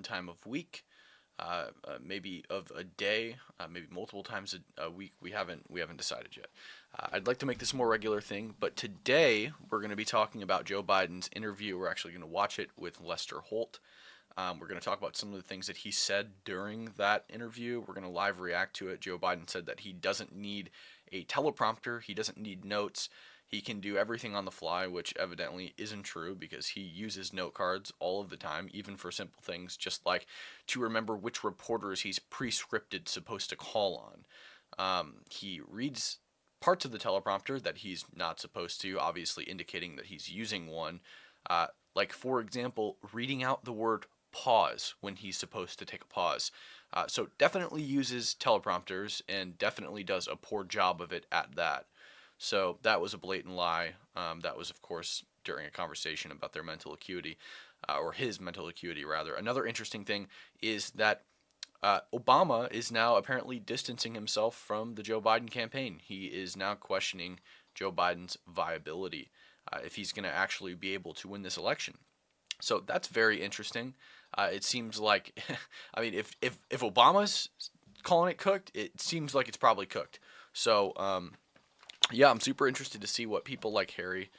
time of week, maybe of a day, maybe multiple times a week. We haven't decided yet. I'd like to make this a more regular thing, but today we're going to be talking about Joe Biden's interview. We're actually going to watch it with Lester Holt. We're going to talk about some of the things that he said during that interview. We're going to live react to it. Joe Biden said that he doesn't need a teleprompter. He doesn't need notes. He can do everything on the fly, which evidently isn't true because he uses note cards all of the time, even for simple things, just like to remember which reporters he's pre-scripted supposed to call on. He reads parts of the teleprompter that he's not supposed to, obviously indicating that he's using one. Like, for example, reading out the word pause when he's supposed to take a pause. So definitely uses teleprompters and definitely does a poor job of it at that. So that was a blatant lie. That was, of course, during a conversation about their mental acuity, or his mental acuity, rather. Another interesting thing is that Obama is now apparently distancing himself from the Joe Biden campaign. He is now questioning Joe Biden's viability, if he's going to actually be able to win this election. So that's very interesting. It seems like, I mean, if Obama's calling it cooked, it seems like it's probably cooked. So, yeah, I'm super interested to see what people like Harry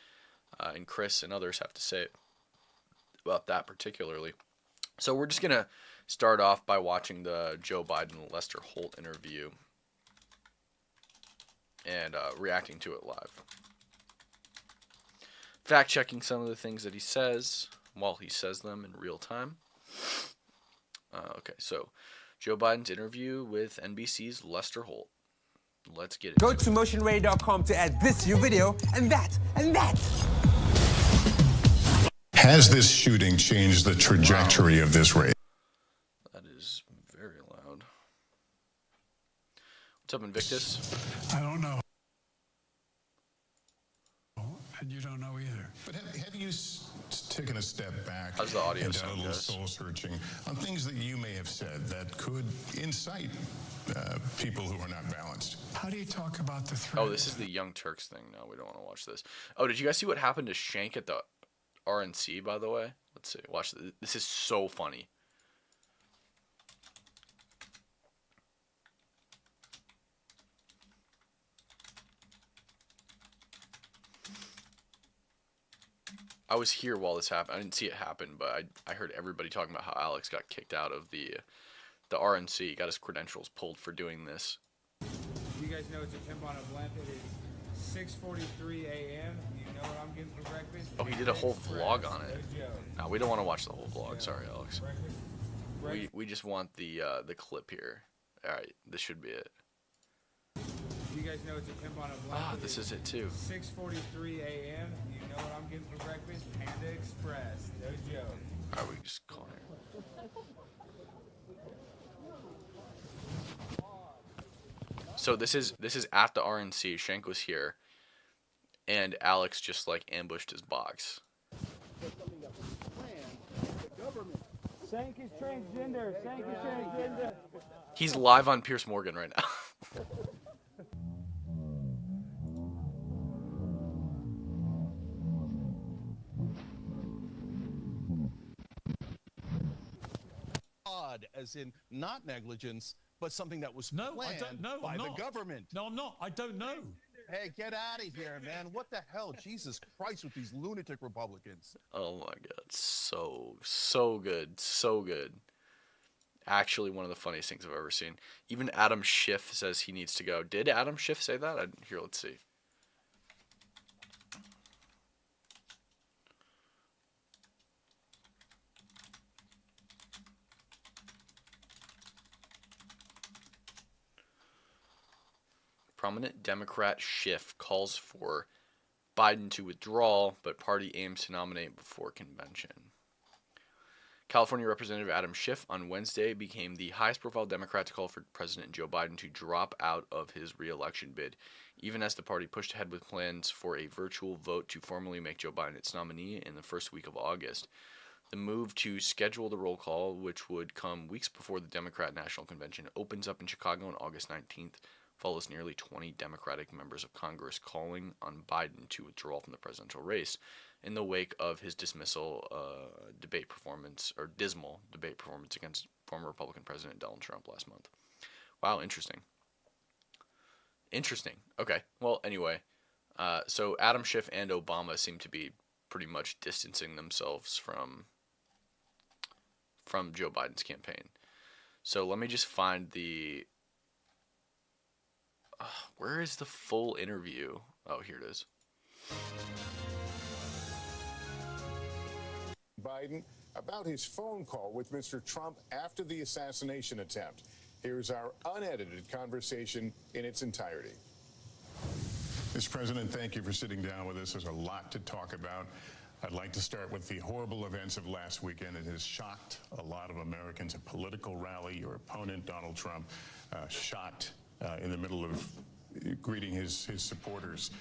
and Chris and others have to say about that particularly. So we're just going to start off by watching the Joe Biden-Lester Holt interview and reacting to it live. Fact-checking some of the things that he says while he says them in real time. Okay, so Joe Biden's interview with NBC's Lester Holt. Let's get it. Go to motionready.com to add this to your video, and that, and that. Has this shooting changed the trajectory of this race? That is very loud. What's up, Invictus? I don't know. And you don't know either. But have you taken a step back How's the audio and done sound, a little guys? soul searching on things that you may have said that could incite people who are not balanced? How do you talk about the threat? Oh, this is the Young Turks thing. No, we don't want to watch this. Oh, did you guys see what happened to Shank at the RNC, by the way? Let's see. Watch this. This is so funny. I was here while this happened. I didn't see it happen, but I heard everybody talking about how Alex got kicked out of the RNC, got his credentials pulled for doing this. You guys know it's a pimp on a blimp. It is 6:43 a.m. You know what I'm getting for breakfast? Oh, he did a whole vlog on it. No, we don't want to watch the whole vlog. Sorry, Alex. We just want the clip here. All right, this should be it. You guys know it's a pimp on a blimp. Ah, this is it too. 6:43 a.m. You know what I'm getting for breakfast? Panda Express. No joke. All right, we just call here. So this is at the RNC. Shank was here, and Alex just like ambushed his box. Shank is transgender. Shank is transgender. He's live on Piers Morgan right now. As in not negligence, but something that was No, planned I don't know. by I'm the not. government. No, I'm not. I don't know. Hey, get out of here, man. What the hell? Jesus Christ with these lunatic Republicans. Oh my god, so good, so good. Actually, one of the funniest things I've ever seen. Even Adam Schiff says he needs to go. Did Adam Schiff say that? Here, let's see. Prominent Democrat Schiff calls for Biden to withdraw, but party aims to nominate before convention. California Representative Adam Schiff on Wednesday became the highest-profile Democrat to call for President Joe Biden to drop out of his re-election bid, even as the party pushed ahead with plans for a virtual vote to formally make Joe Biden its nominee in the first week of August. The move to schedule the roll call, which would come weeks before the Democrat National Convention opens up in Chicago on August 19th, follows nearly 20 Democratic members of Congress calling on Biden to withdraw from the presidential race. in the wake of his dismissal debate performance, or dismal debate performance against former Republican President Donald Trump last month. Wow, interesting. Interesting. Okay. Well, anyway, so Adam Schiff and Obama seem to be pretty much distancing themselves from Joe Biden's campaign. So let me just find the. Where is the full interview? Oh, here it is. Biden about his phone call with Mr. Trump after the assassination attempt. Here's our unedited conversation in its entirety. Mr. President, thank you for sitting down with us. There's a lot to talk about. I'd like to start with the horrible events of last weekend. It has shocked a lot of Americans. A political rally, your opponent, Donald Trump, shot in the middle of greeting his supporters.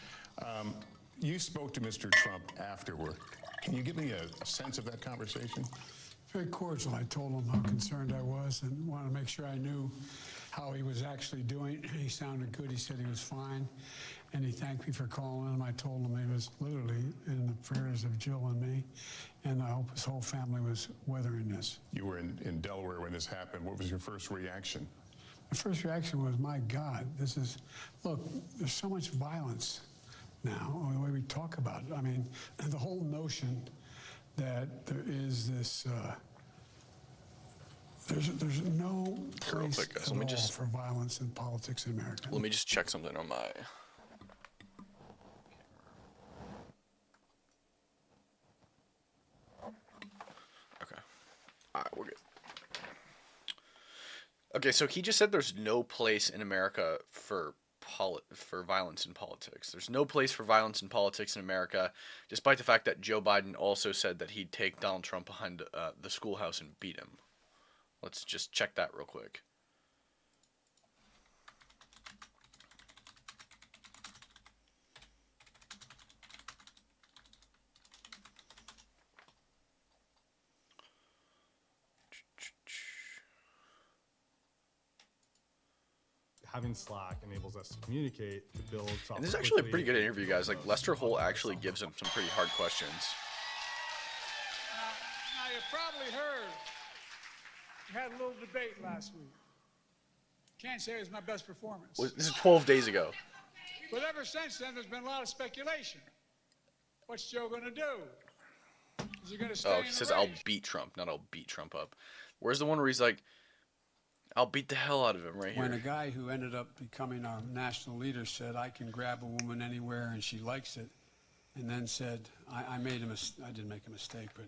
You spoke to Mr. Trump afterward. Can you give me a sense of that conversation? Very cordial. I told him how concerned I was and wanted to make sure I knew how he was actually doing. He sounded good. He said he was fine. And he thanked me for calling him. I told him he was literally in the prayers of Jill and me. And I hope his whole family was weathering this. You were in Delaware when this happened. What was your first reaction? My first reaction was, my God, this is, look, there's so much violence now, the way we talk about it. I mean, the whole notion that there is this, there's no place quick, guys. at Let me all just- for violence in politics in America. Let me just check something on my. Okay. All right, we're good. Okay, so he just said there's no place in America for violence in politics. There's no place for violence in politics in America, despite the fact that Joe Biden also said that he'd take Donald Trump behind the schoolhouse and beat him. Let's just check that real quick. Having Slack enables us to communicate, to build software. And this is actually a quickly. pretty good interview, guys. Like, Lester Holt actually gives him some pretty hard questions. Now you probably heard we had a little debate last week. Can't say it was my best performance. This is 12 days ago. But ever since then, there's been a lot of speculation. What's Joe going to do? Is he going to stay Oh, in he the says, race? I'll beat Trump, not I'll beat Trump up. Where's the one where he's like, I'll beat the hell out of him right When a here? guy who ended up becoming our national leader said, I can grab a woman anywhere and she likes it, and then said, I didn't make a mistake, but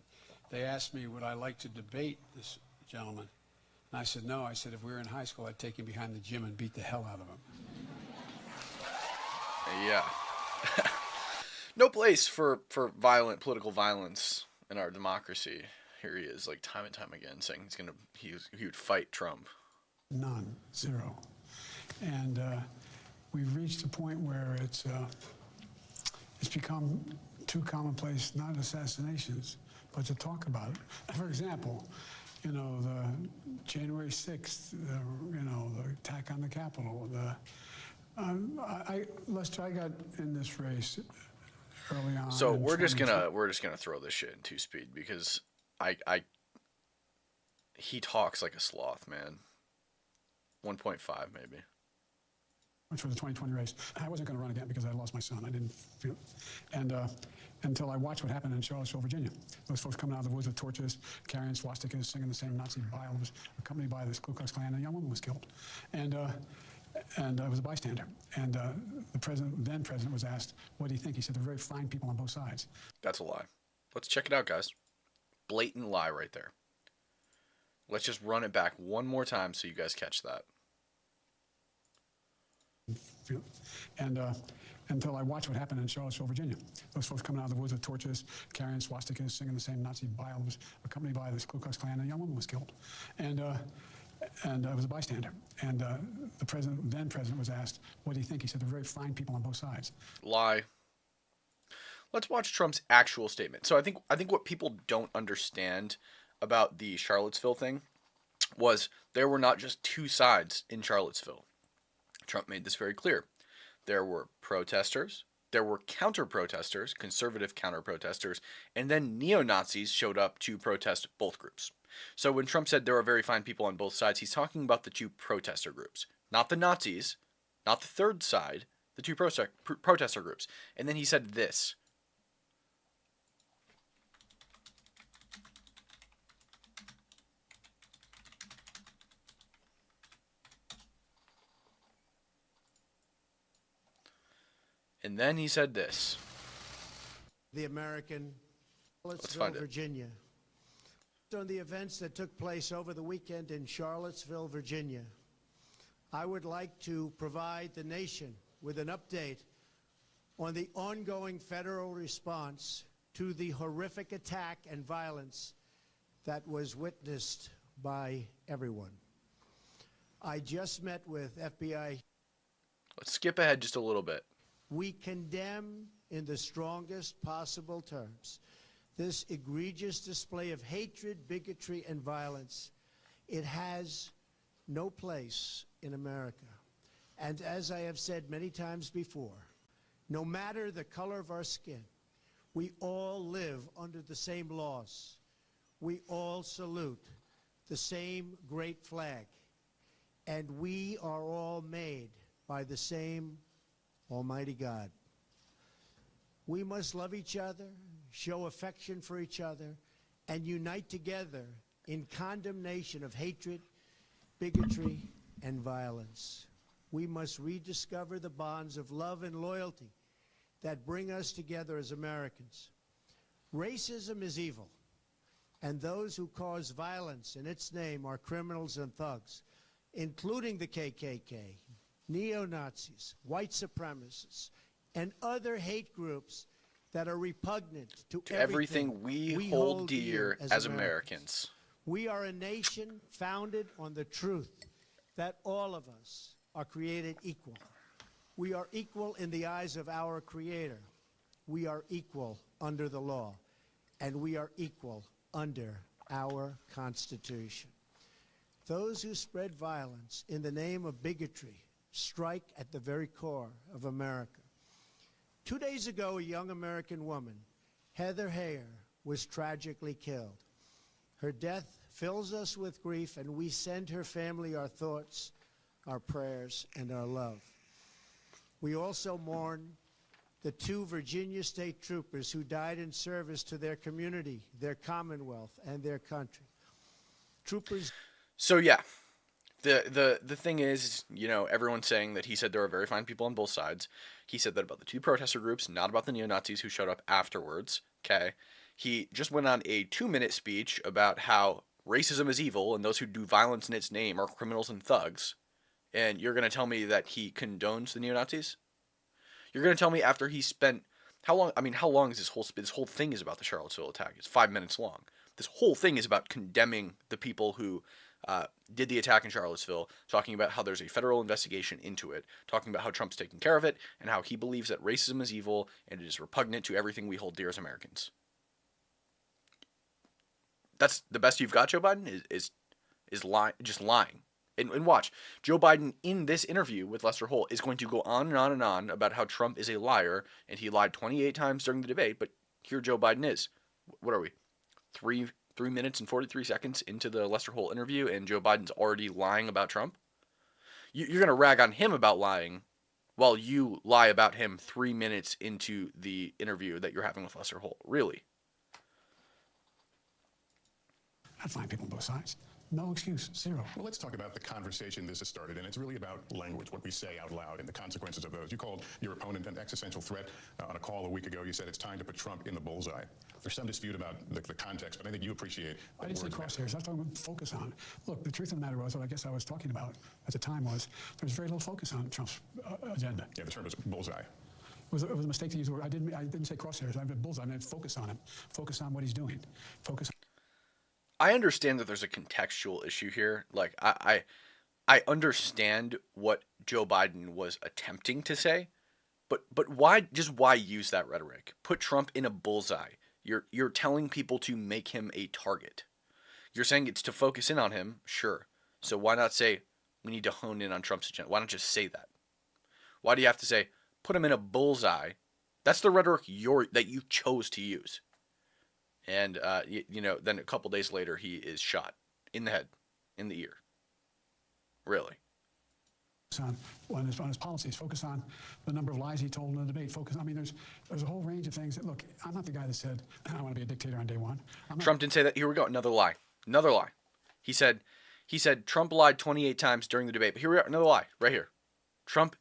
they asked me, would I like to debate this gentleman? And I said, no. I said, if we were in high school, I'd take him behind the gym and beat the hell out of him. Yeah. No place for violent political violence in our democracy. Here he is, like, time and time again, saying he would fight Trump. None, zero. And we've reached a point where it's become too commonplace, not assassinations, but to talk about it. For example, you know, the January 6th, the attack on the Capitol. Lester, I got in this race early on. So in we're just 2020. gonna throw this shit in 2-speed because he talks like a sloth, man. 1.5 maybe. For the 2020 race. I wasn't going to run again because I lost my son. I didn't feel it. And until I watched what happened in Charlottesville, Virginia. Those folks coming out of the woods with torches, carrying swastikas, singing the same Nazi Bibles, accompanied by this Ku Klux Klan, and a young woman was killed. And I was a bystander. And the then president was asked, what do you think? He said, they're very fine people on both sides. That's a lie. Let's check it out, guys. Blatant lie right there. Let's just run it back one more time so you guys catch that. And until I watched what happened in Charlottesville, Virginia. Those folks coming out of the woods with torches, carrying swastikas, singing the same Nazi Bibles, accompanied by this Ku Klux Klan, and a young woman was killed. And I was a bystander. And the then president was asked, what do you think? He said, they're very fine people on both sides. Lie. Let's watch Trump's actual statement. So I think what people don't understand about the Charlottesville thing was there were not just two sides in Charlottesville. Trump made this very clear. There were protesters, there were counter-protesters, conservative counter-protesters, and then neo-Nazis showed up to protest both groups. So when Trump said there are very fine people on both sides, he's talking about the two protester groups, not the Nazis, not the third side, the two protester groups. And then he said this. And then he said this. The American Let's Charlottesville, find it. Virginia. On the events that took place over the weekend in Charlottesville, Virginia, I would like to provide the nation with an update on the ongoing federal response to the horrific attack and violence that was witnessed by everyone. I just met with FBI. Let's skip ahead just a little bit. We condemn in the strongest possible terms this egregious display of hatred, bigotry, and violence. It has no place in America. And as I have said many times before, no matter the color of our skin, we all live under the same laws. We all salute the same great flag. And we are all made by the same Almighty God. We must love each other, show affection for each other, and unite together in condemnation of hatred, bigotry, and violence. We must rediscover the bonds of love and loyalty that bring us together as Americans. Racism is evil, and those who cause violence in its name are criminals and thugs, including the KKK, neo-Nazis, white supremacists, and other hate groups that are repugnant to Everything we hold dear as Americans. We are a nation founded on the truth that all of us are created equal. We are equal in the eyes of our Creator. We are equal under the law, and we are equal under our Constitution. Those who spread violence in the name of bigotry strike at the very core of America. 2 days ago, a young American woman, Heather Heyer, was tragically killed. Her death fills us with grief, and we send her family our thoughts, our prayers, and our love. We also mourn the 2 Virginia state troopers who died in service to their community, their commonwealth, and their country. Troopers. So yeah, the thing is, you know, everyone's saying that he said there are very fine people on both sides. He said that about the two protester groups, not about the neo-Nazis who showed up afterwards. Okay, he just went on a 2-minute speech about how racism is evil and those who do violence in its name are criminals and thugs. And you're gonna tell me that he condones the neo-Nazis? You're gonna tell me after he spent how long? I mean, how long is this whole thing is about the Charlottesville attack? It's 5 minutes long. This whole thing is about condemning the people who did the attack in Charlottesville, talking about how there's a federal investigation into it, talking about how Trump's taking care of it, and how he believes that racism is evil and it is repugnant to everything we hold dear as Americans. That's the best you've got, Joe Biden, is just lying. And watch, Joe Biden in this interview with Lester Holt is going to go on and on and on about how Trump is a liar, and he lied 28 times during the debate, but here Joe Biden is. What are we? 3 minutes and 43 seconds into the Lester Holt interview, and Joe Biden's already lying about Trump? You're going to rag on him about lying while you lie about him 3 minutes into the interview that you're having with Lester Holt. Really? I'd find people on both sides. No excuse, zero. Well, let's talk about the conversation this has started, and it's really about language, what we say out loud, and the consequences of those. You called your opponent an existential threat on a call a week ago. You said it's time to put Trump in the bullseye. There's some dispute about the context, but I think you appreciate I didn't say crosshairs. I was talking about focus on. Look, the truth of the matter was, what I guess I was talking about at the time was, there was very little focus on Trump's agenda. Yeah, the term was bullseye. It was a mistake to use the word. I didn't say crosshairs. I meant bullseye. I meant focus on him. Focus on what he's doing. Focus. I understand that there's a contextual issue here. Like, I understand what Joe Biden was attempting to say, but why use that rhetoric? Put Trump in a bullseye. You're telling people to make him a target. You're saying it's to focus in on him, sure. So why not say we need to hone in on Trump's agenda? Why not just say that? Why do you have to say put him in a bullseye That's the rhetoric that you chose to use. And, then a couple days later, he is shot in the head, in the ear. Really. On his policies, focus on the number of lies he told in the debate. There's a whole range of things that, look, I'm not the guy that said, I want to be a dictator on day one. Trump didn't say that. Here we go. Another lie. Another lie. He said Trump lied 28 times during the debate. But here we are. Another lie right here. Trump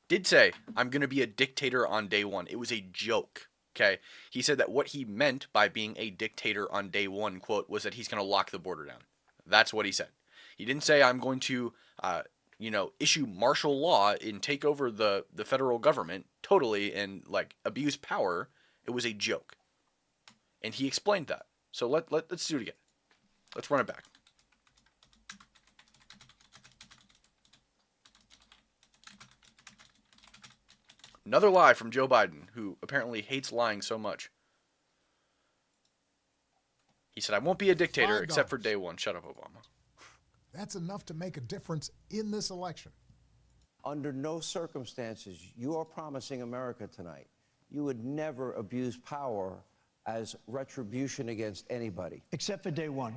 did say, I'm going to be a dictator on day one. It was a joke. Okay. He said that what he meant by being a dictator on day one, quote, was that he's going to lock the border down. That's what he said. He didn't say, I'm going to, issue martial law and take over the federal government totally and abuse power. It was a joke. And he explained that. So let's do it again. Let's run it back. Another lie from Joe Biden, who apparently hates lying so much. He said, I won't be a dictator except for day one. Shut up, Obama. That's enough to make a difference in this election. Under no circumstances, you are promising America tonight, you would never abuse power as retribution against anybody. Except for day one.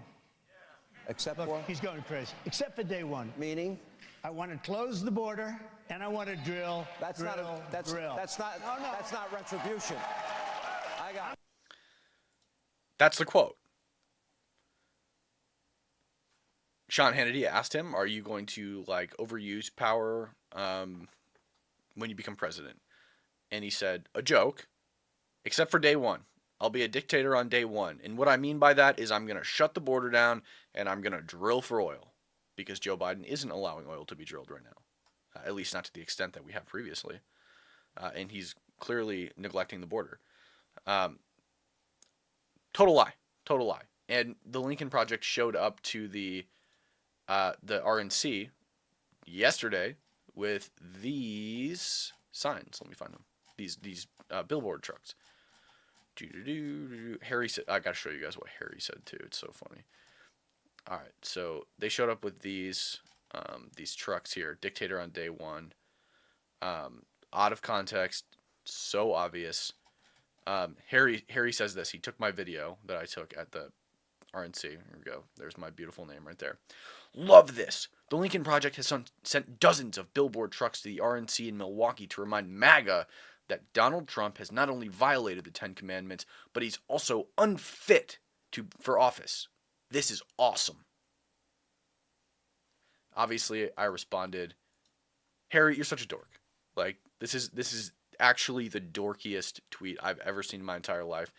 Except Look, what? he's going crazy. Except for day one. Meaning? I want to close the border, and I want to drill. That's not retribution. That's the quote. Sean Hannity asked him, are you going to overuse power when you become president? And he said, a joke, except for day one. I'll be a dictator on day one. And what I mean by that is I'm going to shut the border down and I'm going to drill for oil, because Joe Biden isn't allowing oil to be drilled right now, at least not to the extent that we have previously. And he's clearly neglecting the border. Total lie. And the Lincoln Project showed up to the RNC yesterday with these signs. Let me find them. These billboard trucks. Harry said, I gotta show you guys what Harry said too. It's so funny. All right, so they showed up with these trucks here. Dictator on day one. Out of context, so obvious. Harry says this. He took my video that I took at the RNC. Here we go. There's my beautiful name right there. Love this. The Lincoln Project has sent dozens of billboard trucks to the RNC in Milwaukee to remind MAGA that Donald Trump has not only violated the 10 Commandments, but he's also unfit for office. This is awesome. Obviously, I responded, Harry, you're such a dork. This is actually the dorkiest tweet I've ever seen in my entire life.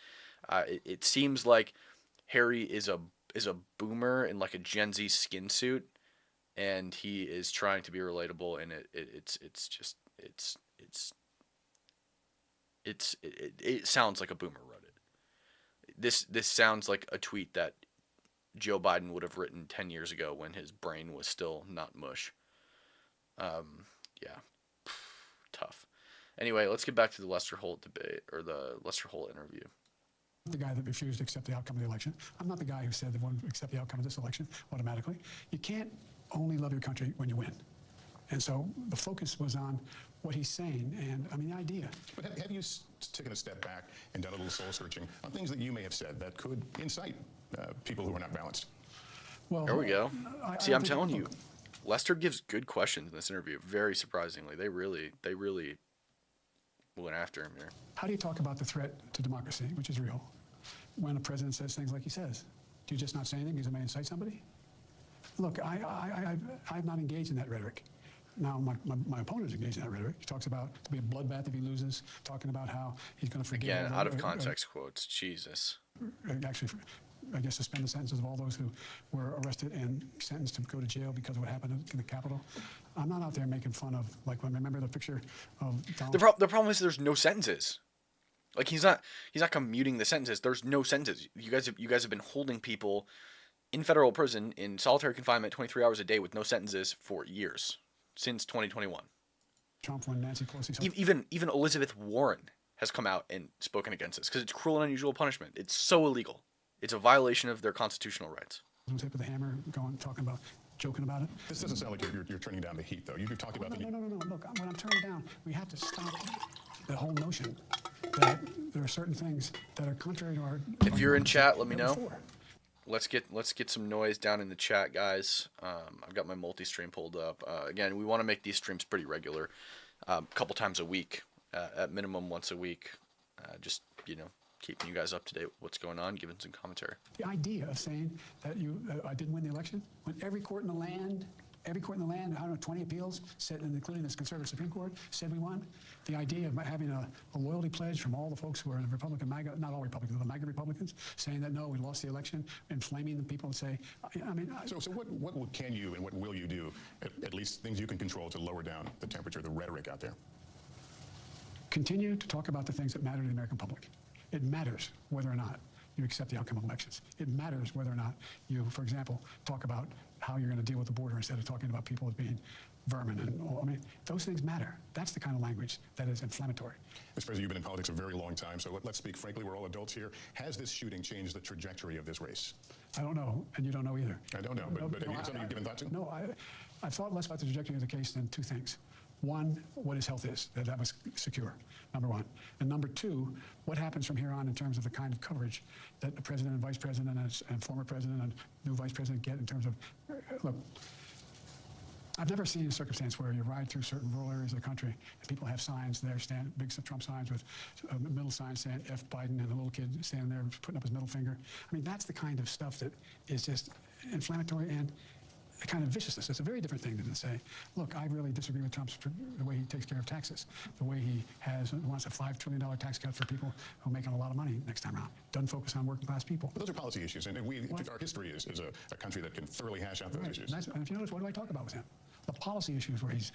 It seems like Harry is a boomer in a Gen Z skin suit, and he is trying to be relatable, and it sounds like a boomer wrote it. This sounds like a tweet that Joe Biden would have written 10 years ago when his brain was still not mush. Tough. Anyway, let's get back to the Lester Holt debate, or the Lester Holt interview. I'm the guy that refused to accept the outcome of the election. I'm not the guy who said they won't accept the outcome of this election automatically. You can't only love your country when you win. And so the focus was on what he's saying, and the idea. But have you taken a step back and done a little soul searching on things that you may have said that could incite people who are not balanced? Well, there we go. I'm telling you, Lester gives good questions in this interview. Very surprisingly, they really went after him here. How do you talk about the threat to democracy, which is real, when a president says things like he says? Do you just not say anything because it may incite somebody? Look, I'm not engaged in that rhetoric. Now, my opponent is engaged in that rhetoric. He talks about to be a bloodbath if he loses, talking about how he's going to forgive. Again, out of context quotes. Jesus. Actually, I guess suspend the sentences of all those who were arrested and sentenced to go to jail because of what happened in the Capitol. I'm not out there making fun of, remember the picture of Donald. The problem is there's no sentences. He's not commuting the sentences. There's no sentences. You guys have been holding people in federal prison in solitary confinement 23 hours a day with no sentences for years, since 2021. Trump, when Nancy Pelosi... Even Elizabeth Warren has come out and spoken against this because it's cruel and unusual punishment. It's so illegal. It's a violation of their constitutional rights. Tip of the hammer, joking about it. This doesn't sound like you're turning down the heat, though. You're talking about no. Look, when I'm turning down, we have to stop. the whole notion that there are certain things that are contrary to our. If you're in chat, let me that we're know. for. Let's get some noise down in the chat, guys. I've got my multi-stream pulled up. Again, we want to make these streams pretty regular, a couple times a week, at minimum once a week. Just, you know, keeping you guys up to date with what's going on, giving some commentary. The idea of saying that I didn't win the election, when every court in the land, I don't know, 20 appeals, said, including this conservative Supreme Court, said we won. The idea of having a loyalty pledge from all the folks who are in the Republican MAGA, not all Republicans, but the MAGA Republicans, saying that no, we lost the election, inflaming the people and say, I mean. So what can you and what will you do, at least things you can control, to lower down the temperature, the rhetoric out there? Continue to talk about the things that matter to the American public. It matters whether or not you accept the outcome of elections. It matters whether or not you, for example, talk about how you're going to deal with the border instead of talking about people as being vermin. And I mean, those things matter. That's the kind of language that is inflammatory. Mr. President, you've been in politics a very long time, so let's speak frankly. We're all adults here. Has this shooting changed the trajectory of this race? I don't know, and you don't know either. I don't know, but is it something you've given thought to? No, I've thought less about the trajectory of the case than two things. One, what his health is, that was secure, number one. And number two, what happens from here on in terms of the kind of coverage that the president and vice president and former president and new vice president get in terms of, look, I've never seen a circumstance where you ride through certain rural areas of the country and people have signs there, big Trump signs with middle signs saying F Biden, and a little kid standing there putting up his middle finger. I mean, that's the kind of stuff that is just inflammatory and a kind of viciousness. It's a very different thing than to say, look, I really disagree with Trump's, the way he takes care of taxes, the way he wants a $5 trillion tax cut for people who are making a lot of money next time around. Doesn't focus on working class people. But those are policy issues, and our history is a country that can thoroughly hash out those issues. And if you notice, what do I talk about with him? The policy issues where he's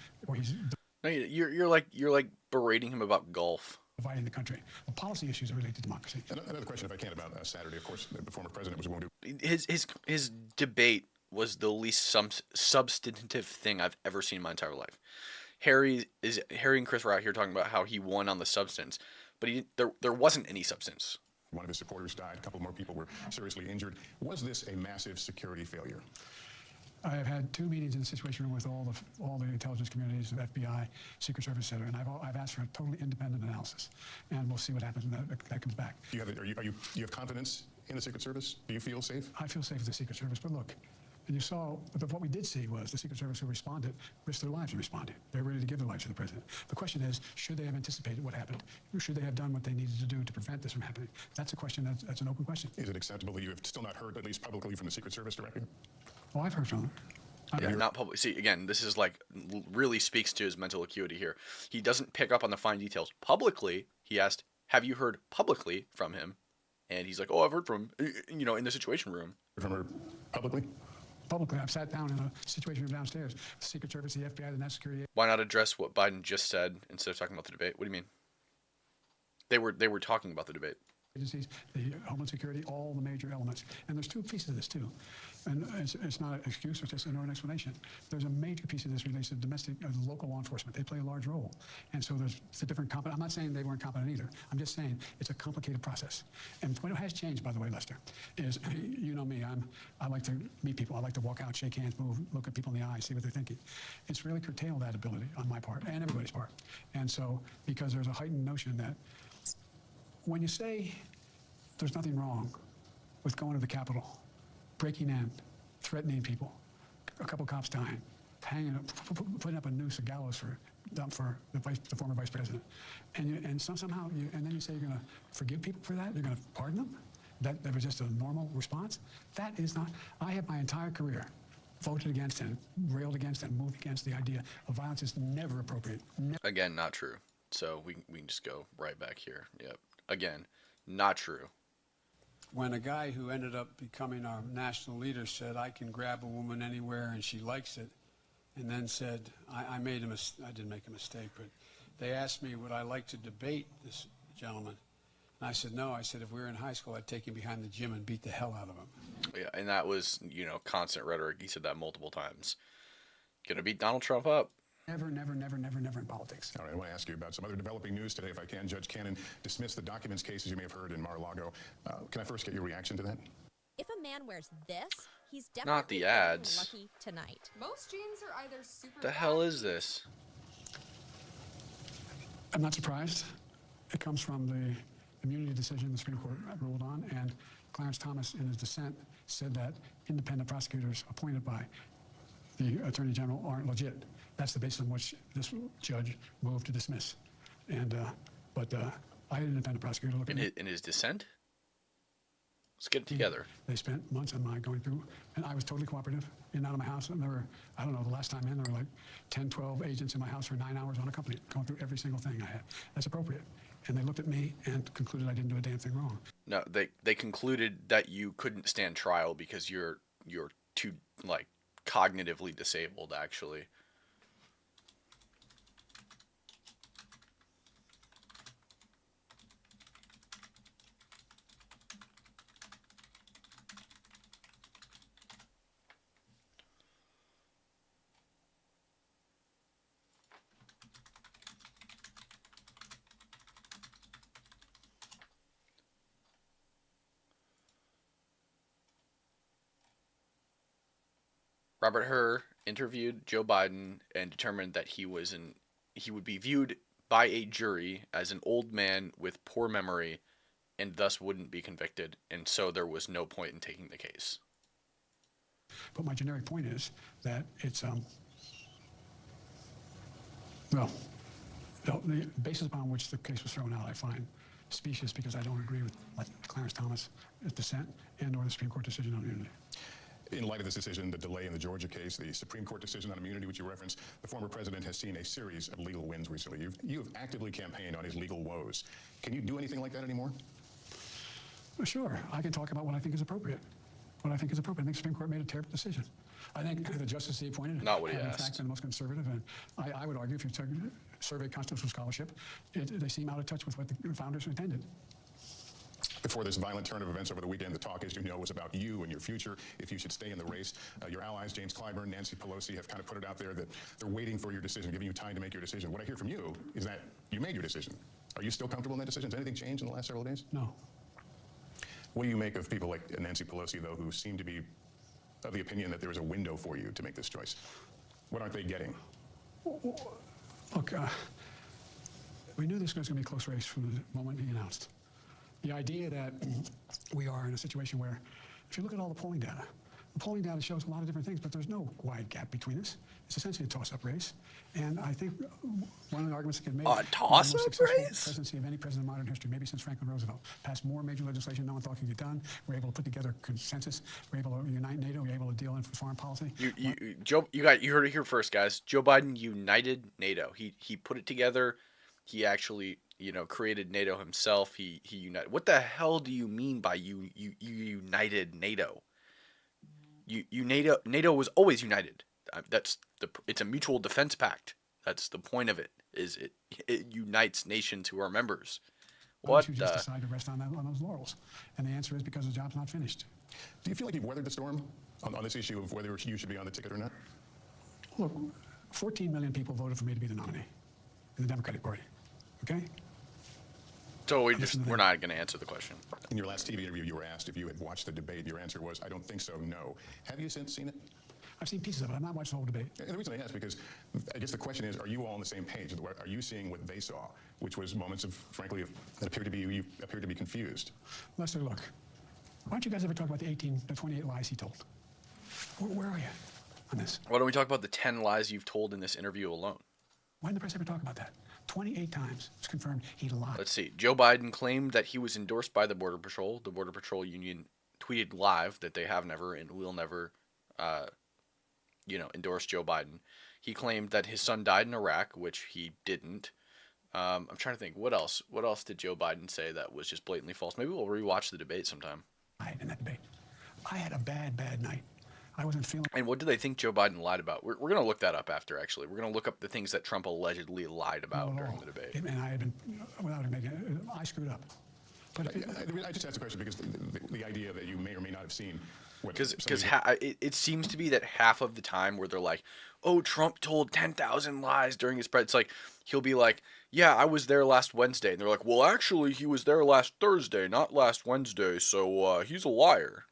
No, you're like berating him about golf. Dividing the country. The policy issues are related to democracy. Another question, if I can, about Saturday. Of course, the former president was going to. His debate was the least substantive thing I've ever seen in my entire life. Harry and Chris were out here talking about how he won on the substance, but there wasn't any substance. One of his supporters died. A couple more people were seriously injured. Was this a massive security failure? I have had 2 meetings in the Situation Room with all the intelligence communities, the FBI, Secret Service, et cetera, and I've asked for a totally independent analysis, and we'll see what happens when that comes back. Do you have confidence in the Secret Service? Do you feel safe? I feel safe with the Secret Service, but look, and you saw, what we did see was the Secret Service who responded risked their lives in responding. They're ready to give their lives to the president. The question is, should they have anticipated what happened? Or should they have done what they needed to do to prevent this from happening? That's a question, that's an open question. Is it acceptable that you have still not heard, at least publicly, from the Secret Service directly? Oh, I've heard from them. Yeah, not public. See, again, this is like really speaks to his mental acuity here. He doesn't pick up on the fine details. Publicly, he asked, have you heard publicly from him? And he's like, oh, I've heard from him, in the Situation Room. From her publicly? Publicly, I've sat down in a Situation Room downstairs. The Secret Service, the FBI, the National Security. Why not address what Biden just said instead of talking about the debate? What do you mean? They were talking about the debate. Agencies, the Homeland Security, all the major elements. And there's 2 pieces of this, too. And it's not an excuse, it's just an explanation. There's a major piece of this relates to domestic, local law enforcement. They play a large role. And so it's a different I'm not saying they weren't competent either. I'm just saying it's a complicated process. And what has changed, by the way, Lester, is, you know me, I like to meet people. I like to walk out, shake hands, move, look at people in the eye, see what they're thinking. It's really curtailed that ability on my part and everybody's part. And so, because there's a heightened notion that when you say there's nothing wrong with going to the Capitol, breaking in, threatening people, a couple cops dying, putting up a noose, a gallows for the former vice president, and then you say you're going to forgive people for that, you're going to pardon them, that was just a normal response. That is not. I have my entire career voted against and railed against and moved against the idea of violence is never appropriate. Again, not true. So we can just go right back here. Yep. Again, not true. When a guy who ended up becoming our national leader said, I can grab a woman anywhere and she likes it, and then said, I didn't make a mistake, but they asked me, would I like to debate this gentleman? And I said, no. I said, if we were in high school, I'd take him behind the gym and beat the hell out of him. Yeah, and that was, constant rhetoric. He said that multiple times. Gonna beat Donald Trump up. Never, never, never, never, never in politics. All right, I want to ask you about some other developing news today, if I can. Judge Cannon dismissed the documents cases you may have heard in Mar-a-Lago. Can I first get your reaction to that? If a man wears this, he's Not definitely the ads. lucky tonight. Most jeans are either super The hell is this? I'm not surprised. It comes from the immunity decision the Supreme Court ruled on, and Clarence Thomas, in his dissent, said that independent prosecutors appointed by the Attorney General aren't legit. That's the basis on which this judge moved to dismiss. And but I had an independent prosecutor look at it. In his dissent? Let's get it together. They spent months on my going through, and I was totally cooperative. In and out of my house, and there were, I don't know, the last time in, there were like 10, 12 agents in my house for 9 hours unaccompanied, going through every single thing I had. That's appropriate. And they looked at me and concluded I didn't do a damn thing wrong. No, they concluded that you couldn't stand trial because you're too, like, cognitively disabled, actually. Robert Hur interviewed Joe Biden and determined that he would be viewed by a jury as an old man with poor memory and thus wouldn't be convicted, and so there was no point in taking the case. But my generic point is that it's, well, the basis upon which the case was thrown out, I find specious because I don't agree with Clarence Thomas' dissent and or the Supreme Court decision on immunity. In light of this decision, the delay in the Georgia case, the Supreme Court decision on immunity, which you referenced, the former president has seen a series of legal wins recently. You have actively campaigned on his legal woes. Can you do anything like that anymore? Well, sure. I can talk about what I think is appropriate. What I think is appropriate. I think the Supreme Court made a terrible decision. I think the justice he appointed Not what he have, in asked. fact, been the most conservative. And I would argue, if you survey constitutional scholarship, they seem out of touch with what the founders intended. Before this violent turn of events over the weekend, the talk, as you know, was about you and your future, if you should stay in the race. Your allies, James Clyburn, Nancy Pelosi, have kind of put it out there that they're waiting for your decision, giving you time to make your decision. What I hear from you is that you made your decision. Are you still comfortable in that decision? Has anything changed in the last several days? No. What do you make of people like Nancy Pelosi, though, who seem to be of the opinion that there is a window for you to make this choice? What aren't they getting? Look, we knew this was going to be a close race from the moment he announced. The idea that we are in a situation where, if you look at all the polling data shows a lot of different things, but there's no wide gap between us. It's essentially a toss-up race. And I think one of the arguments that can make A toss-up race? presidency of any president in modern history, maybe since Franklin Roosevelt, passed more major legislation no one thought could get done. We're able to put together consensus. We're able to unite NATO. We're able to deal in foreign policy. You heard it here first, guys. Joe Biden united NATO. He put it together. He actually, created NATO himself. He united. What the hell do you mean by you united NATO? NATO was always united. It's a mutual defense pact. That's the point of it. Is it unites nations who are members. Why don't you just decide to rest on those laurels? And the answer is because the job's not finished. Do you feel like you've weathered the storm on this issue of whether you should be on the ticket or not? Look, 14 million people voted for me to be the nominee in the Democratic Party. Okay? So we're not going to answer the question. In your last TV interview, you were asked if you had watched the debate. Your answer was, I don't think so, no. Have you since seen it? I've seen pieces of it. I've not watched the whole debate. And the reason I ask, because I guess the question is, are you all on the same page? Are you seeing what they saw, which was moments of, frankly, that you appeared to be confused? Lester, look, why don't you guys ever talk about the 28 lies he told? Where are you on this? Why don't we talk about the 10 lies you've told in this interview alone? Why didn't the press ever talk about that? 28 times it's confirmed he lied. Let's see. Joe Biden claimed that he was endorsed by the Border Patrol. The Border Patrol Union tweeted live that they have never and will never, endorse Joe Biden. He claimed that his son died in Iraq, which he didn't. I'm trying to think. What else? What else did Joe Biden say that was just blatantly false? Maybe we'll rewatch the debate sometime. In that debate, I had a bad night. I wasn't feeling. And what do they think Joe Biden lied about? We're going to look that up after, actually. We're going to look up the things that Trump allegedly lied about during the debate. And I had been, without making it, I screwed up. But I just asked the question because the idea that you may or may not have seen. Because it seems to be that half of the time where they're like, oh, Trump told 10,000 lies during his press. It's like, he'll be like, yeah, I was there last Wednesday. And they're like, well, actually, he was there last Thursday, not last Wednesday. So he's a liar.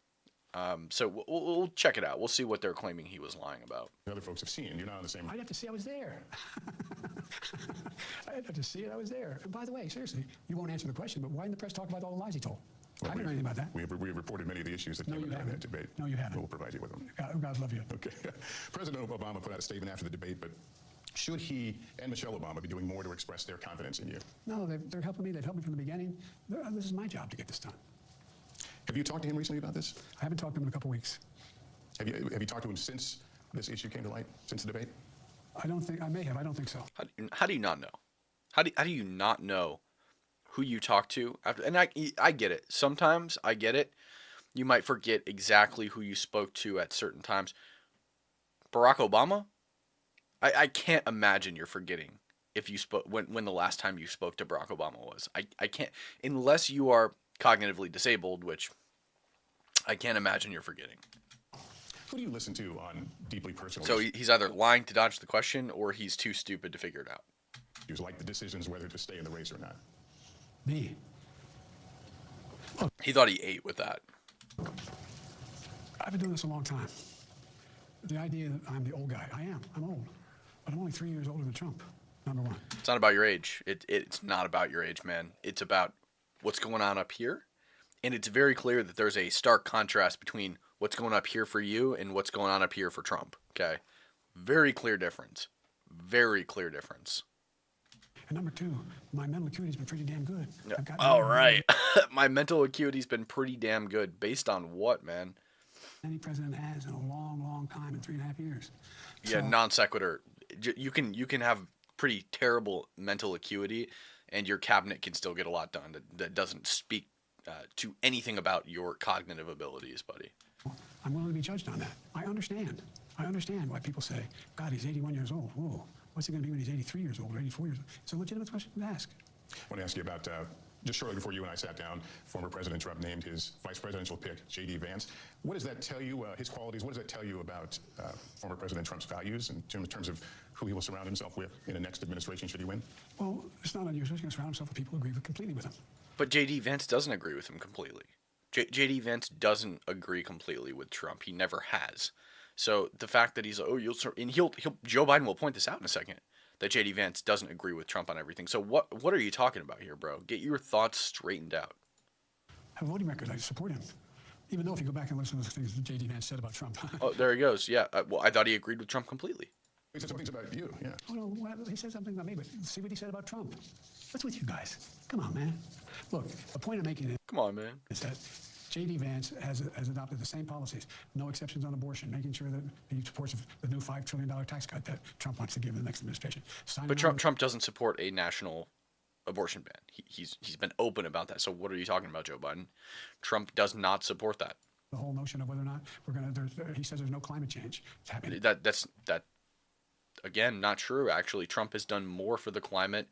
So we'll check it out. We'll see what they're claiming he was lying about. Other folks have seen. You're not on the same. I'd have to see I was there. I'd have to see it. I was there. And by the way, seriously, you won't answer the question, but why didn't the press talk about all the lies he told? Well, I didn't know anything about that. We have reported many of the issues that No, came you out in that haven't. debate. No, you haven't. We'll provide you with them. God love you. Okay. President Obama put out a statement after the debate, but should he and Michelle Obama be doing more to express their confidence in you? No, they're helping me. They've helped me from the beginning. This is my job to get this done. Have you talked to him recently about this? I haven't talked to him in a couple weeks. Have you talked to him since this issue came to light, since the debate? I don't think I may have. I don't think so. How do you not know? How do you not know who you talk to after? And I get it. Sometimes I get it. You might forget exactly who you spoke to at certain times. Barack Obama? I can't imagine you're forgetting if you spoke when the last time you spoke to Barack Obama was. I can't, unless you are cognitively disabled, which I can't imagine you're forgetting. Who do you listen to on deeply personal So he's either lying to dodge the question or he's too stupid to figure it out. issues, like the decisions whether to stay in the race or not? Me. He thought he ate with that. I've been doing this a long time. The idea that I'm the old guy, I am. I'm old. But I'm only 3 years older than Trump, number one. It's not about your age. It's not about your age, man. It's about what's going on up here. And it's very clear that there's a stark contrast between what's going up here for you and what's going on up here for Trump. Okay? Very clear difference. Very clear difference. And number two, my mental acuity's been pretty damn good. All right. My mental acuity's been pretty damn good. Based on what, man? Any president has in a long, long time, in 3.5 years. Yeah, non sequitur. You can have pretty terrible mental acuity, and your cabinet can still get a lot done. That doesn't speak to anything about your cognitive abilities, buddy. I'm willing to be judged on that. I understand. I understand why people say, God, he's 81 years old. Whoa, what's he going to be when he's 83 years old or 84 years old? It's a legitimate question to ask. I want to ask you about, just shortly before you and I sat down, former President Trump named his vice presidential pick, J.D. Vance. What does that tell you, his qualities, what does that tell you about former President Trump's values in terms of who he will surround himself with in the next administration should he win? Well, it's not unusual. He's going to surround himself with people who agree completely with him. But J.D. Vance doesn't agree with him completely. J.D. Vance doesn't agree completely with Trump. He never has. So the fact that he's, and Joe Biden will point this out in a second, that J.D. Vance doesn't agree with Trump on everything. So what are you talking about here, bro? Get your thoughts straightened out. I have a voting record. I support him. Even though if you go back and listen to the things that J.D. Vance said about Trump. Oh, there he goes. Yeah. Well, I thought he agreed with Trump completely. He said some things about you, yeah. Oh, no, well, he said something about me, but see what he said about Trump. What's with you guys? Come on, man. Look, the point I'm making Come on, man. is that J.D. Vance has adopted the same policies, no exceptions on abortion, making sure that he supports the new $5 trillion tax cut that Trump wants to give in the next administration. But Trump doesn't support a national abortion ban. He's been open about that. So what are you talking about, Joe Biden? Trump does not support that. The whole notion of whether or not we're going to, he says there's no climate change. It's happening. That's again, not true. Actually, Trump has done more for the climate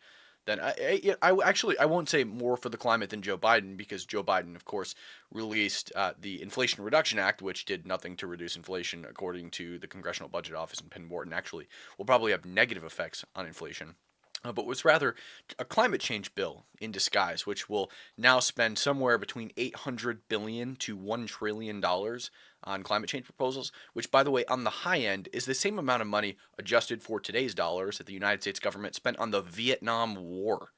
than I won't say more for the climate than Joe Biden, because Joe Biden, of course, released the Inflation Reduction Act, which did nothing to reduce inflation, according to the Congressional Budget Office and Penn Wharton. Actually, will probably have negative effects on inflation. But was rather a climate change bill in disguise, which will now spend somewhere between $800 billion to $1 trillion on climate change proposals, which, by the way, on the high end is the same amount of money adjusted for today's dollars that the United States government spent on the Vietnam War.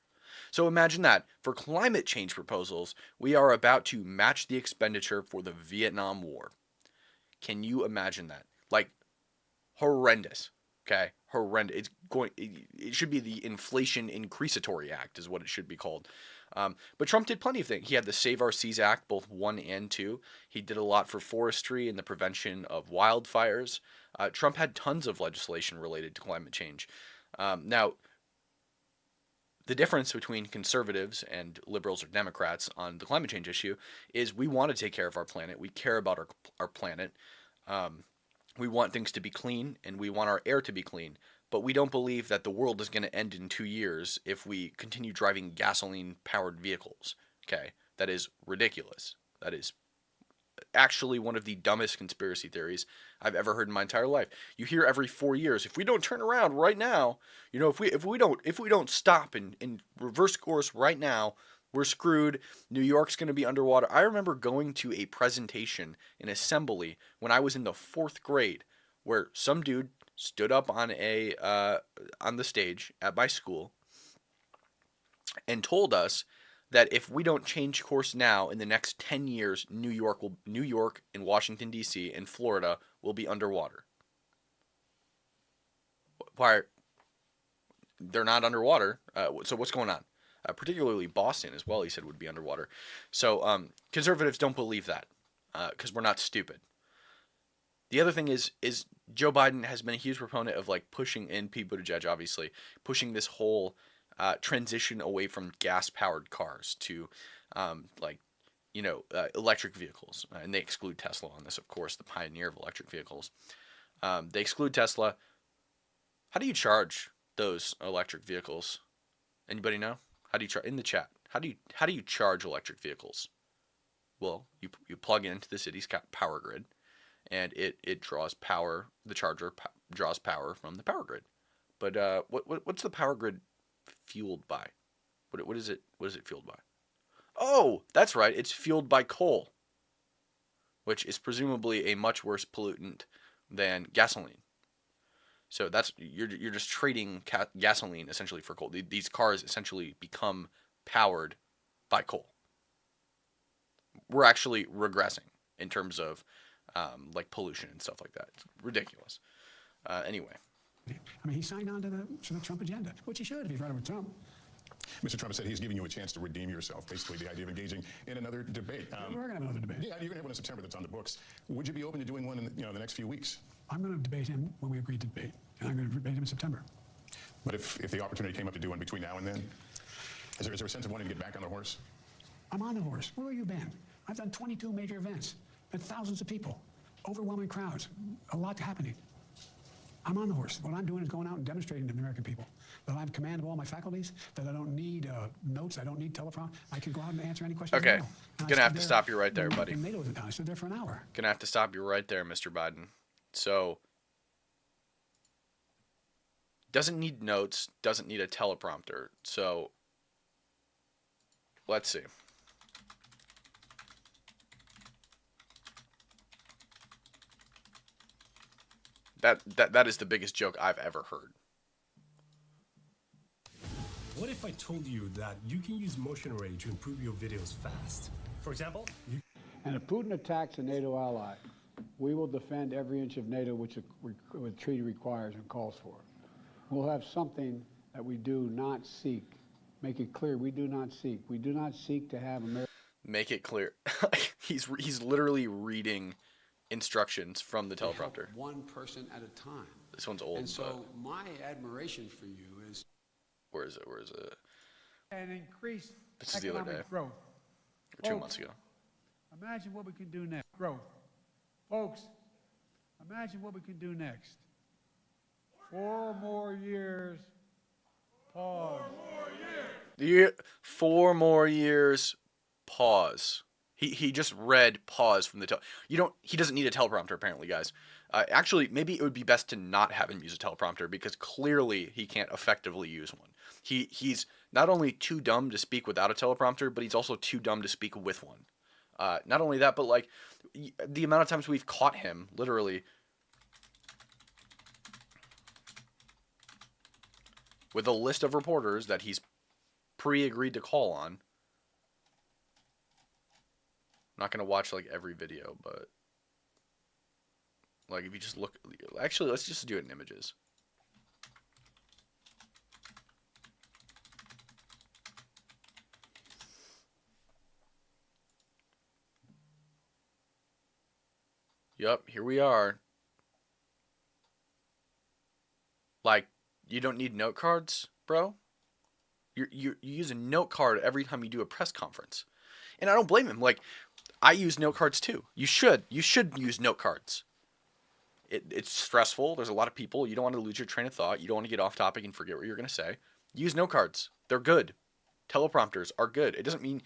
So imagine that. For climate change proposals, we are about to match the expenditure for the Vietnam War. Can you imagine that? Like, horrendous. Okay, horrendous. It should be the Inflation Increasatory Act is what it should be called. But Trump did plenty of things. He had the Save Our Seas Act, both 1 and 2. He did a lot for forestry and the prevention of wildfires. Trump had tons of legislation related to climate change. Now, the difference between conservatives and liberals or Democrats on the climate change issue is we want to take care of our planet. We care about our planet. We want things to be clean, and we want our air to be clean, but we don't believe that the world is going to end in 2 years if we continue driving gasoline-powered vehicles. Okay? That is ridiculous. That is actually one of the dumbest conspiracy theories I've ever heard in my entire life. You hear every 4 years, if we don't turn around right now, if we don't stop and reverse course right now, We're screwed. New York's going to be underwater. I remember going to a presentation in assembly when I was in the 4th grade where some dude stood up on the stage at my school and told us that if we don't change course now, in the next 10 years, New York and Washington D.C. and Florida will be underwater. Why? They're not underwater. So what's going on? Particularly Boston as well, he said, would be underwater. So conservatives don't believe that because we're not stupid. The other thing is Joe Biden has been a huge proponent of like pushing, and Pete Buttigieg obviously, pushing this whole transition away from gas-powered cars to electric vehicles. And they exclude Tesla on this, of course, the pioneer of electric vehicles. They exclude Tesla. How do you charge those electric vehicles? Anybody know? How do you charge in the chat? How do you charge electric vehicles? Well, you plug into the city's power grid, and it draws power. The charger draws power from the power grid. But what's the power grid fueled by? What is it fueled by? Oh, that's right. It's fueled by coal, which is presumably a much worse pollutant than gasoline. So you're just trading gasoline essentially for coal. These cars essentially become powered by coal. We're actually regressing in terms of like pollution and stuff like that. It's ridiculous. Anyway. I mean, he signed on to the Trump agenda, which he should if he's running with Trump. Mr. Trump said he's giving you a chance to redeem yourself, basically the idea of engaging in another debate. We're going to have another debate. Yeah, you're going to have one in September that's on the books. Would you be open to doing one in the next few weeks? I'm going to debate him when we agree to debate, and I'm going to debate him in September. But if the opportunity came up to do one between now and then, is there a sense of wanting to get back on the horse? I'm on the horse. Where have you been? I've done 22 major events, met thousands of people, overwhelming crowds, a lot happening. I'm on the horse. What I'm doing is going out and demonstrating to the American people that I have command of all my faculties, that I don't need notes, I don't need telephone. I can go out and answer any questions. Okay, gonna have to stop you right there, buddy. NATO was down. I stood there for an hour. Gonna have to stop you right there, Mr. Biden. So, doesn't need notes, doesn't need a teleprompter. So, let's see. That is the biggest joke I've ever heard. What if I told you that you can use motion array to improve your videos fast? For example, And if Putin attacks a NATO ally, we will defend every inch of NATO which the treaty requires and calls for. We'll have something that we do not seek. Make it clear, we do not seek. We do not seek to have America. Make it clear. He's literally reading instructions from the teleprompter. One person at a time. This one's old. And so my admiration for you is... Where is it? And increase This is the other day. economic growth. Or 2 months ago. Imagine what we can do next. Growth. Folks, imagine what we can do next. 4 more years. Pause. 4 more years. Pause. He just read pause from the he doesn't need a teleprompter apparently, guys. Actually, maybe it would be best to not have him use a teleprompter because clearly he can't effectively use one. He's not only too dumb to speak without a teleprompter, but he's also too dumb to speak with one. Not only that, but like the amount of times we've caught him literally with a list of reporters that he's pre-agreed to call on. I'm not going to watch like every video, but like if you just look, actually let's just do it in images. Yup, here we are. Like, you don't need note cards, bro? You use a note card every time you do a press conference. And I don't blame him. Like, I use note cards too. You should use note cards. It's stressful. There's a lot of people. You don't want to lose your train of thought. You don't want to get off topic and forget what you're going to say. Use note cards. They're good. Teleprompters are good. It doesn't mean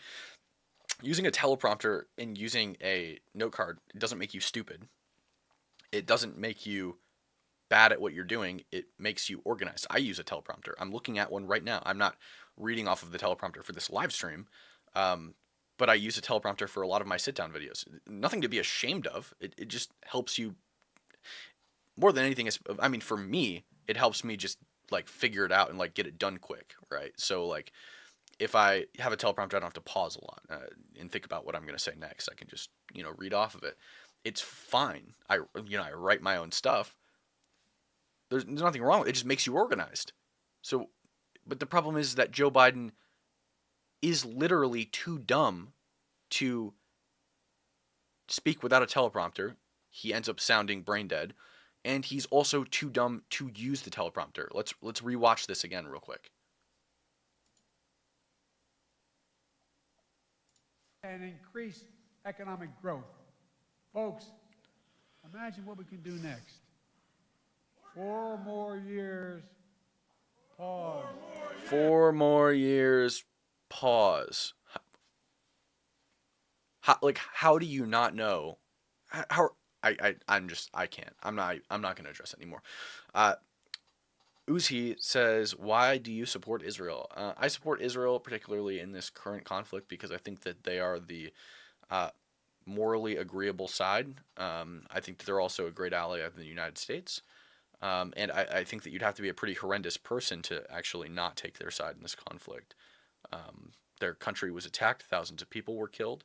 using a teleprompter and using a note card, it doesn't make you stupid. It doesn't make you bad at what you're doing. It makes you organized. I use a teleprompter. I'm looking at one right now. I'm not reading off of the teleprompter for this live stream. But I use a teleprompter for a lot of my sit-down videos. Nothing to be ashamed of. It just helps you more than anything. I mean, for me, it helps me just like figure it out and like get it done quick, right? So like if I have a teleprompter, I don't have to pause a lot and think about what I'm going to say next. I can just, read off of it. It's fine. I write my own stuff. There's nothing wrong with it. It just makes you organized. So, but the problem is that Joe Biden is literally too dumb to speak without a teleprompter. He ends up sounding brain dead, and he's also too dumb to use the teleprompter. Let's rewatch this again real quick. And increase economic growth. Folks, imagine what we can do next. 4 more years, pause. 4 more years, pause. How do you not know? I can't. I'm not going to address it anymore. Uzi says, why do you support Israel? I support Israel, particularly in this current conflict, because I think that they are the morally agreeable side. I think that they're also a great ally of the United States. And I think that you'd have to be a pretty horrendous person to actually not take their side in this conflict. Their country was attacked. Thousands of people were killed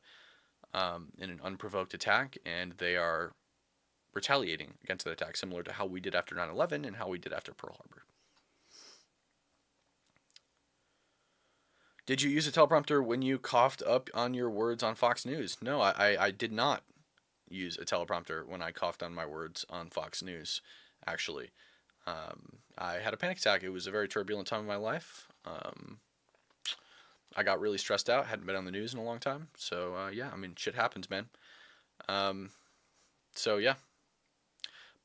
in an unprovoked attack, and they are retaliating against that attack, similar to how we did after 9/11 and how we did after Pearl Harbor. Did you use a teleprompter when you coughed up on your words on Fox News? No, I did not use a teleprompter when I coughed on my words on Fox News, actually. I had a panic attack. It was a very turbulent time in my life. I got really stressed out. Hadn't been on the news in a long time. So, yeah, I mean, shit happens, man. So, yeah.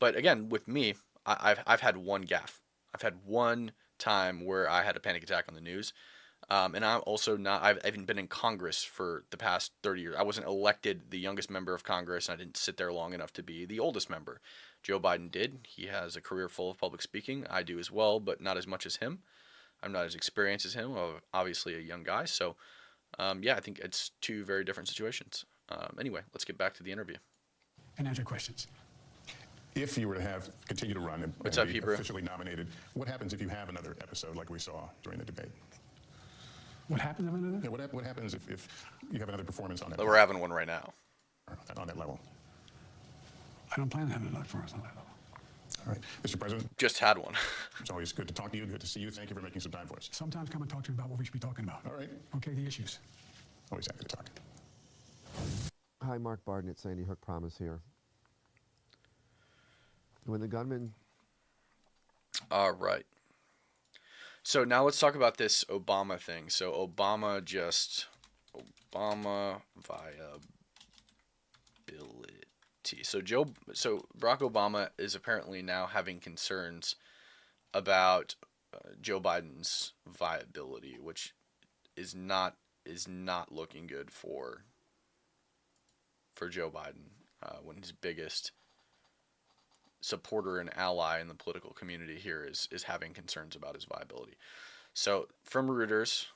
But again, with me, I've had one gaffe. I've had one time where I had a panic attack on the news. And I'm also not, I've even been in Congress for the past 30 years. I wasn't elected the youngest member of Congress, and I didn't sit there long enough to be the oldest member. Joe Biden did. He has a career full of public speaking. I do as well, but not as much as him. I'm not as experienced as him. I'm obviously a young guy. So, yeah, I think it's two very different situations. Anyway, let's get back to the interview. And answer questions. If you were to continue to run and What's up, be Hebrew? officially nominated, what happens if you have another episode like we saw during the debate? What happens if another? Yeah, what happens if you have another performance on that? We're having one right now. On that level. I don't plan on having another performance on that level. All right. Mr. President. Just had one. It's always good to talk to you. Good to see you. Thank you for making some time for us. Sometimes come and talk to me about what we should be talking about. All right. Okay, the issues. Always happy to talk. Hi, Mark Barden at Sandy Hook Promise here. When the gunman... All right. So now let's talk about this Obama thing. So Obama viability. So Barack Obama is apparently now having concerns about Joe Biden's viability, which is not looking good for Joe Biden when his biggest supporter and ally in the political community here is having concerns about his viability. So from Reuters,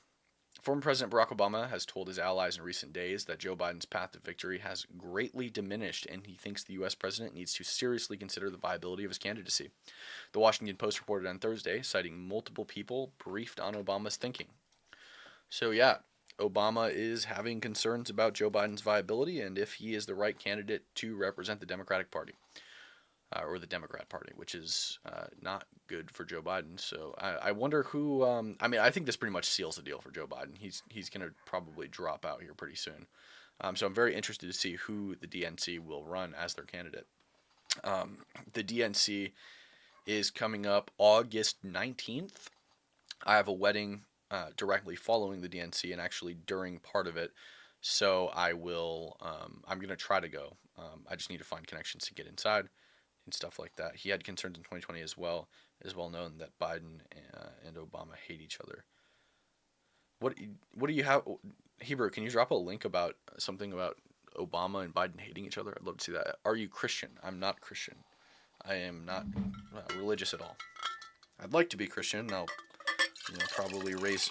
former President Barack Obama has told his allies in recent days that Joe Biden's path to victory has greatly diminished, and he thinks the U.S. president needs to seriously consider the viability of his candidacy. The Washington Post reported on Thursday, citing multiple people briefed on Obama's thinking. So yeah, Obama is having concerns about Joe Biden's viability and if he is the right candidate to represent the Democratic Party. Or the Democrat Party, which is not good for Joe Biden. So I wonder who. I mean, I think this pretty much seals the deal for Joe Biden. He's going to probably drop out here pretty soon. So I'm very interested to see who the DNC will run as their candidate. The DNC is coming up August 19th. I have a wedding directly following the DNC and actually during part of it. So I will. I'm going to try to go. I just need to find connections to get inside and stuff like that. He had concerns in 2020 as well. It is well known that Biden and Obama hate each other. What do you have? Hebrew, can you drop a link about something about Obama and Biden hating each other? I'd love to see that. Are you Christian? I'm not Christian. I am not religious at all. I'd like to be Christian. I'll probably raise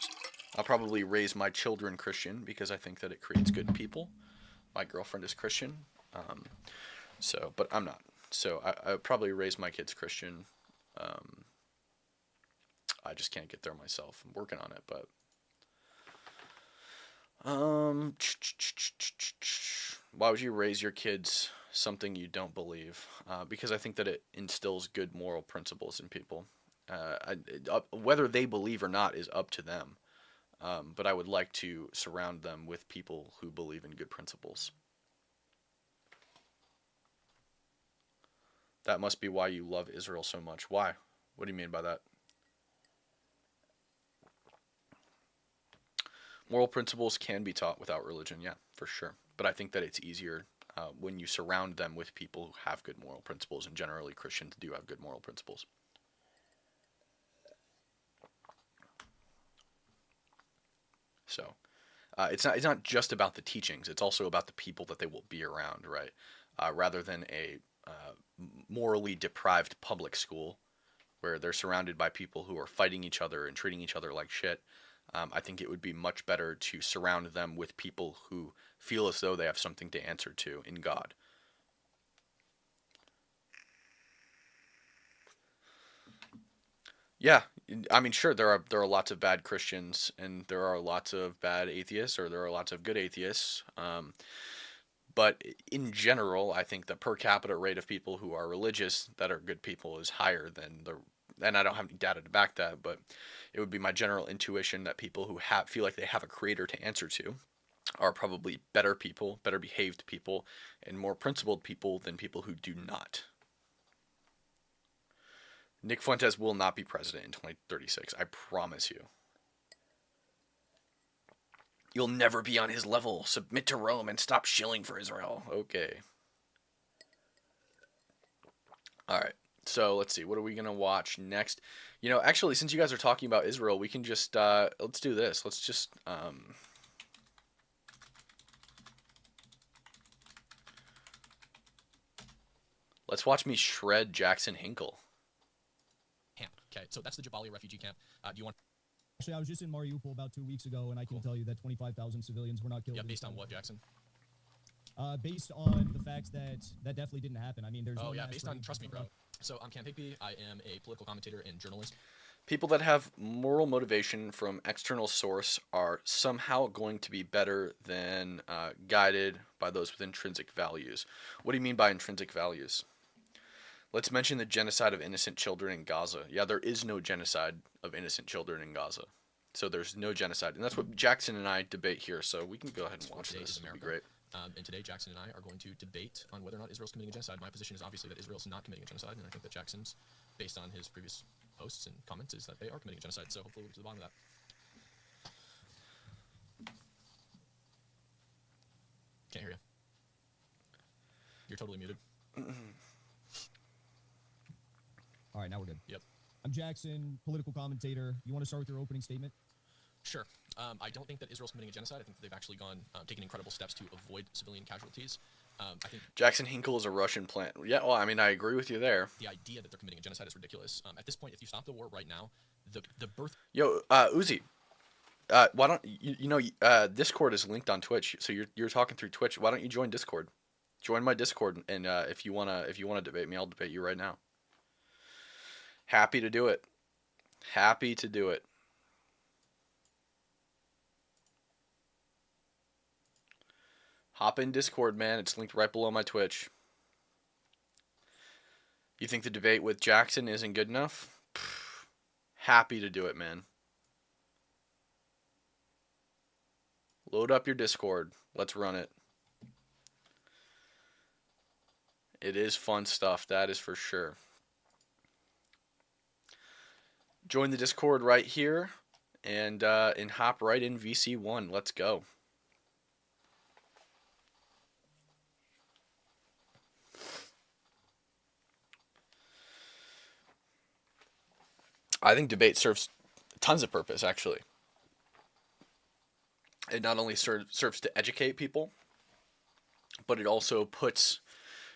I'll probably raise my children Christian because I think that it creates good people. My girlfriend is Christian, but I'm not. So I would probably raise my kids Christian. I just can't get there myself. I'm working on it, but why would you raise your kids something you don't believe? Because I think that it instills good moral principles in people. Whether they believe or not is up to them. But I would like to surround them with people who believe in good principles. That must be why you love Israel so much. Why? What do you mean by that? Moral principles can be taught without religion, yeah, for sure. But I think that it's easier when you surround them with people who have good moral principles, and generally Christians do have good moral principles. So it's not just about the teachings. It's also about the people that they will be around, right? Rather than a morally deprived public school where they're surrounded by people who are fighting each other and treating each other like shit. I think it would be much better to surround them with people who feel as though they have something to answer to in God. Yeah, I mean, sure, there are lots of bad Christians and there are lots of bad atheists, or there are lots of good atheists. But in general, I think the per capita rate of people who are religious that are good people is higher than and I don't have any data to back that, but it would be my general intuition that people who feel like they have a creator to answer to are probably better people, better behaved people, and more principled people than people who do not. Nick Fuentes will not be president in 2036. I promise you. You'll never be on his level. Submit to Rome and stop shilling for Israel. Okay. All right. So let's see. What are we going to watch next? You know, actually, since you guys are talking about Israel, we can just, let's do this. Let's just, let's watch me shred Jackson Hinkle. Okay, so that's the Jabalia refugee camp. Do you want... Actually, I was just in Mariupol about 2 weeks ago, and I can tell you that 25,000 civilians were not killed. Yeah, based on what, Jackson? Based on the facts that definitely didn't happen. I mean, there's... Oh, yeah, based on... Trust me, bro. So I'm Cam Higby. I am a political commentator and journalist. People that have moral motivation from external source are somehow going to be better than guided by those with intrinsic values. What do you mean by intrinsic values? Let's mention the genocide of innocent children in Gaza. Yeah, there is no genocide of innocent children in Gaza. So there's no genocide. And that's what Jackson and I debate here. So we can go ahead and watch this. It'd be great. And today, Jackson and I are going to debate on whether or not Israel's committing a genocide. My position is obviously that Israel's not committing a genocide. And I think that Jackson's, based on his previous posts and comments, is that they are committing a genocide. So hopefully we'll get to the bottom of that. Can't hear you. You're totally muted. All right, now we're good. Yep. I'm Jackson, political commentator. You want to start with your opening statement? Sure. I don't think that Israel's committing a genocide. I think that they've actually taken incredible steps to avoid civilian casualties. I think Jackson Hinkle is a Russian plant. Yeah, well, I mean, I agree with you there. The idea that they're committing a genocide is ridiculous. At this point, if you stop the war right now, the birth... Yo, Uzi, why don't Discord is linked on Twitch, so you're talking through Twitch. Why don't you join Discord? Join my Discord, and if you wanna debate me, I'll debate you right now. Happy to do it. Happy to do it. Hop in Discord, man. It's linked right below my Twitch. You think the debate with Jackson isn't good enough? Pfft. Happy to do it, man. Load up your Discord. Let's run it. It is fun stuff, that is for sure. Join the Discord right here and hop right in VC1. Let's go. I think debate serves tons of purpose, actually. It not only serves to educate people, but it also puts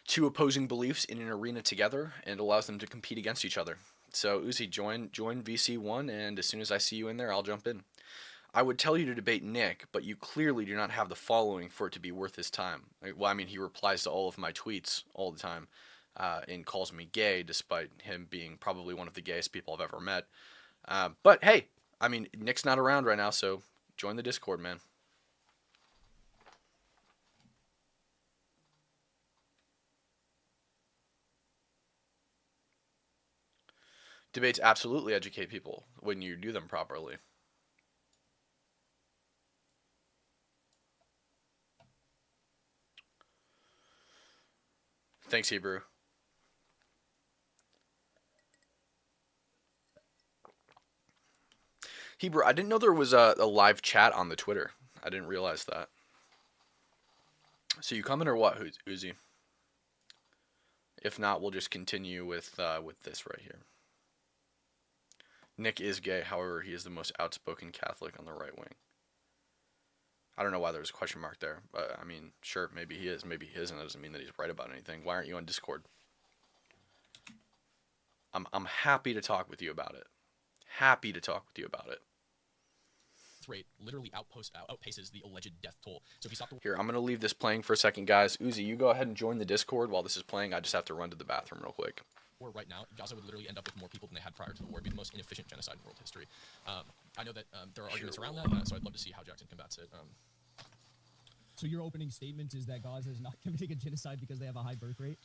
two opposing beliefs in an arena together and allows them to compete against each other. So Uzi, join VC1, and as soon as I see you in there, I'll jump in. I would tell you to debate Nick, but you clearly do not have the following for it to be worth his time. Well, I mean, he replies to all of my tweets all the time and calls me gay, despite him being probably one of the gayest people I've ever met. But hey, I mean, Nick's not around right now, so join the Discord, man. Debates absolutely educate people when you do them properly. Thanks, Hebrew. Hebrew, I didn't know there was a live chat on the Twitter. I didn't realize that. So you coming or what, Uzi? If not, we'll just continue with this right here. Nick is gay, however, he is the most outspoken Catholic on the right wing. I don't know why there's a question mark there, but I mean, sure, maybe he is, maybe he isn't. That doesn't mean that he's right about anything. Why aren't you on Discord? I'm happy to talk with you about it. Happy to talk with you about it. Rate literally outpaces the alleged death toll. So if you stop the Here, I'm gonna leave this playing for a second, guys. Uzi, you go ahead and join the Discord while this is playing. I just have to run to the bathroom real quick. war right now, Gaza would literally end up with more people than they had prior to the war. It'd be the most inefficient genocide in world history. I know that there are arguments around that, so I'd love to see how Jackson combats it. So your opening statement is that Gaza is not committing a genocide because they have a high birth rate?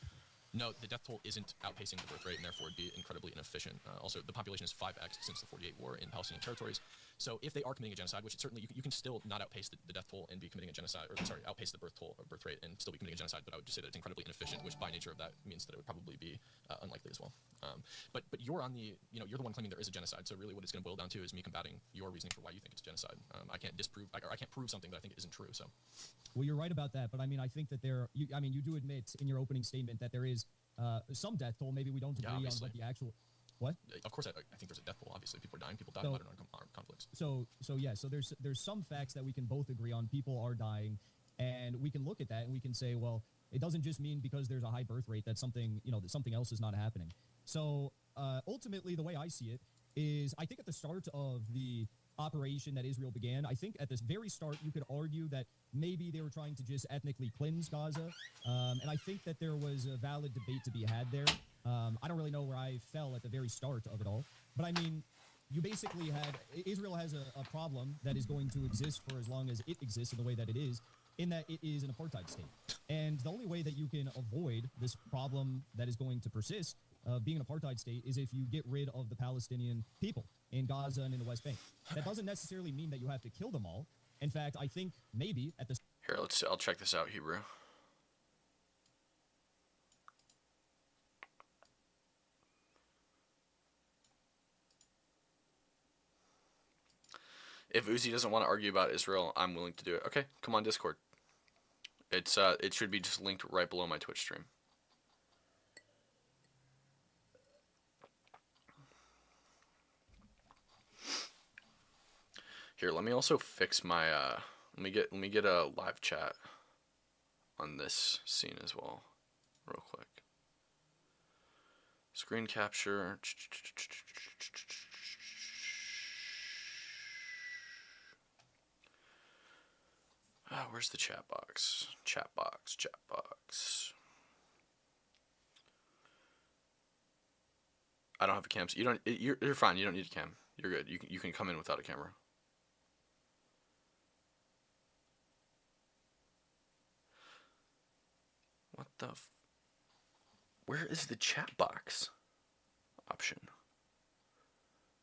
No, the death toll isn't outpacing the birth rate, and therefore it'd be incredibly inefficient. Also, the population is 5x since the 48 war in Palestinian territories. So if they are committing a genocide, which it certainly you can still not outpace the death toll and be committing a genocide, or sorry, outpace the birth toll or birth rate and still be committing a genocide. But I would just say that it's incredibly inefficient, which by nature of that means that it would probably be unlikely as well. But you're on the you're the one claiming there is a genocide. So really, what it's going to boil down to is me combating your reasoning for why you think it's a genocide. I can't disprove or I can't prove something that I think isn't true. So. Well, you're right about that, but I mean, I think that you do admit in your opening statement that there is some death toll. Maybe we don't agree on what the actual. What? Of course, I think there's a death toll. Obviously, people are dying. People die in modern armed conflicts. So there's some facts that we can both agree on. People are dying, and we can look at that and we can say, well, it doesn't just mean because there's a high birth rate that something that something else is not happening. So ultimately, the way I see it is, I think at the start of the operation that Israel began, I think at this very start you could argue that maybe they were trying to just ethnically cleanse Gaza, and I think that there was a valid debate to be had there. I don't really know where I fell at the very start of it all, but I mean, you basically had Israel has a problem that is going to exist for as long as it exists in the way that it is, in that it is an apartheid state, and the only way that you can avoid this problem that is going to persist of being an apartheid state is if you get rid of the Palestinian people in Gaza and in the West Bank. That doesn't necessarily mean that you have to kill them all. In fact, I think maybe at the Here, I'll check this out, Hebrew. If Uzi doesn't want to argue about Israel, I'm willing to do it. Okay, come on Discord. It should be just linked right below my Twitch stream. Here, let me also fix my let me get a live chat on this scene as well, real quick. Screen capture. Where's the chat box? Chat box. I don't have a cam. So you're fine. You don't need a cam. You're good. You can come in without a camera. What the where is the chat box option?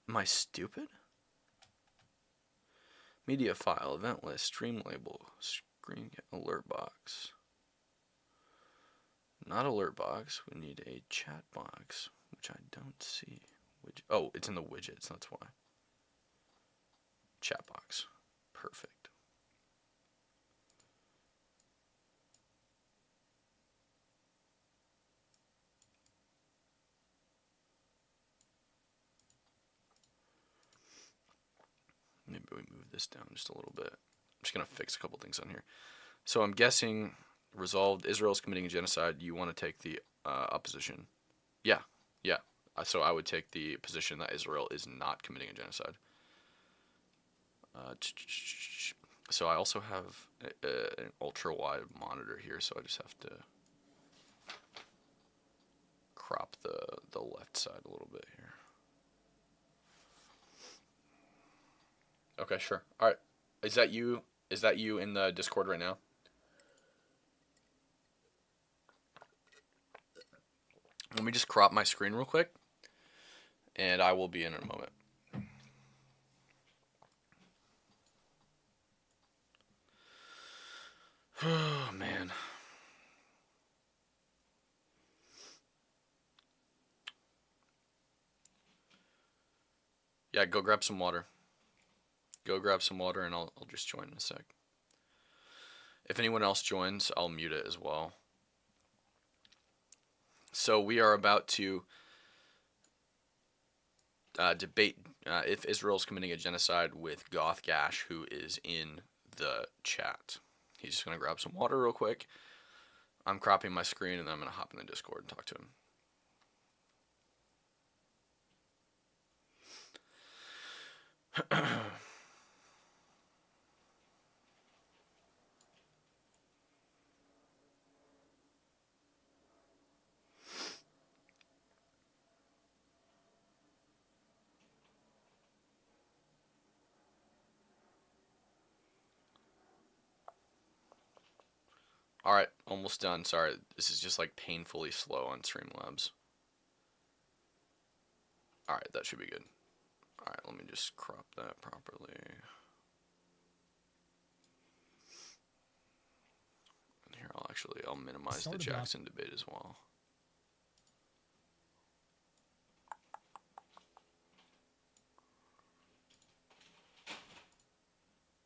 Am I stupid? Media file, event list, stream label, screen alert box. Not alert box, we need a chat box, which I don't see. Oh, it's in the widgets, that's why. Chat box. Perfect. Maybe we move this down just a little bit. I'm just going to fix a couple things on here. So I'm guessing resolved, Israel's committing a genocide. You want to take the opposition. Yeah. So I would take the position that Israel is not committing a genocide. So I also have an ultra wide monitor here, so I just have to crop the left side a little bit here. Okay, sure. All right. Is that you? Is that you in the Discord right now? Let me just crop my screen real quick, and I will be in a moment. Oh, man. Yeah, go grab some water. Go grab some water, and I'll just join in a sec. If anyone else joins, I'll mute it as well. So we are about to debate if Israel's committing a genocide with Goth Gash, who is in the chat. He's just going to grab some water real quick. I'm cropping my screen, and then I'm going to hop in the Discord and talk to him. Alright, almost done. Sorry, this is just like painfully slow on Streamlabs. Alright, that should be good. Alright, let me just crop that properly. And here, I'll minimize the Jackson debate as well.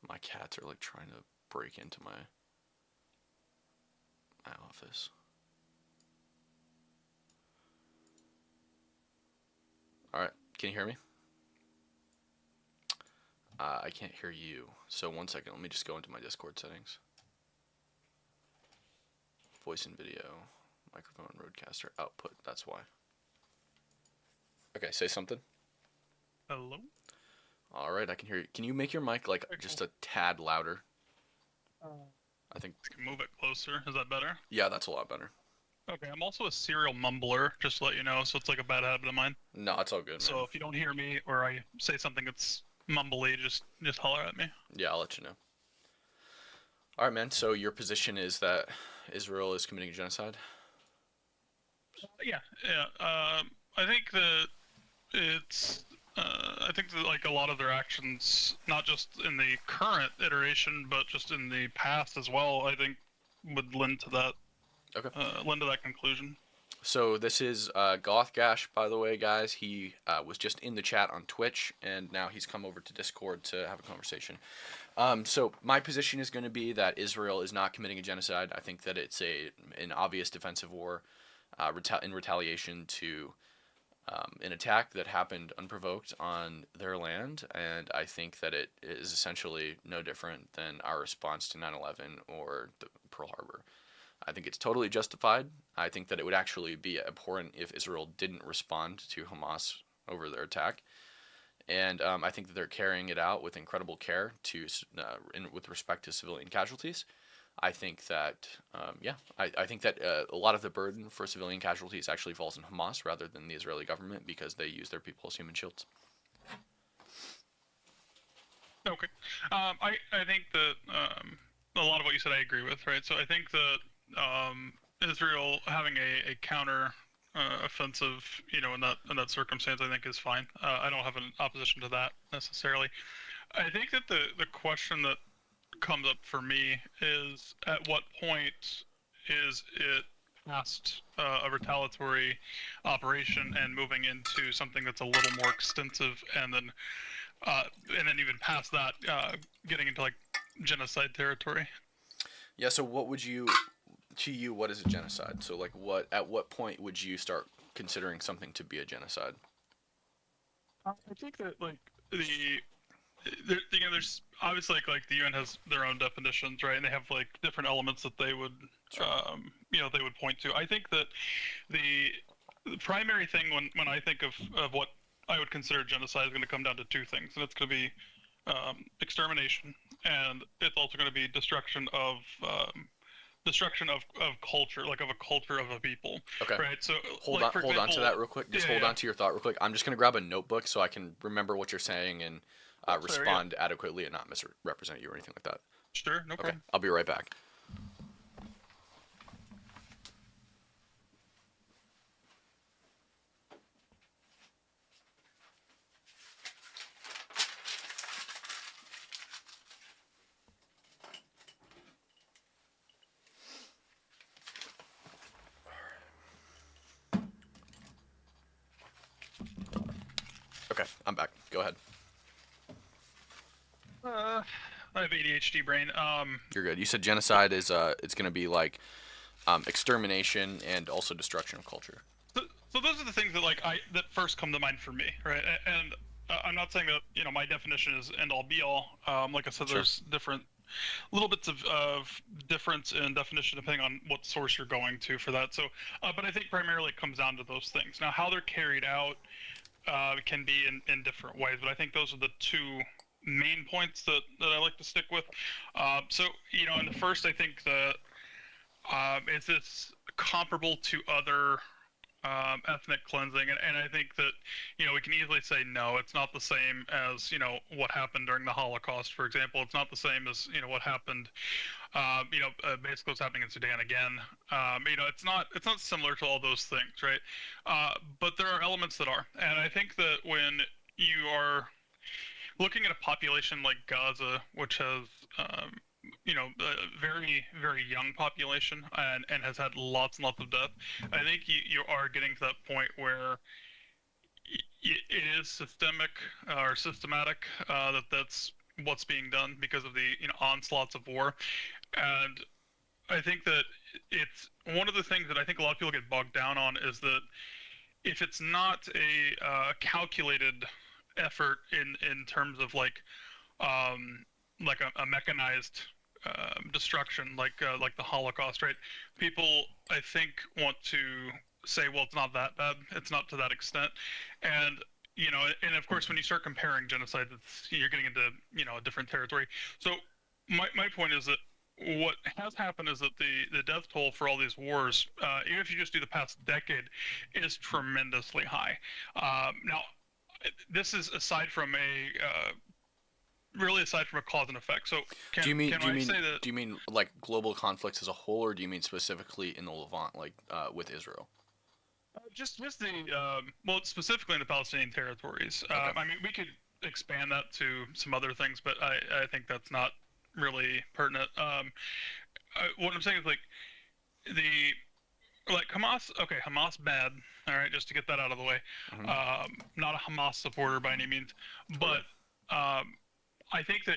My cats are like trying to break into my office. Alright, can you hear me? I can't hear you. So 1 second, let me just go into my Discord settings. Voice and video, microphone, roadcaster, output, that's why. Okay, say something. Hello? Alright, I can hear you. Can you make your mic like just a tad louder? I think. Can move it closer. Is that better? Yeah, that's a lot better. Okay, I'm also a serial mumbler, just to let you know, so it's like a bad habit of mine. No, it's all good, man. So if you don't hear me or I say something that's mumbly, just holler at me. Yeah, I'll let you know. Alright, man, so your position is that Israel is committing genocide? Yeah. I think that it's... I think that like a lot of their actions, not just in the current iteration, but just in the past as well, I think would lend to that. Okay. Lend to that conclusion. So this is Goth Gash, by the way, guys. He was just in the chat on Twitch, and now he's come over to Discord to have a conversation. So my position is going to be that Israel is not committing a genocide. I think that it's an obvious defensive war in retaliation to an attack that happened unprovoked on their land, and I think that it is essentially no different than our response to 9/11 or the Pearl Harbor. I think it's totally justified. I think that it would actually be abhorrent if Israel didn't respond to Hamas over their attack, and I think that they're carrying it out with incredible care with respect to civilian casualties. I think that, I think that a lot of the burden for civilian casualties actually falls on Hamas rather than the Israeli government because they use their people as human shields. Okay. I think that a lot of what you said I agree with, right? So I think that Israel having a counter offensive, in that circumstance, I think is fine. I don't have an opposition to that necessarily. I think that the question that comes up for me is at what point is it past a retaliatory operation and moving into something that's a little more extensive, and then even past that getting into like genocide territory. Yeah, so what would you, to you, what is a genocide? So like at what point would you start considering something to be a genocide? I think that like there's obviously like the UN has their own definitions, right? And they have like different elements that they would, they would point to. I think that the primary thing when I think of what I would consider genocide is going to come down to two things, and it's going to be extermination, and it's also going to be destruction of culture, like of a culture of a people. Okay. Right. So hold like, on example, to that real quick. Just hold on to your thought real quick. I'm just gonna grab a notebook so I can remember what you're saying and respond adequately and not misrepresent you or anything like that. Sure. No problem. I'll be right back. Okay, I'm back. Go ahead. I have ADHD brain. You're good. You said genocide is it's going to be like extermination and also destruction of culture. So those are the things that that first come to mind for me, right? And I'm not saying that my definition is end all be all. Like I said, there's different little bits of difference in definition depending on what source you're going to for that. So, but I think primarily it comes down to those things. Now, how they're carried out can be in different ways, but I think those are the two main points that I like to stick with. So, in the first, I think that is this comparable to other ethnic cleansing, and I think that we can easily say no, it's not the same as what happened during the Holocaust, for example. It's not the same as what happened basically what's happening in Sudan again. It's not similar to all those things, right? But there are elements that are, and I think that when you are looking at a population like Gaza, which has a very, very young population and has had lots and lots of death, I think you are getting to that point where it is systemic or systematic, that's what's being done because of the onslaughts of war. And I think that it's one of the things that I think a lot of people get bogged down on is that if it's not a calculated effort in terms of like a mechanized destruction like the Holocaust, right? People, I think, want to say, well, it's not that bad, it's not to that extent, and and of course when you start comparing genocides, you're getting into a different territory. So my point is that what has happened is that the death toll for all these wars, even if you just do the past decade, is tremendously high. Now, this is aside from a cause and effect. So do you mean like global conflicts as a whole, or do you mean specifically in the Levant, like with Israel? Just the specifically in the Palestinian territories. Okay. I mean, we could expand that to some other things, but I think that's not really pertinent. What I'm saying is Hamas. Okay, Hamas bad. All right, just to get that out of the way. Mm-hmm. Not a Hamas supporter by any means, but I think that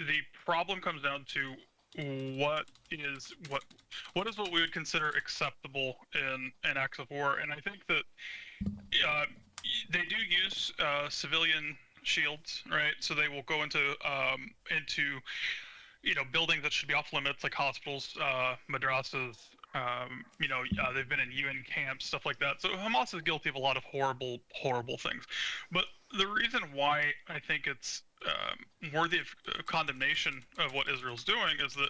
the problem comes down to what is what we would consider acceptable in acts of war, and I think that they do use civilian shields, right? So they will go into buildings that should be off limits, like hospitals, madrasas. They've been in UN camps, stuff like that. So Hamas is guilty of a lot of horrible, horrible things. But the reason why I think it's worthy of condemnation of what Israel's doing is that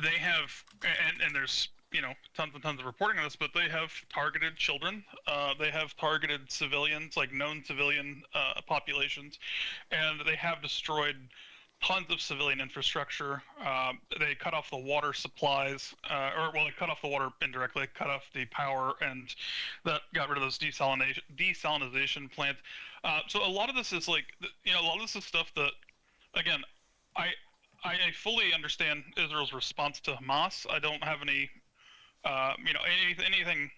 they have, and there's tons and tons of reporting on this, but they have targeted children, they have targeted civilians, like known civilian populations, and they have destroyed tons of civilian infrastructure. They cut off the water supplies, they cut off the water indirectly, cut off the power, and that got rid of those desalinization plants. So a lot of this is a lot of this is stuff that, again, I fully understand Israel's response to Hamas. I don't have any, anything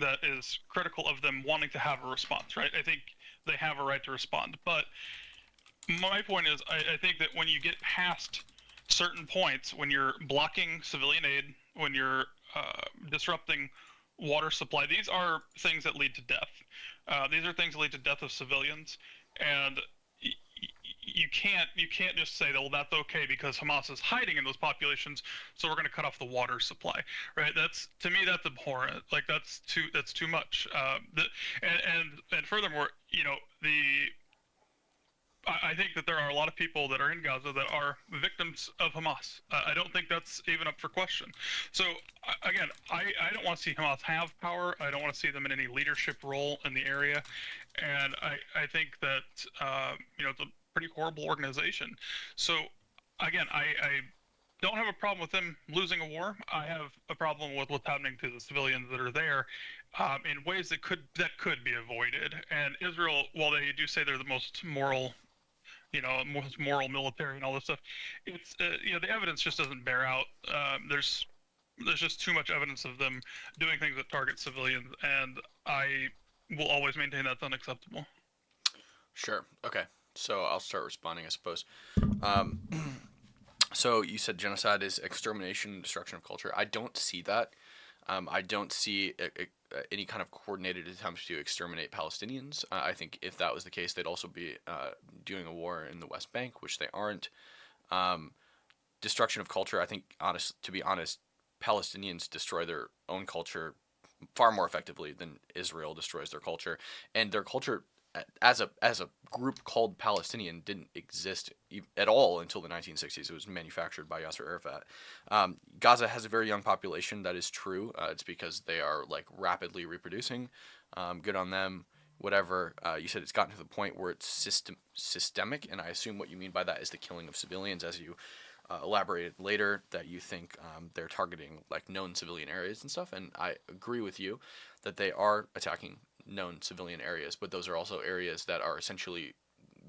that is critical of them wanting to have a response, right? I think they have a right to respond, but my point is, I think that when you get past certain points, when you're blocking civilian aid, when you're disrupting water supply, these are things that lead to death. These are things that lead to death of civilians, and you can't just say that, well, that's okay because Hamas is hiding in those populations, so we're going to cut off the water supply, right? To me that's abhorrent. Like that's too much. And furthermore, I think that there are a lot of people that are in Gaza that are victims of Hamas. I don't think that's even up for question. So again, I don't want to see Hamas have power. I don't want to see them in any leadership role in the area, and I think that it's a pretty horrible organization. So again, I don't have a problem with them losing a war. I have a problem with what's happening to the civilians that are there, in ways that could be avoided. And Israel, while they do say they're the most moral, most moral military and all this stuff, it's the evidence just doesn't bear out. There's just too much evidence of them doing things that target civilians, and I will always maintain that's unacceptable. Sure. Okay. So I'll start responding, I suppose. So you said genocide is extermination and destruction of culture. I don't see that. I don't see any kind of coordinated attempts to exterminate Palestinians. I think if that was the case, they'd also be doing a war in the West Bank, which they aren't. Destruction of culture, I think, to be honest, Palestinians destroy their own culture far more effectively than Israel destroys their culture. And their culture, as a group called Palestinian, didn't exist at all until the 1960s. It was manufactured by Yasser Arafat. Gaza has a very young population. That is true. It's because they are like rapidly reproducing. Good on them. Whatever. You said it's gotten to the point where it's systemic, and I assume what you mean by that is the killing of civilians, as you elaborated later, that you think they're targeting like known civilian areas and stuff. And I agree with you that they are attacking known civilian areas, but those are also areas that are essentially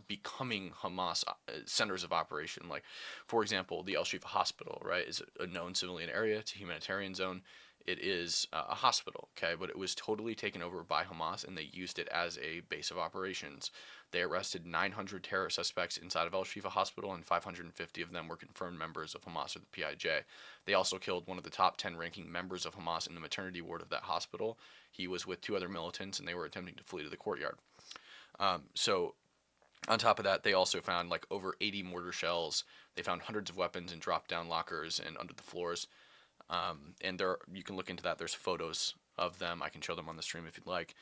becoming Hamas centers of operation. Like, for example, the Al-Shifa hospital, right, is a known civilian area. It's a humanitarian zone. It is a hospital, okay, but it was totally taken over by Hamas, and they used it as a base of operations. They arrested 900 terror suspects inside of Al-Shifa hospital, and 550 of them were confirmed members of Hamas or the PIJ. They also killed one of the top 10 ranking members of Hamas in the maternity ward of that hospital. He was with 2 other militants, and they were attempting to flee to the courtyard. So on top of that, they also found like over 80 mortar shells. They found hundreds of weapons in drop-down lockers and under the floors. And you can look into that. There's photos of them. I can show them on the stream if you'd like.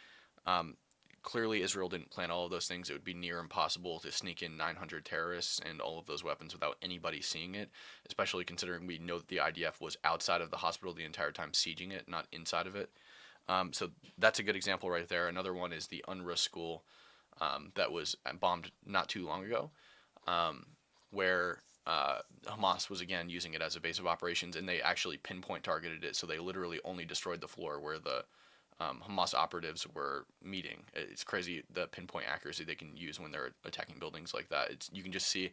Clearly, Israel didn't plan all of those things. It would be near impossible to sneak in 900 terrorists and all of those weapons without anybody seeing it, especially considering we know that the IDF was outside of the hospital the entire time sieging it, not inside of it. So that's a good example right there. Another one is the UNRWA school that was bombed not too long ago, where Hamas was again using it as a base of operations, and they actually pinpoint targeted it. So they literally only destroyed the floor where the Hamas operatives were meeting. It's crazy the pinpoint accuracy they can use when they're attacking buildings like that. You can just see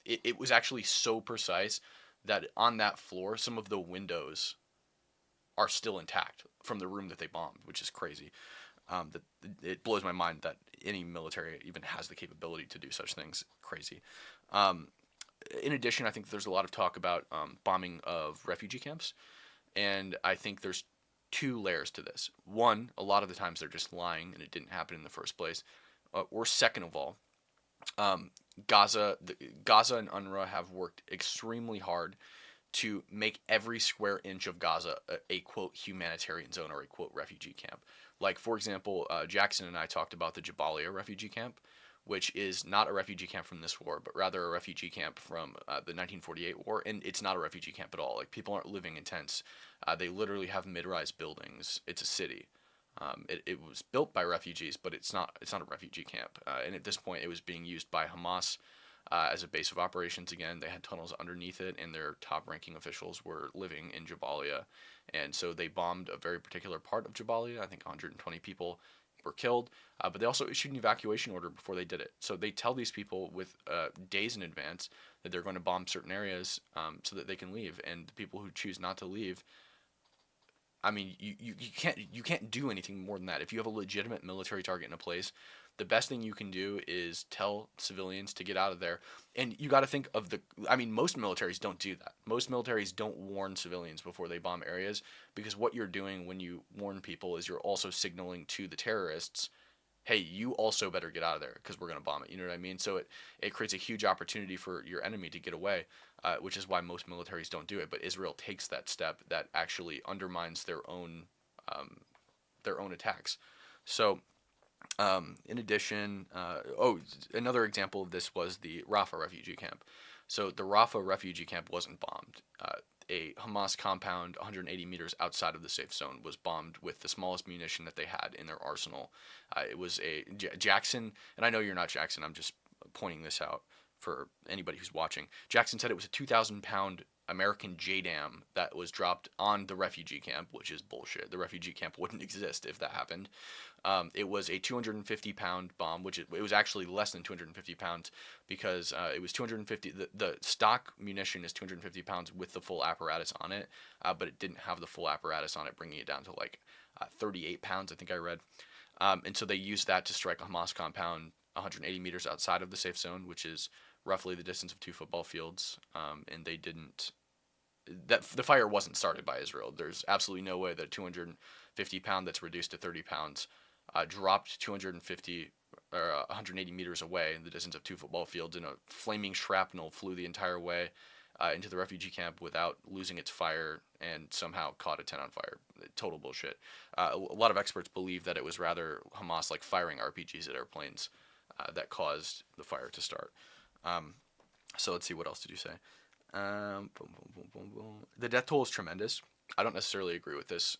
it was actually so precise that on that floor, some of the windows are still intact from the room that they bombed, which is crazy. It blows my mind that any military even has the capability to do such things. Crazy. In addition, I think there's a lot of talk about bombing of refugee camps, and I think there's 2 layers to this. One, a lot of the times they're just lying and it didn't happen in the first place. Or second of all, Gaza and UNRWA have worked extremely hard to make every square inch of Gaza a quote humanitarian zone or a quote refugee camp. Like, for example, Jackson and I talked about the Jabalia refugee camp, which is not a refugee camp from this war, but rather a refugee camp from the 1948 war. And it's not a refugee camp at all. Like, people aren't living in tents. They literally have mid-rise buildings. It's a city. It was built by refugees, but it's not a refugee camp. And at this point, it was being used by Hamas as a base of operations again. They had tunnels underneath it, and their top-ranking officials were living in Jabalia. And so they bombed a very particular part of Jabalia. I think 120 people were killed, but they also issued an evacuation order before they did it. So they tell these people with days in advance that they're going to bomb certain areas so that they can leave. And the people who choose not to leave, I mean, you can't do anything more than that. If you have a legitimate military target in a place, the best thing you can do is tell civilians to get out of there. And you got to think of most militaries don't do that. Most militaries don't warn civilians before they bomb areas, because what you're doing when you warn people is you're also signaling to the terrorists, hey, you also better get out of there because we're going to bomb it. You know what I mean? So it creates a huge opportunity for your enemy to get away, which is why most militaries don't do it. But Israel takes that step that actually undermines their own attacks. So In addition, another example of this was the Rafah refugee camp. So the Rafah refugee camp wasn't bombed. A Hamas compound 180 meters outside of the safe zone was bombed with the smallest munition that they had in their arsenal. It was a Jackson, and I know you're not Jackson, I'm just pointing this out for anybody who's watching. Jackson said it was a 2,000-pound American JDAM that was dropped on the refugee camp, which is bullshit. The refugee camp wouldn't exist if that happened. It was a 250-pound bomb, which it was actually less than 250 pounds because it was 250. The stock munition is 250 pounds with the full apparatus on it, but it didn't have the full apparatus on it, bringing it down to like 38 pounds, I think I read. And so they used that to strike a Hamas compound 180 meters outside of the safe zone, which is roughly the distance of 2 football fields. And they didn't. The fire wasn't started by Israel. There's absolutely no way that 250 pound that's reduced to 30 pounds dropped 250 or 180 meters away in the distance of 2 football fields, and a flaming shrapnel flew the entire way into the refugee camp without losing its fire and somehow caught a tent on fire. Total bullshit. A lot of experts believe that it was rather Hamas like firing RPGs at airplanes that caused the fire to start. So let's see, what else did you say? Boom, boom, boom, boom, boom. The death toll is tremendous. I don't necessarily agree with this.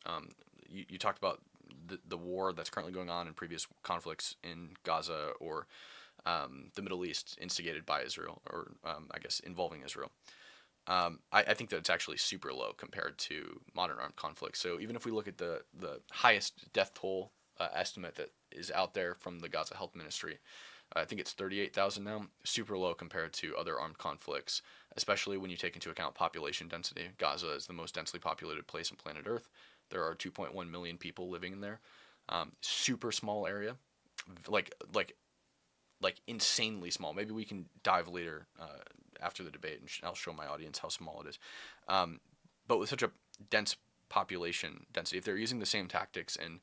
You talked about the war that's currently going on in previous conflicts in Gaza or the Middle East instigated by Israel, or I guess involving Israel. I think that it's actually super low compared to modern armed conflicts. So even if we look at the highest death toll estimate that is out there from the Gaza Health Ministry, I think it's 38,000 now, super low compared to other armed conflicts, especially when you take into account population density. Gaza is the most densely populated place on planet Earth. There are 2.1 million people living in there. Super small area, like insanely small. Maybe we can dive later after the debate, and I'll show my audience how small it is. But with such a dense population density, if they're using the same tactics and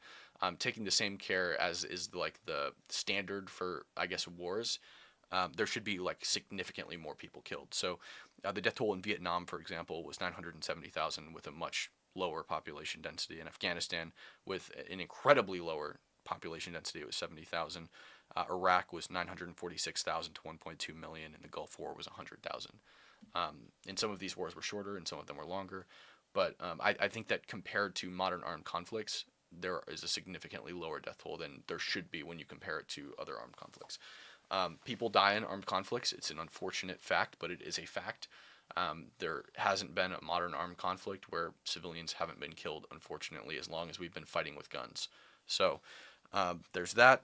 taking the same care as is like the standard for, I guess, wars, there should be like significantly more people killed. So the death toll in Vietnam, for example, was 970,000 with a much lower population density. In Afghanistan, with an incredibly lower population density, it was 70,000. Iraq was 946,000 to 1.2 million, and the Gulf War was 100,000. And some of these wars were shorter, and some of them were longer. But I think that compared to modern armed conflicts, there is a significantly lower death toll than there should be when you compare it to other armed conflicts. People die in armed conflicts. It's an unfortunate fact, but it is a fact. There hasn't been a modern armed conflict where civilians haven't been killed, unfortunately, as long as we've been fighting with guns. So there's that.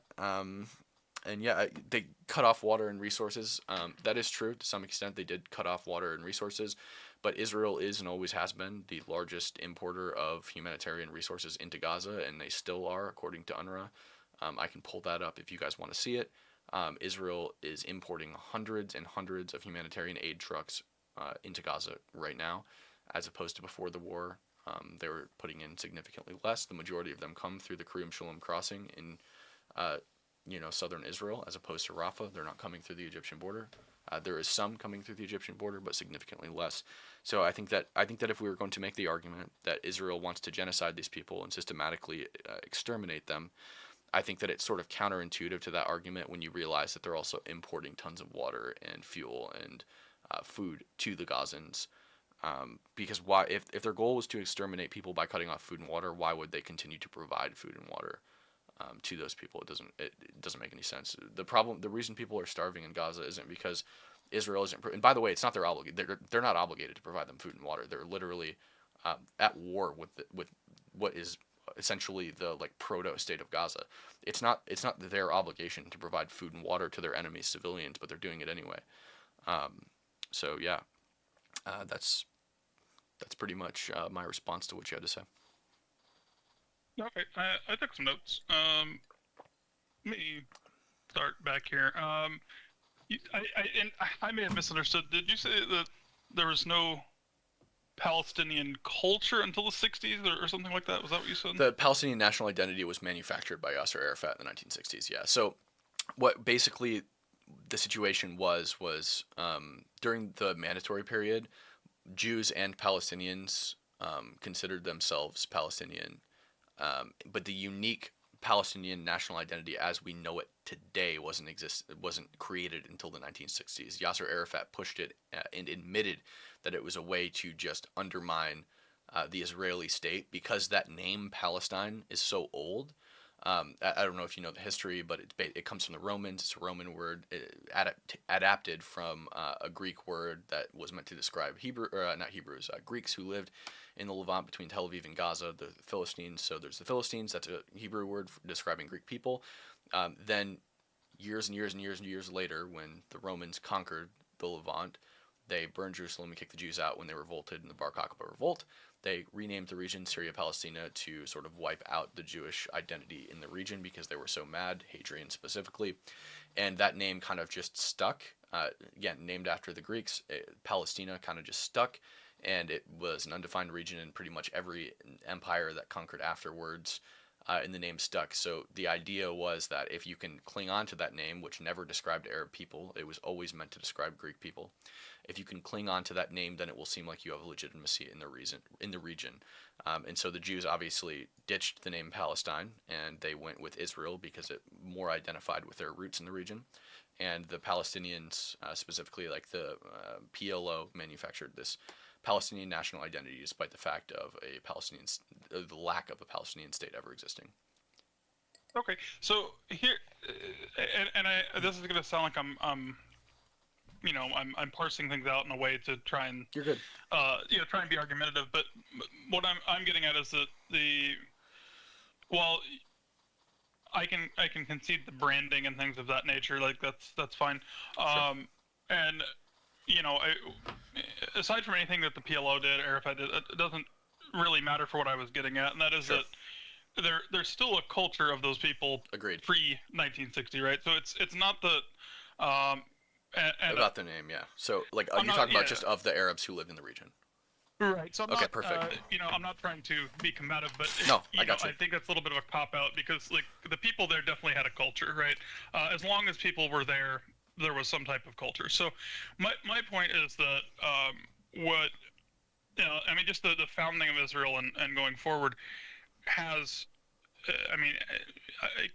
And yeah, they cut off water and resources. That is true to some extent. They did cut off water and resources, but Israel is and always has been the largest importer of humanitarian resources into Gaza, and they still are, according to UNRWA. I can pull that up if you guys want to see it. Israel is importing hundreds and hundreds of humanitarian aid trucks into Gaza right now, as opposed to before the war. They were putting in significantly less. The majority of them come through the Kurim Shalom crossing in southern Israel, as opposed to Rafah. They're not coming through the Egyptian border. There is some coming through the Egyptian border, but significantly less. So I think that if we were going to make the argument that Israel wants to genocide these people and systematically exterminate them, I think that it's sort of counterintuitive to that argument when you realize that they're also importing tons of water and fuel and food to the Gazans. Because why, if their goal was to exterminate people by cutting off food and water, why would they continue to provide food and water to those people? It doesn't make any sense. The reason people are starving in Gaza isn't because Israel isn't. And by the way, it's not their obligation. They're not obligated to provide them food and water. They're literally at war with what is essentially the proto state of Gaza. It's not their obligation to provide food and water to their enemies, civilians, but they're doing it anyway. So yeah, that's pretty much my response to what you had to say. Okay, I took some notes. Let me start back here. I may have misunderstood. Did you say that there was no Palestinian culture until the 60s or something like that? Was that what you said? The Palestinian national identity was manufactured by Yasser Arafat in the 1960s, yeah. So what basically the situation was during the mandatory period, Jews and Palestinians considered themselves Palestinian. But the unique Palestinian national identity as we know it today wasn't created until the 1960s. Yasser Arafat pushed it and admitted that it was a way to just undermine the Israeli state because that name Palestine is so old. I don't know if you know the history, but it comes from the Romans. It's a Roman word adapted from a Greek word that was meant to describe Greeks who lived in the Levant between Tel Aviv and Gaza, the Philistines. So there's the Philistines. That's a Hebrew word for describing Greek people. Then years and years and years and years later, when the Romans conquered the Levant, they burned Jerusalem and kicked the Jews out when they revolted in the Bar Kokhba revolt. They renamed the region Syria-Palestina to sort of wipe out the Jewish identity in the region because they were so mad, Hadrian specifically. And that name kind of just stuck. Again, named after the Greeks, Palestina kind of just stuck. And it was an undefined region in pretty much every empire that conquered afterwards. And the name stuck. So the idea was that if you can cling on to that name, which never described Arab people, it was always meant to describe Greek people. If you can cling on to that name, then it will seem like you have legitimacy in the region. And so the Jews obviously ditched the name Palestine, and they went with Israel because it more identified with their roots in the region. And the Palestinians, specifically like the PLO, manufactured this Palestinian national identity, despite the fact of the lack of a Palestinian state ever existing. Okay, so here, this is going to sound like I'm parsing things out in a way to try and you're good. Try and be argumentative. But what I'm getting at is that I can concede the branding and things of that nature. Like that's fine. Sure. And aside from anything that the PLO did, Arafat did, it doesn't really matter for what I was getting at, and that is Sure. that there's still a culture of those people pre-1960, right? So it's not the about the name, yeah. So like you're talking about just of the Arabs who lived in the region. Right. So I'm okay, not, perfect. I'm not trying to be combative, but I got you. I think that's a little bit of a cop out because like the people there definitely had a culture, right? As long as people were there was some type of culture. So my point is that just the founding of Israel and going forward has,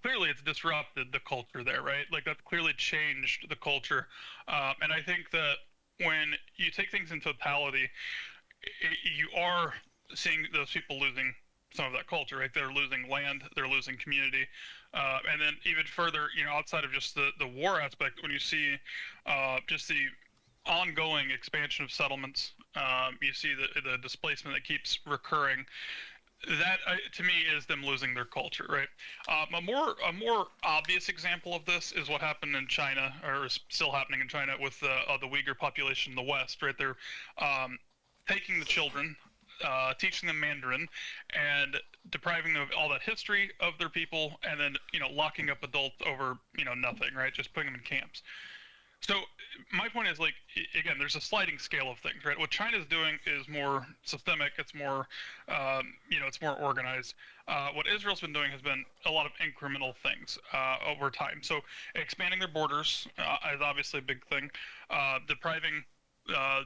clearly it's disrupted the culture there, right? Like that's clearly changed the culture. And I think that when you take things in totality, you are seeing those people losing some of that culture, right? They're losing land, they're losing community. And then even further, outside of just the war aspect, when you see just the ongoing expansion of settlements, you see the displacement that keeps recurring. That to me is them losing their culture, right? A more obvious example of this is what happened in China, or is still happening in China with the Uyghur population in the West, right? They're taking the children, teaching them Mandarin, and depriving them of all that history of their people, and then locking up adults over nothing, right? Just putting them in camps. So my point is, like, again, there's a sliding scale of things, right? What China's doing is more systemic. It's more, it's more organized. What Israel's been doing has been a lot of incremental things over time. So expanding their borders is obviously a big thing. Depriving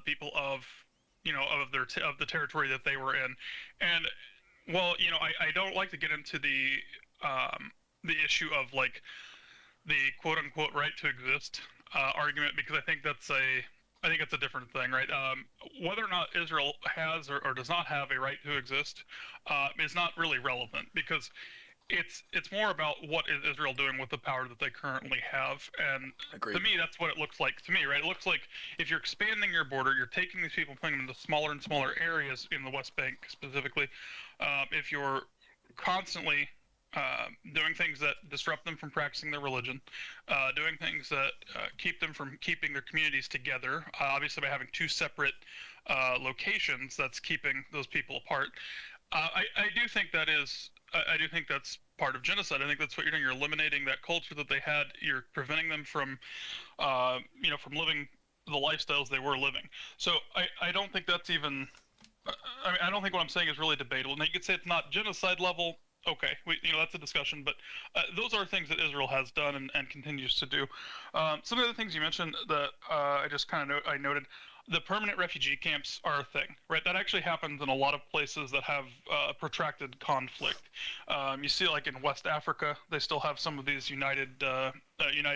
people of of the territory that they were in, and I don't like to get into the issue of like the quote unquote right to exist argument, because I think that's a different thing, right? Whether or not Israel has or does not have a right to exist is not really relevant, because it's more about what is Israel doing with the power that they currently have. And Agreed. To me, that's what it looks like to me, right? It looks like if you're expanding your border, you're taking these people, putting them into smaller and smaller areas in the West Bank specifically. If you're constantly doing things that disrupt them from practicing their religion, doing things that keep them from keeping their communities together, obviously by having two separate locations, that's keeping those people apart. I do think that's part of genocide. I think that's what you're doing. You're eliminating that culture that they had. You're preventing them from, from living the lifestyles they were living. So I don't think that's even. I don't think what I'm saying is really debatable. Now you could say it's not genocide level. Okay, that's a discussion, but those are things that Israel has done and continues to do. Some of the things you mentioned that I just kind of noted. the permanent refugee camps are a thing, right? That actually happens in a lot of places that have protracted conflict. You see, like in West Africa, they still have some of these United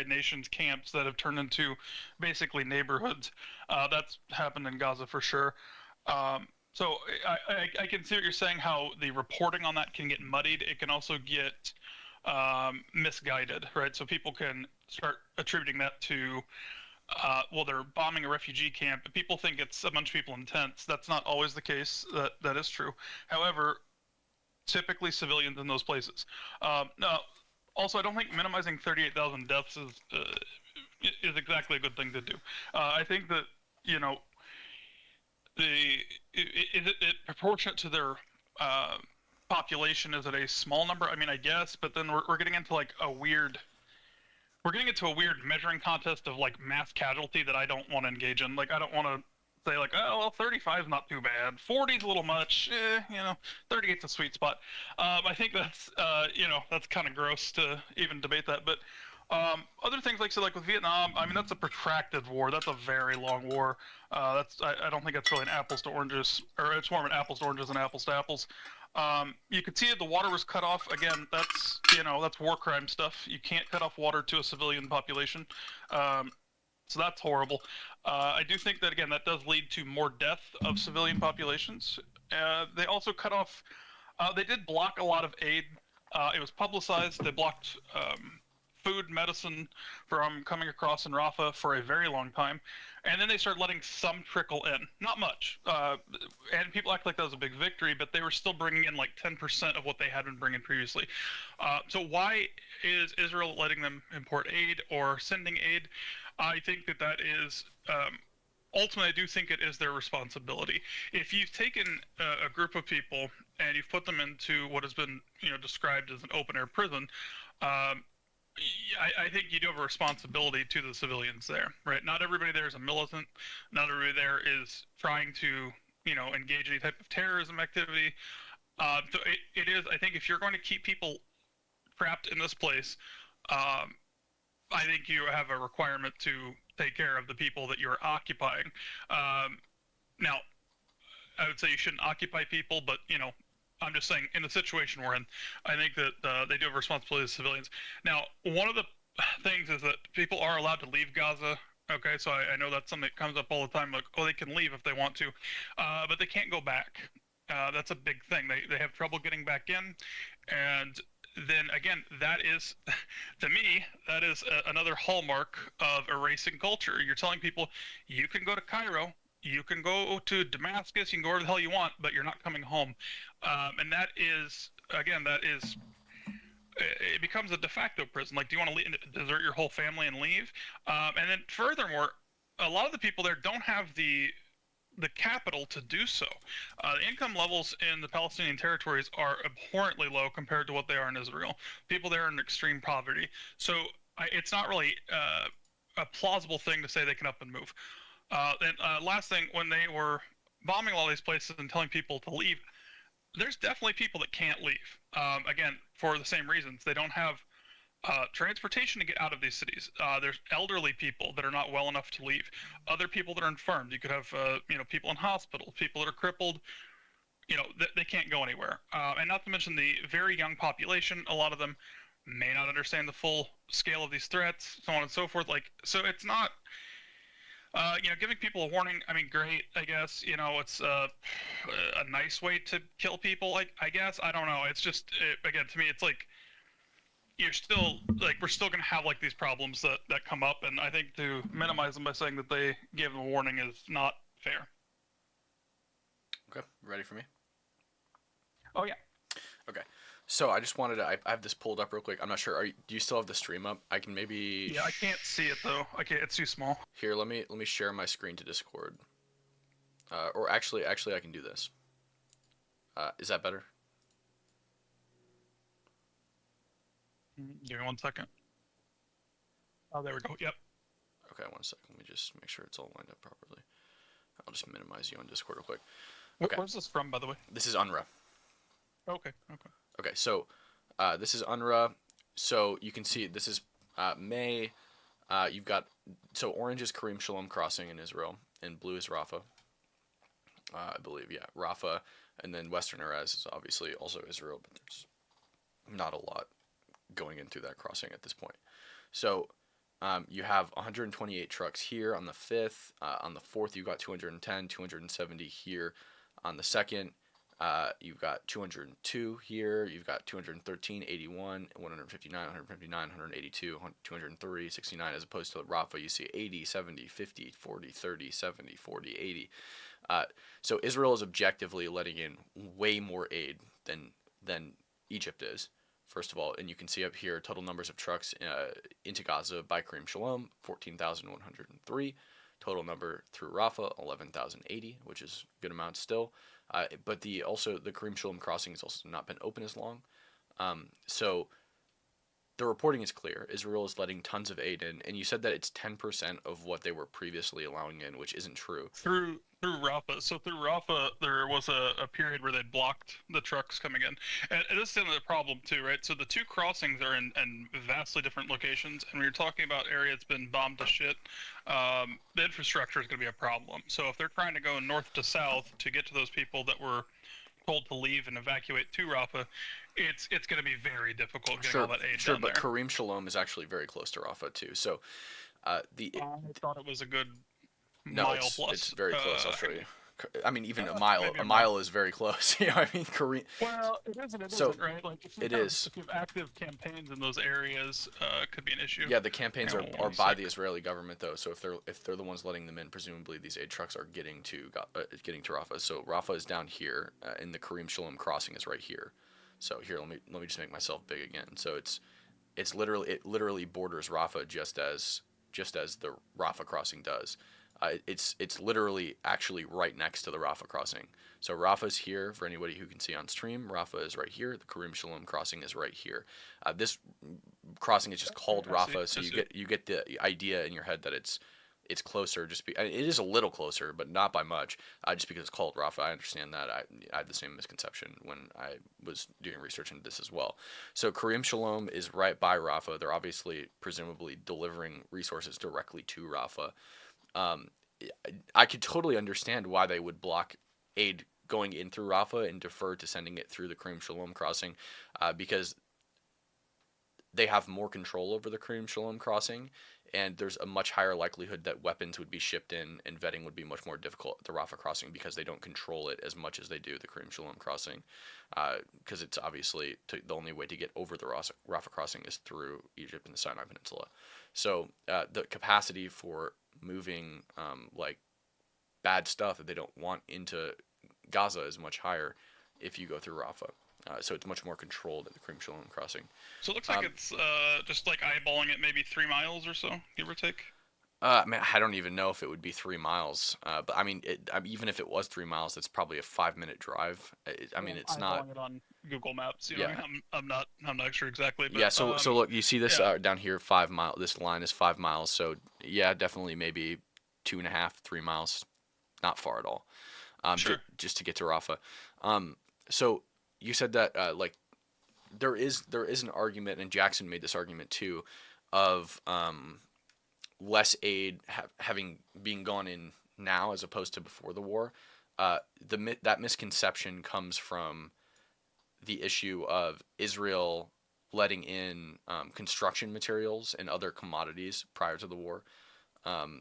Nations camps that have turned into basically neighborhoods. That's happened in Gaza for sure. So I can see what you're saying, how the reporting on that can get muddied. It can also get misguided, right? So people can start attributing that to well, they're bombing a refugee camp. People think it's a bunch of people in tents. That's not always the case. That is true. However, typically civilians in those places. No, also, I don't think minimizing 38,000 deaths is exactly a good thing to do. I think that, you know, is it proportionate to their population? Is it a small number? I mean, I guess, but then we're getting into like a weird. We're getting into a weird measuring contest of like mass casualty that I don't want to engage in. Like, I don't want to say like, oh well, 35 is not too bad, 40 is a little much, you know, 38's a sweet spot. I think that's you know, that's kind of gross to even debate that. But other things like, so like with Vietnam, I mean, that's a protracted war. That's a very long war. I don't think that's really an apples to oranges, or it's more of an apples to oranges than apples to apples. You could see the water was cut off. Again, that's, you know, that's war crime stuff. You can't cut off water to a civilian population. So that's horrible. I do think that, again, that does lead to more death of civilian populations. They also cut off, they did block a lot of aid. It was publicized. They blocked food, medicine from coming across in Rafah for a very long time. And then they started letting some trickle in. Not much. And people act like that was a big victory, but they were still bringing in like 10% of what they had been bringing previously. So why is Israel letting them import aid or sending aid? I think that that is, ultimately, I do think it is their responsibility. If you've taken a group of people and you've put them into what has been, you know, described as an open-air prison, I think you do have a responsibility to the civilians there, right? Not everybody there is a militant. Not everybody there is trying to, you know, engage any type of terrorism activity. So it is, I think if you're going to keep people trapped in this place, I think you have a requirement to take care of the people that you're occupying. Now, I would say you shouldn't occupy people, but, you know, I'm just saying, in the situation we're in, I think that they do have a responsibility as civilians. Now, one of the things is that people are allowed to leave Gaza. Okay, so I know that's something that comes up all the time, like, oh, they can leave if they want to, but they can't go back. That's a big thing. They have trouble getting back in, and then again, that is, to me, that is another hallmark of erasing culture. You're telling people, you can go to Cairo, you can go to Damascus, you can go wherever the hell you want, but you're not coming home. And that is, again, that is, it becomes a de facto prison. Like, do you want to desert your whole family and leave? And then furthermore, a lot of the people there don't have the capital to do so. The income levels in the Palestinian territories are abhorrently low compared to what they are in Israel. People there are in extreme poverty. So it's not really a plausible thing to say they can up and move. And last thing, when they were bombing all these places and telling people to leave, there's definitely people that can't leave. Again, for the same reasons. They don't have transportation to get out of these cities. There's elderly people that are not well enough to leave. Other people that are infirmed. You could have, you know, people in hospitals, people that are crippled. You know, they can't go anywhere. And not to mention the very young population. A lot of them may not understand the full scale of these threats, so on and so forth. Like, so it's not. You know, giving people a warning, I mean, great, I guess. You know, it's a nice way to kill people, I guess. I don't know. It's just, again, to me, it's like, you're still, like, we're still going to have, like, these problems that come up, and I think to minimize them by saying that they gave them a warning is not fair. Okay, ready for me? Oh, yeah. Okay. So I just wanted to, I have this pulled up real quick. I'm not sure. Do you still have the stream up? I can maybe. Yeah, I can't see it though. It's too small. Here, let me share my screen to Discord. Or actually, I can do this. Is that better? Give me 1 second. Oh, there we go. Yep. Okay, 1 second. Let me just make sure it's all lined up properly. I'll just minimize you on Discord real quick. Okay. Where's this from, by the way? This is UNRWA. Okay. Okay, so this is UNRWA. So you can see this is May You've got, so orange is Karim Shalom crossing in Israel, and blue is Rafah. I believe, yeah, Rafah, and then Western Erez is obviously also Israel, but there's not a lot going into that crossing at this point. So you have 128 trucks here on the 5th. On the 4th, you've got 210, 270 here. On the 2nd, you've got 202 here. You've got 213, 81, 159, 159, 182, 203, 69, as opposed to Rafah, you see 80, 70, 50, 40, 30, 70, 40, 80. So Israel is objectively letting in way more aid than Egypt is, first of all. And you can see up here total numbers of trucks into Gaza by Karim Shalom, 14,103. Total number through Rafah, 11,080, which is a good amount still. But the Karim Shalom crossing has also not been open as long. So the reporting is clear. Israel is letting tons of aid in, and you said that it's 10% of what they were previously allowing in, which isn't true. Through Rafah. So through Rafah, there was a period where they blocked the trucks coming in. And this is the problem too, right? So the two crossings are in vastly different locations, and when you're talking about area that's been bombed to shit, the infrastructure is going to be a problem. So if they're trying to go north to south to get to those people that were told to leave and evacuate to Rafah, it's going to be very difficult getting all that aid down but there. Karim Shalom is actually very close to Rafah too. So I thought it was a good no, mile it's, plus. it's very close. I'll show you. I mean, even a maybe a mile is very close. You know, I mean, Karim. Well, it isn't. So, Isn't, right? Like, if you it have, is. If you have active campaigns in those areas, could be an issue. Yeah, the campaigns You know, are by the Israeli government though. So if they're the ones letting them in, presumably these aid trucks are getting to Rafah. So Rafah is down here, and the Karim Shalom crossing is right here. So here, let me just make myself big again. So it literally borders Rafah just as the Rafah crossing does. It's literally actually right next to the Rafah crossing. So Rafah's here for anybody who can see on stream. Rafah is right here. The Karim Shalom crossing is right here. This crossing is just called Rafah, so you get the idea in your head that it's closer. It is a little closer, but not by much. Just because it's called Rafah, I understand that. I had the same misconception when I was doing research into this as well. So Karim Shalom is right by Rafah. They're obviously, presumably, delivering resources directly to Rafah. I could totally understand why they would block aid going in through Rafah and defer to sending it through the Karim Shalom crossing, because they have more control over the Karim Shalom crossing, and there's a much higher likelihood that weapons would be shipped in and vetting would be much more difficult at the Rafah crossing because they don't control it as much as they do the Karim Shalom crossing, because it's obviously the only way to get over the Rafah crossing is through Egypt and the Sinai Peninsula. So the capacity for moving like bad stuff that they don't want into Gaza is much higher if you go through Rafah. So it's much more controlled at the Karim Shalom crossing. So it looks like it's just like eyeballing it, maybe 3 miles or so, give or take. I don't even know if it would be 3 miles. But I mean, even if it was 3 miles, it's probably a 5-minute drive. It's not. Eyeballing it on Google Maps. You Yeah. know, I'm not sure exactly. But, Yeah. So look, you see this down here, 5 mile. This line is 5 miles. So yeah, definitely maybe 2.5, 3 miles. Not far at all. Sure. Just to get to Rafah. So you said that like there is an argument, and Jackson made this argument too, of less aid being gone in now as opposed to before the war. That misconception comes from the issue of Israel letting in construction materials and other commodities prior to the war.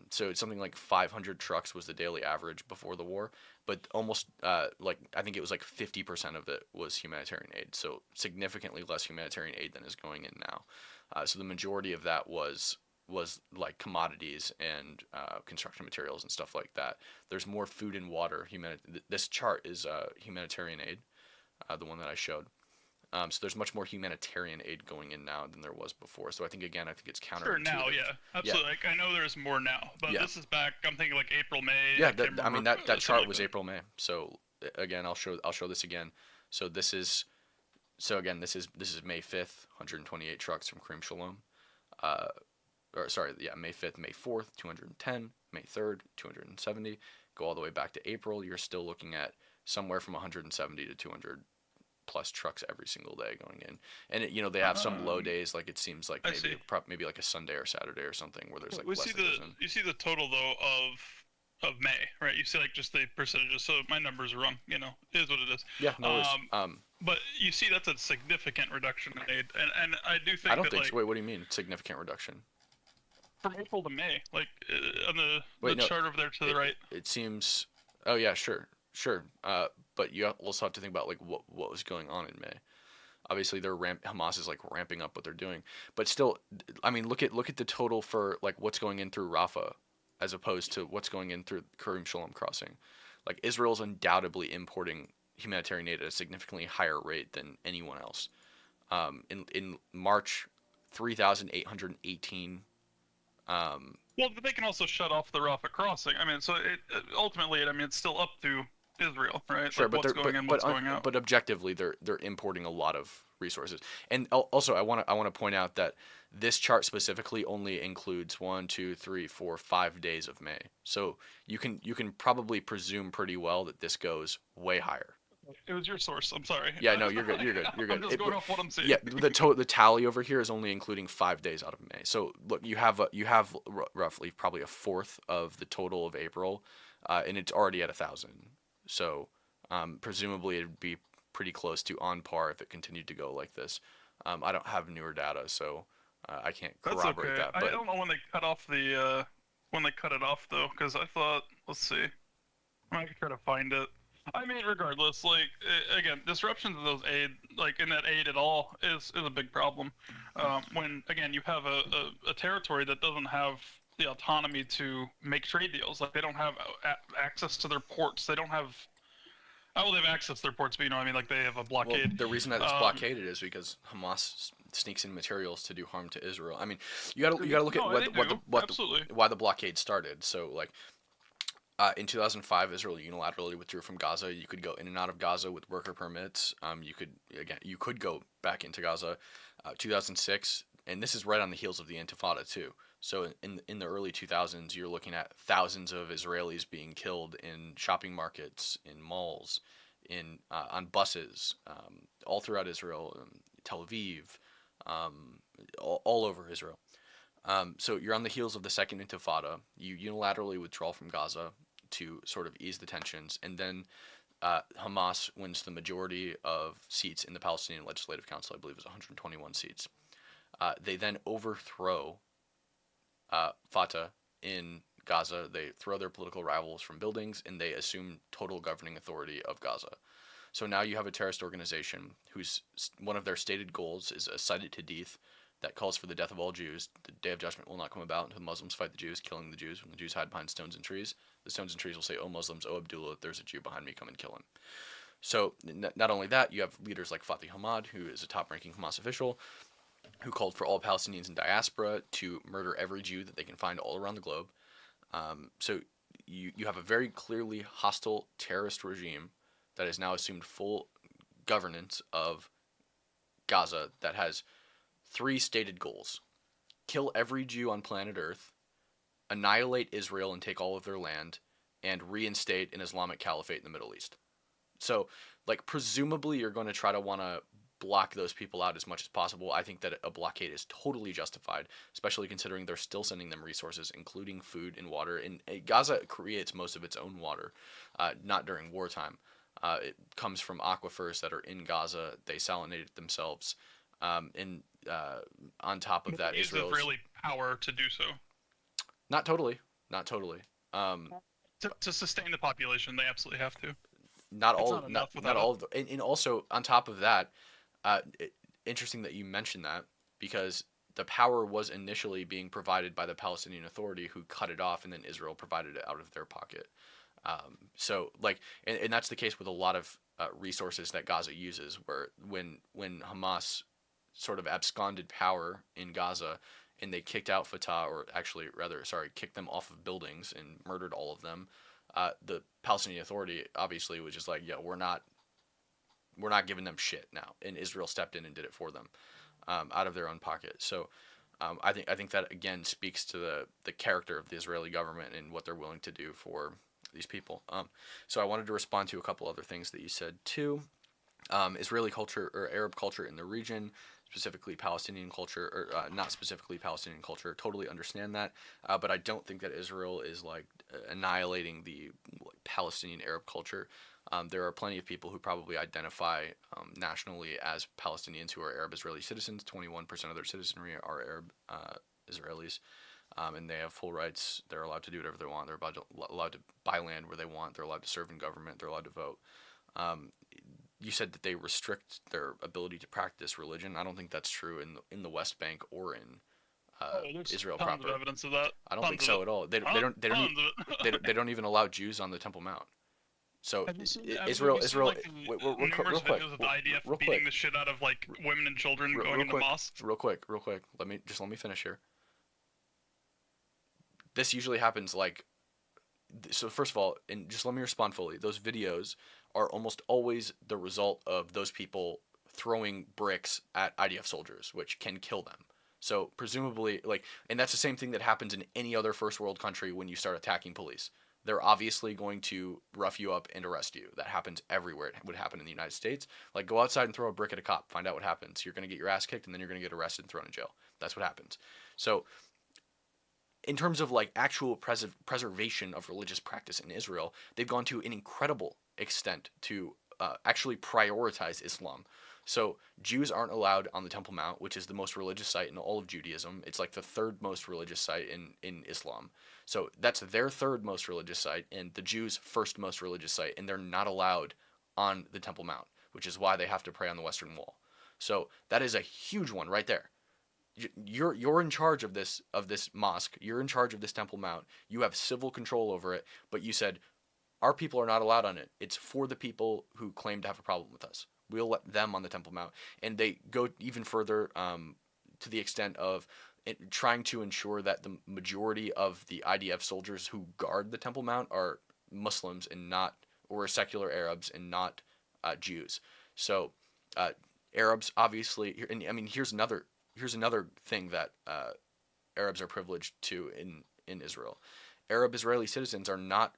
So it's something like 500 trucks was the daily average before the war, but almost I think it was like 50% of it was humanitarian aid. So significantly less humanitarian aid than is going in now. So the majority of that was like commodities and construction materials and stuff like that. There's more food and water. This chart is humanitarian aid, the one that I showed. So there's much more humanitarian aid going in now than there was before. So I think it's counterintuitive. Sure, now, yeah, absolutely. Yeah. Like, I know there's more now, but this is back. I'm thinking like April, May. Yeah, that chart was April, May. So again, I'll show this again. So this is May 5th, 128 trucks from Karim Shalom. May 5th, May 4th, 210, May 3rd, 270. Go all the way back to April, you're still looking at somewhere from 170 to 200 plus trucks every single day going in. And they have some low days, like it seems like maybe like a Sunday or Saturday or something where there's like We less see that goes in. you see the total though of May, right? You see like just the percentages. So my numbers are wrong. It is what it is. Yeah, no worries. But you see that's a significant reduction in aid, and I do think I don't that, think like, so. Wait, what do you mean significant reduction? from April to May, like on the No, chart over there to the right. It seems. Oh yeah, sure. But you also have to think about like what was going on in May. Obviously, Hamas is like ramping up what they're doing, but still, I mean, look at the total for like what's going in through Rafah, as opposed to what's going in through Karim Shalom crossing. Like Israel's undoubtedly importing humanitarian aid at a significantly higher rate than anyone else. In March, 3,818. Well, but they can also shut off the Rafah crossing. I mean, so ultimately, it's still up to Israel, right? Sure, like, but what's going in, what's going out. But objectively, they're importing a lot of resources. And also, I want to point out that this chart specifically only includes 1, 2, 3, 4, 5 days of May. So you can probably presume pretty well that this goes way higher. It was your source. I'm sorry. Yeah, no, you're good. You're good. You're good. I'm just going off what I'm seeing. Yeah, the tally over here is only including 5 days out of May. So look, you have roughly probably a fourth of the total of April, and it's already at 1,000. So presumably it'd be pretty close to on par if it continued to go like this. I don't have newer data, so I can't corroborate that. But I don't know when they cut off when they cut it off though, because I thought, let's see, I can try to find it. I mean, regardless, like again, disruptions of those aid, like in that aid at all, is a big problem. When again you have a territory that doesn't have the autonomy to make trade deals, like they don't have access to their ports, they don't have. Oh, they have access to their ports, but like they have a blockade. Well, the reason that it's blockaded is because Hamas sneaks in materials to do harm to Israel. I mean, you gotta look at why the blockade started. So like. In 2005, Israel unilaterally withdrew from Gaza. You could go in and out of Gaza with worker permits. You could go back into Gaza. 2006, and this is right on the heels of the Intifada too. So in the early 2000s, you're looking at thousands of Israelis being killed in shopping markets, in malls, on buses, all throughout Israel, Tel Aviv, all over Israel. So you're on the heels of the second Intifada. You unilaterally withdraw from Gaza to sort of ease the tensions, and then Hamas wins the majority of seats in the Palestinian Legislative Council. I believe it was 121 seats. They then overthrow Fatah in Gaza. They throw their political rivals from buildings, and they assume total governing authority of Gaza. So now you have a terrorist organization whose one of their stated goals is a cite that calls for the death of all Jews. The day of judgment will not come about until the Muslims fight the Jews, killing the Jews. When the Jews hide behind stones and trees, the stones and trees will say, "Oh Muslims, oh Abdullah, there's a Jew behind me, come and kill him." So not only that, you have leaders like Fatih Hamad, who is a top-ranking Hamas official, who called for all Palestinians in diaspora to murder every Jew that they can find all around the globe. So you have a very clearly hostile terrorist regime that has now assumed full governance of Gaza that has 3 stated goals: kill every Jew on planet Earth, annihilate Israel and take all of their land, and reinstate an Islamic caliphate in the Middle East. So, like, presumably you're going to try to want to block those people out as much as possible. I think that a blockade is totally justified, especially considering they're still sending them resources, including food and water. And Gaza creates most of its own water, not during wartime. It comes from aquifers that are in Gaza. They salinate it themselves. On top of that, Israel's Israeli power to do so. Not totally. To sustain the population, they absolutely have to. Not all. And also on top of that, interesting that you mentioned that, because the power was initially being provided by the Palestinian Authority, who cut it off, and then Israel provided it out of their pocket. So like, and that's the case with a lot of resources that Gaza uses, where when Hamas sort of absconded power in Gaza and they kicked out Fatah, or actually rather, kicked them off of buildings and murdered all of them, the Palestinian Authority obviously was just like, yeah, we're not giving them shit now, and Israel stepped in and did it for them, out of their own pocket. So I think that again speaks to the character of the Israeli government and what they're willing to do for these people. So I wanted to respond to a couple other things that you said too. Israeli culture or Arab culture in the region, specifically Palestinian culture, or not specifically Palestinian culture, totally understand that. But I don't think that Israel is like annihilating the Palestinian Arab culture. There are plenty of people who probably identify nationally as Palestinians who are Arab Israeli citizens. 21% of their citizenry are Arab Israelis. And they have full rights. They're allowed to do whatever they want. They're allowed to buy land where they want. They're allowed to serve in government. They're allowed to vote. You said that they restrict their ability to practice religion. I don't think that's true in the West Bank or in Israel tons proper. of evidence of that. I don't think so at all. They don't even allow Jews on the Temple Mount. So Israel. Wait, real numerous quick. videos of the IDF Real beating quick. the shit out of like women and children going into mosques. Real quick. Let me finish here. This usually happens like. So first of all, and just let me respond fully. Those videos are almost always the result of those people throwing bricks at IDF soldiers, which can kill them. So presumably, and that's the same thing that happens in any other first world country when you start attacking police. They're obviously going to rough you up and arrest you. That happens everywhere. It would happen in the United States. Like, go outside and throw a brick at a cop. Find out what happens. You're going to get your ass kicked, and then you're going to get arrested and thrown in jail. That's what happens. So in terms of like actual preservation of religious practice in Israel, they've gone to an incredible extent to actually prioritize Islam. So Jews aren't allowed on the Temple Mount, which is the most religious site in all of Judaism. It's like the third most religious site in Islam. So that's their third most religious site and the Jews' first most religious site, and they're not allowed on the Temple Mount, which is why they have to pray on the Western Wall. So that is a huge one right there. You're in charge of this mosque. You're in charge of this Temple Mount. You have civil control over it, but you said our people are not allowed on it. It's for the people who claim to have a problem with us. We'll let them on the Temple Mount. And they go even further to the extent of trying to ensure that the majority of the IDF soldiers who guard the Temple Mount are Muslims or secular Arabs and not Jews. So Arabs obviously, and I mean here's another thing that Arabs are privileged to in Israel. Arab Israeli citizens are not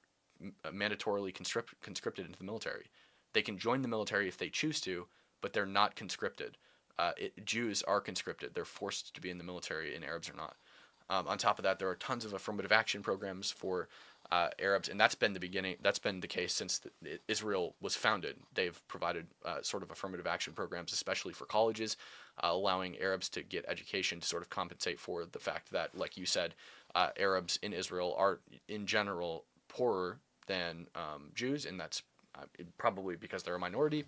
mandatorily conscripted into the military. They can join the military if they choose to, but they're not conscripted. Jews are conscripted. They're forced to be in the military, and Arabs are not. On top of that, there are tons of affirmative action programs for Arabs, and that's been the case since Israel was founded. They've provided sort of affirmative action programs, especially for colleges, allowing Arabs to get education to sort of compensate for the fact that, like you said, Arabs in Israel are in general poorer than Jews, and that's probably because they're a minority.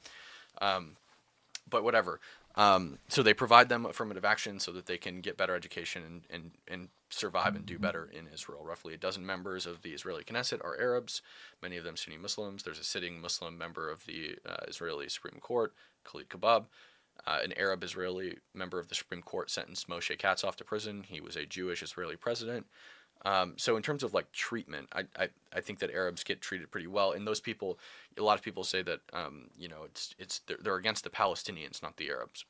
But whatever. So they provide them affirmative action so that they can get better education and survive and do better in Israel. Roughly a dozen members of the Israeli Knesset are Arabs, many of them Sunni Muslims. There's a sitting Muslim member of the Israeli Supreme Court, Khalid Kabab. An Arab Israeli member of the Supreme Court sentenced Moshe Katz off to prison. He was a Jewish Israeli president. So in terms of like treatment, I think that Arabs get treated pretty well. And those people, a lot of people say that they're against the Palestinians, not the Arabs,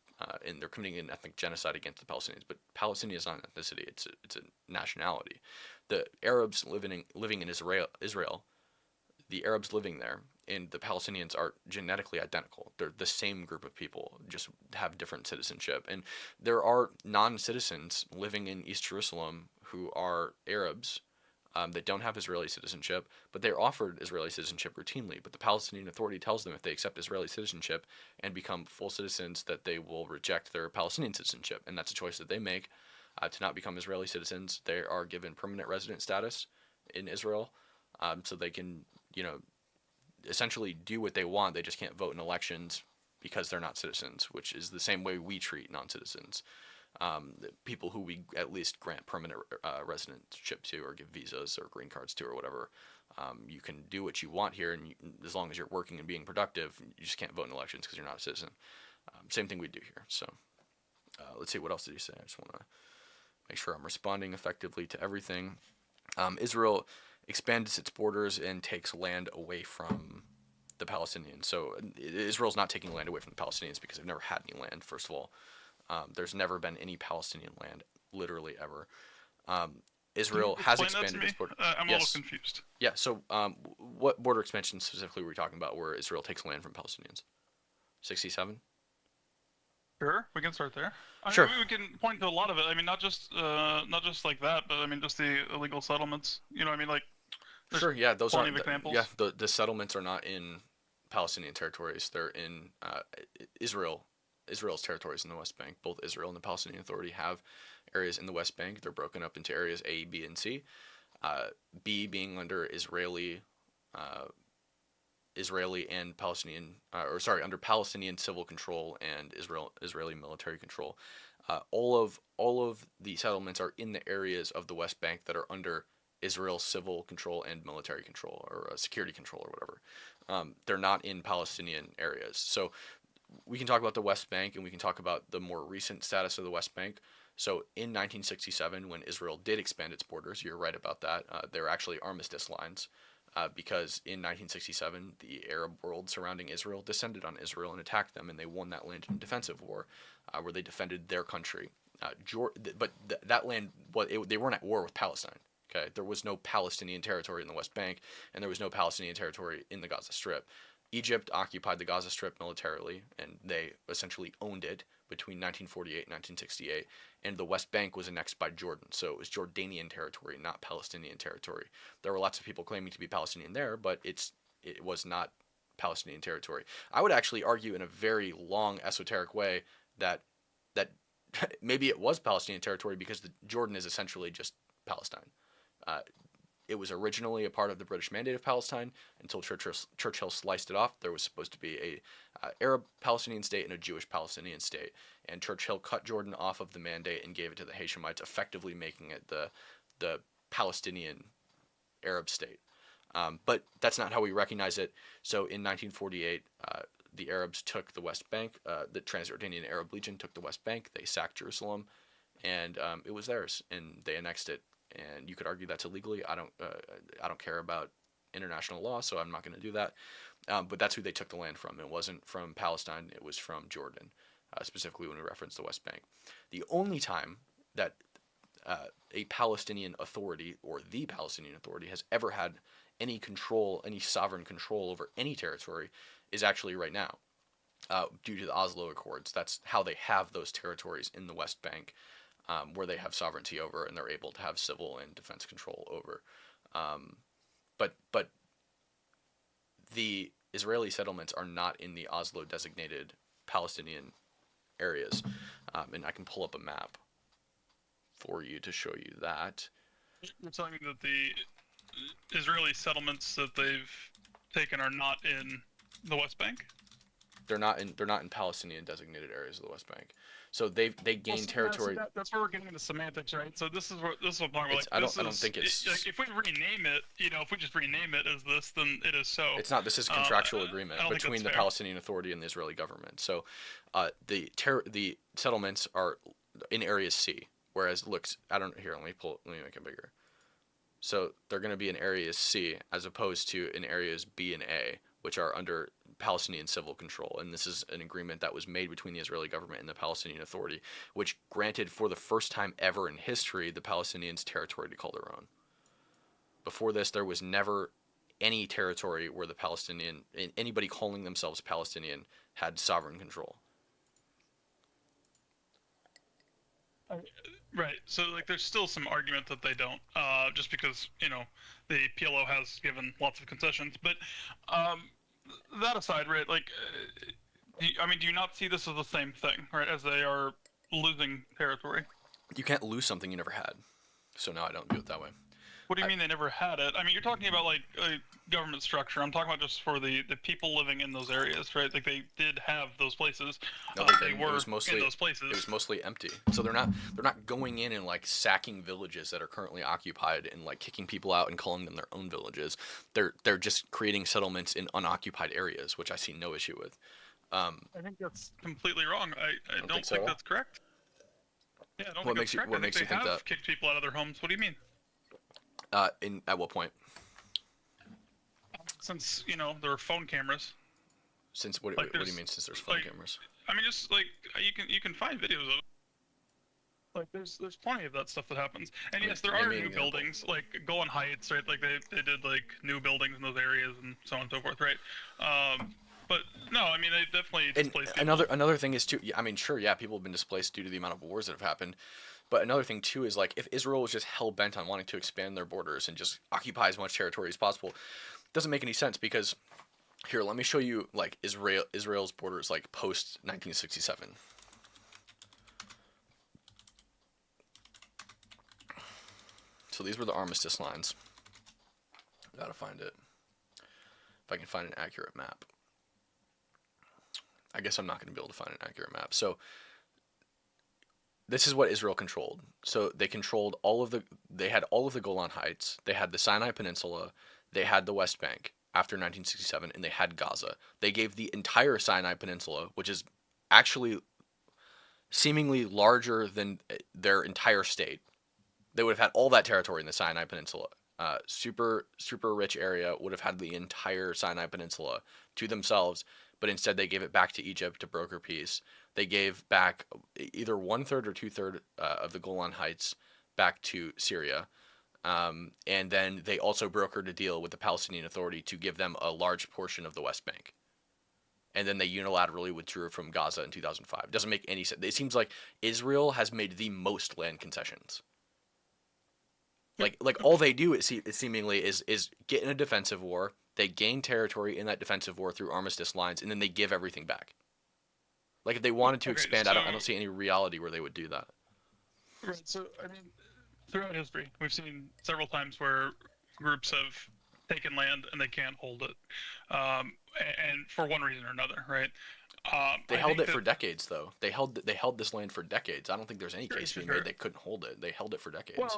and they're committing an ethnic genocide against the Palestinians. But Palestinian is not an ethnicity; it's a nationality. The Arabs living in Israel, the Arabs living there, and the Palestinians are genetically identical. They're the same group of people, just have different citizenship. And there are non-citizens living in East Jerusalem who are Arabs that don't have Israeli citizenship, but they're offered Israeli citizenship routinely. But the Palestinian Authority tells them if they accept Israeli citizenship and become full citizens that they will reject their Palestinian citizenship. And that's a choice that they make to not become Israeli citizens. They are given permanent resident status in Israel, so they can, essentially do what they want. They just can't vote in elections because they're not citizens, which is the same way we treat non-citizens. People who we at least grant permanent residentship to or give visas or green cards to or whatever. You can do what you want here, and as long as you're working and being productive, you just can't vote in elections because you're not a citizen. Same thing we do here. So let's see, what else did he say? I just want to make sure I'm responding effectively to everything. Israel expands its borders and takes land away from the Palestinians. So Israel's not taking land away from the Palestinians because they've never had any land, first of all. There's never been any Palestinian land, literally ever. Israel has expanded its border. I'm a little confused. Yeah, so what border expansion specifically were we talking about where Israel takes land from Palestinians? 67? Sure, we can start there. Sure. I mean, we can point to a lot of it. I mean, not just like that, but I mean, just the illegal settlements. You know, I mean, like. Sure. Yeah, those plenty aren't. of examples. Yeah, the settlements are not in Palestinian territories. They're in Israel's territories in the West Bank. Both Israel and the Palestinian Authority have areas in the West Bank. They're broken up into areas A, B, and C. B being under Israeli and Palestinian, under Palestinian civil control and Israeli military control. All of the settlements are in the areas of the West Bank that are under Israel's civil control and military control, or security control, or whatever. They're not in Palestinian areas. So we can talk about the West Bank, and we can talk about the more recent status of the West Bank. So in 1967, when Israel did expand its borders, you're right about that. There were actually armistice lines. Because in 1967, the Arab world surrounding Israel descended on Israel and attacked them, and they won that land in a defensive war, where they defended their country. That land, they weren't at war with Palestine. Okay, there was no Palestinian territory in the West Bank, and there was no Palestinian territory in the Gaza Strip. Egypt occupied the Gaza Strip militarily, and they essentially owned it between 1948 and 1968, and the West Bank was annexed by Jordan, so it was Jordanian territory, not Palestinian territory. There were lots of people claiming to be Palestinian there, but it was not Palestinian territory. I would actually argue in a very long esoteric way that maybe it was Palestinian territory, because Jordan is essentially just Palestine. It was originally a part of the British Mandate of Palestine until Churchill sliced it off. There was supposed to be a Arab Palestinian state and a Jewish Palestinian state, and Churchill cut Jordan off of the mandate and gave it to the Hashemites, effectively making it the Palestinian Arab state. But that's not how we recognize it. So in 1948, the Arabs took the West Bank. The Transjordanian Arab Legion took the West Bank. They sacked Jerusalem, and it was theirs, and they annexed it. And you could argue that's illegally. I don't care about international law, so I'm not going to do that. But that's who they took the land from. It wasn't from Palestine. It was from Jordan, specifically when we reference the West Bank. The only time that a Palestinian authority, or the Palestinian Authority, has ever had any control, any sovereign control over any territory, is actually right now, due to the Oslo Accords. That's how they have those territories in the West Bank, where they have sovereignty over, and they're able to have civil and defense control over. But the Israeli settlements are not in the Oslo designated Palestinian areas, and I can pull up a map for you to show you that. You're telling me that the Israeli settlements that they've taken are not in the West Bank? They're not in Palestinian designated areas of the West Bank. So they gain territory. That's where we're getting into semantics, right? So this is what I'm talking about. Like, I don't think it's like, if we rename it, if we just rename it as this, then it is so. It's not. This is a contractual agreement between the Palestinian Authority and the Israeli government. So the settlements are in Area C, whereas let me make it bigger. So they're going to be in Area C as opposed to in areas B and A, which are under Palestinian civil control. And this is an agreement that was made between the Israeli government and the Palestinian Authority, which granted for the first time ever in history the Palestinians territory to call their own. Before this, there was never any territory where anybody calling themselves Palestinian had sovereign control. Right. So like, there's still some argument that they don't, just because the PLO has given lots of concessions. But that aside, right? Like, do you not see this as the same thing, right? As they are losing territory. You can't lose something you never had. So no, I don't view it that way. What do you mean they never had it? I mean, you're talking about like a government structure. I'm talking about just for the people living in those areas, right? Like, they did have those places. No, they were in those places. It was mostly empty. So they're not going in and like sacking villages that are currently occupied and like kicking people out and calling them their own villages. They're just creating settlements in unoccupied areas, which I see no issue with. I think that's completely wrong. I don't think that's correct. Yeah, I don't think that's correct. What makes you think that? They have kicked people out of their homes. What do you mean? At what point? Since there are phone cameras. Since what do you mean? Since there's phone cameras? I mean, just like you can find videos of it. Like, there's plenty of that stuff that happens. And yes, there are new buildings, like Golan Heights, right? Like they did like new buildings in those areas and so on and so forth, right? But no, I mean they definitely And displaced people. another thing is too. I mean, sure, yeah, people have been displaced due to the amount of wars that have happened. But another thing too is like if Israel was just hell bent on wanting to expand their borders and just occupy as much territory as possible, it doesn't make any sense because here, let me show you like Israel's borders like post 1967. So these were the armistice lines. Gotta find it. If I can find an accurate map. I guess I'm not going to be able to find an accurate map. So this is what Israel controlled. So they controlled they had all of the Golan Heights, they had the Sinai Peninsula, they had the West Bank after 1967, and they had Gaza. They gave the entire Sinai Peninsula, which is actually seemingly larger than their entire state. They would have had all that territory in the Sinai Peninsula. Super rich area, would have had the entire Sinai Peninsula to themselves, but instead they gave it back to Egypt to broker peace. They gave back either 1/3 or 2/3 of the Golan Heights back to Syria. And then they also brokered a deal with the Palestinian Authority to give them a large portion of the West Bank. And then they unilaterally withdrew from Gaza in 2005. It doesn't make any sense. It seems like Israel has made the most land concessions. Like all they do seemingly is get in a defensive war. They gain territory in that defensive war through armistice lines, and then they give everything back. Like if they wanted to expand, I don't see any reality where they would do that. Right. So I mean, throughout history, we've seen several times where groups have taken land and they can't hold it, and for one reason or another, right? They held it for decades, though. They held this land for decades. I don't think there's any case being made they couldn't hold it. They held it for decades.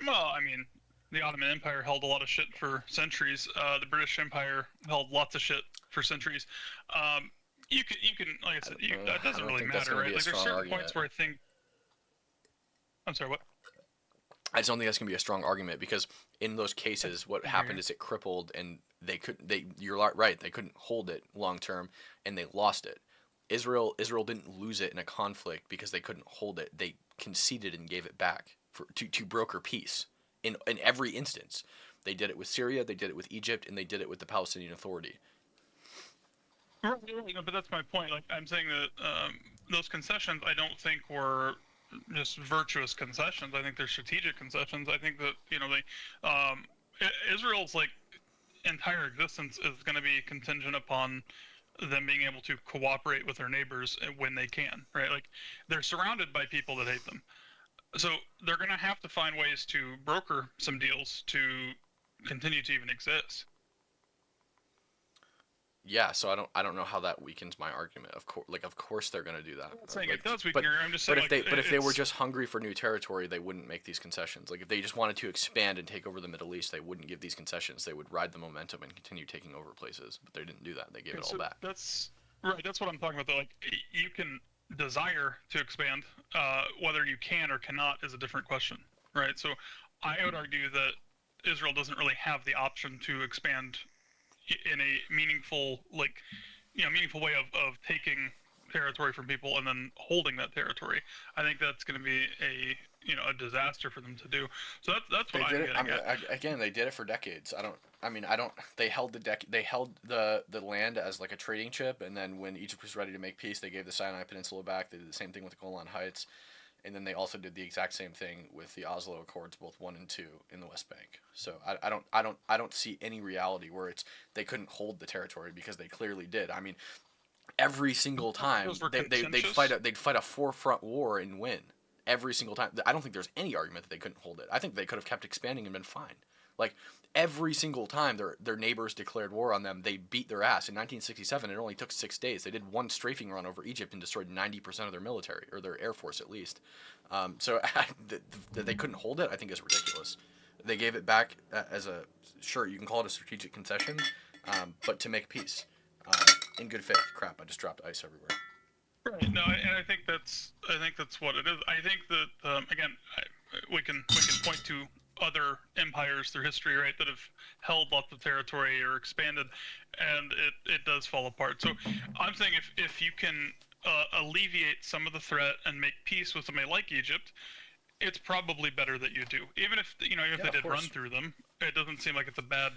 Well, I mean, the Ottoman Empire held a lot of shit for centuries. The British Empire held lots of shit for centuries. You can, like I said, that doesn't really matter, right? Like there's certain points where I think. I'm sorry, what? I just don't think that's gonna be a strong argument because in those cases, what happened is it crippled, and you're right. They couldn't hold it long term, and they lost it. Israel didn't lose it in a conflict because they couldn't hold it. They conceded and gave it back to broker peace in every instance. They did it with Syria, they did it with Egypt, and they did it with the Palestinian Authority. Right, no, but that's my point. Like I'm saying that those concessions, I don't think were just virtuous concessions. I think they're strategic concessions. I think that Israel's like entire existence is going to be contingent upon them being able to cooperate with their neighbors when they can, right? Like they're surrounded by people that hate them. So they're going to have to find ways to broker some deals to continue to even exist. Yeah, so I don't know how that weakens my argument. Of course they're going to do that. I'm not saying it does weaken your. I'm just saying. But if they were just hungry for new territory, they wouldn't make these concessions. Like if they just wanted to expand and take over the Middle East, they wouldn't give these concessions. They would ride the momentum and continue taking over places. But they didn't do that. They gave it all back. That's right. That's what I'm talking about. Though. Like you can desire to expand, whether you can or cannot is a different question, right? So I would argue that Israel doesn't really have the option to expand in a meaningful way of taking territory from people and then holding that territory. I think that's going to be a disaster for them to do. So that's what I'm getting at. Again, they did it for decades. They held the land as like a trading chip, and then when Egypt was ready to make peace, they gave the Sinai Peninsula back. They did the same thing with the Golan Heights, and then they also did the exact same thing with the Oslo Accords, both 1 and 2 in the West Bank. So I don't see any reality where they couldn't hold the territory because they clearly did. I mean, every single time they'd fight a 4-front war and win. Every single time. I don't think there's any argument that they couldn't hold it. I think they could have kept expanding and been fine. Like every single time their neighbors declared war on them, they beat their ass. In 1967, it only took 6 days. They did one strafing run over Egypt and destroyed 90% of their military, or their air force at least. So that they couldn't hold it, I think is ridiculous. They gave it back as sure, you can call it a strategic concession, but to make peace in good faith. Crap, I just dropped ice everywhere. Right. No, and I think that's what it is. I think that again, we can point to other empires through history, right, that have held lots of territory or expanded, and it does fall apart. So I'm saying if you can alleviate some of the threat and make peace with somebody like Egypt, it's probably better that you do. Even if they did run through them, it doesn't seem like it's a bad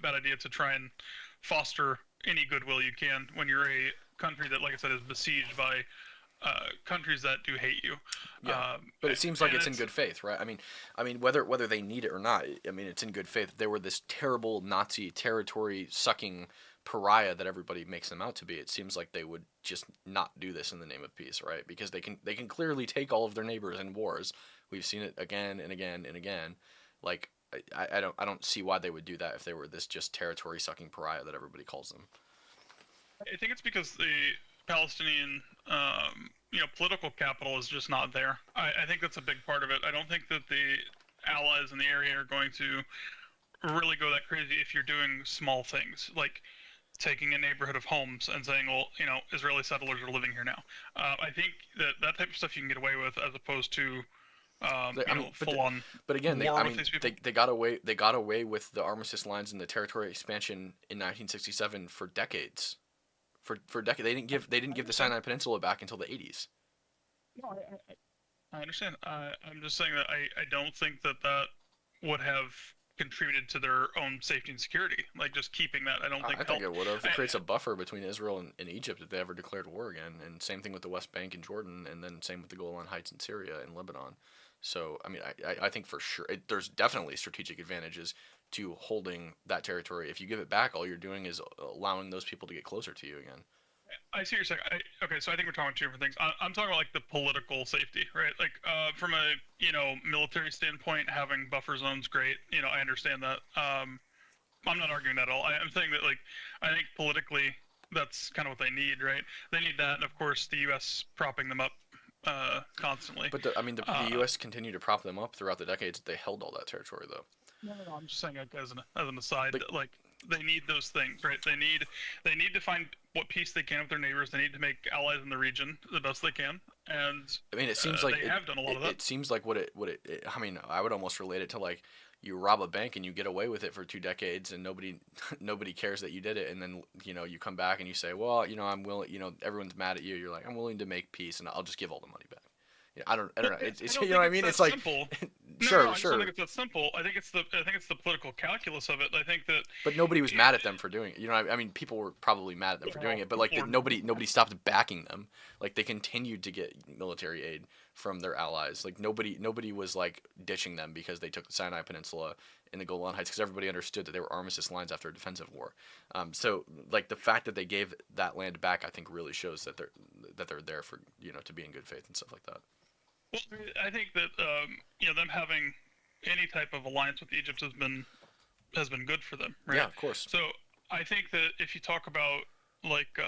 idea to try and foster any goodwill you can when you're a country that, like I said, is besieged by countries that do hate you. Yeah, but it seems like it's in good faith, right? I mean, whether they need it or not, I mean, it's in good faith. They were this terrible Nazi territory sucking pariah that everybody makes them out to be. It seems like they would just not do this in the name of peace, right? Because they can clearly take all of their neighbors in wars. We've seen it again and again and again. Like I don't see why they would do that if they were this just territory sucking pariah that everybody calls them. I think it's because the Palestinian, political capital is just not there. I think that's a big part of it. I don't think that the allies in the area are going to really go that crazy if you're doing small things, like taking a neighborhood of homes and saying, well, Israeli settlers are living here now. I think that type of stuff you can get away with as opposed to full on. But again, they got away with the armistice lines and the territory expansion in 1967 for decades. For decades, they didn't give the Sinai Peninsula back until the 80s. No, I understand. I'm just saying that I don't think that would have contributed to their own safety and security. Like just keeping that, I think it would have. It creates a buffer between Israel and Egypt if they ever declared war again, and same thing with the West Bank and Jordan, and then same with the Golan Heights in Syria and Lebanon. So I mean, I think for sure there's definitely strategic advantages to holding that territory. If you give it back, all you're doing is allowing those people to get closer to you again. I see what you're saying. Okay, so I think we're talking about two different things. I'm talking about like the political safety, right? Like from a military standpoint, having buffer zones, great. I understand that. I'm not arguing that at all. I'm saying that like I think politically that's kind of what they need, right? They need that, and of course the U.S. propping them up constantly. But the U.S. continued to prop them up throughout the decades that they held all that territory, though. No, I'm just saying like, as an aside, like they need those things, right? They need to find what peace they can with their neighbors. They need to make allies in the region the best they can. And I mean, it seems like they have done a lot of that. It seems like what it. I mean, I would almost relate it to like you rob a bank and you get away with it for 2 decades and nobody cares that you did it, and then you come back and you say, well, I'm willing. Everyone's mad at you. You're like, I'm willing to make peace and I'll just give all the money back. I don't know. It's you know what I mean? It's like simple. sure. I don't think it's that simple. I think it's the political calculus of it. I think that. But nobody was mad at them for doing it. I mean, people were probably mad at them for doing it, but like nobody stopped backing them. Like they continued to get military aid from their allies. Like nobody was like ditching them because they took the Sinai Peninsula and the Golan Heights, because everybody understood that they were armistice lines after a defensive war. So like the fact that they gave that land back, I think really shows that they're there for to be in good faith and stuff like that. Well, I think that them having any type of alliance with Egypt has been good for them, right? Yeah, of course. So I think that if you talk about like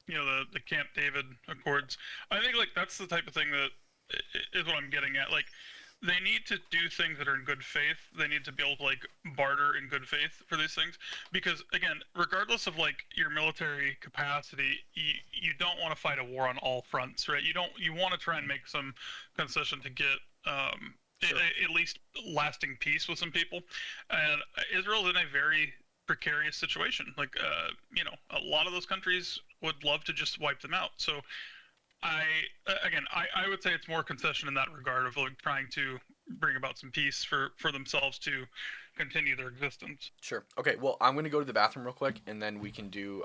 the Camp David Accords, I think like that's the type of thing that is what I'm getting at. Like they need to do things that are in good faith. They need to be able to like barter in good faith for these things, because again, regardless of like your military capacity, you don't want to fight a war on all fronts, right? You want to try and make some concession to get at least lasting peace with some people. And Israel's in a very precarious situation. Like a lot of those countries would love to just wipe them out. So I would say it's more concession in that regard of like trying to bring about some peace for themselves to continue their existence. Sure. Okay. Well, I'm going to go to the bathroom real quick, and then we can do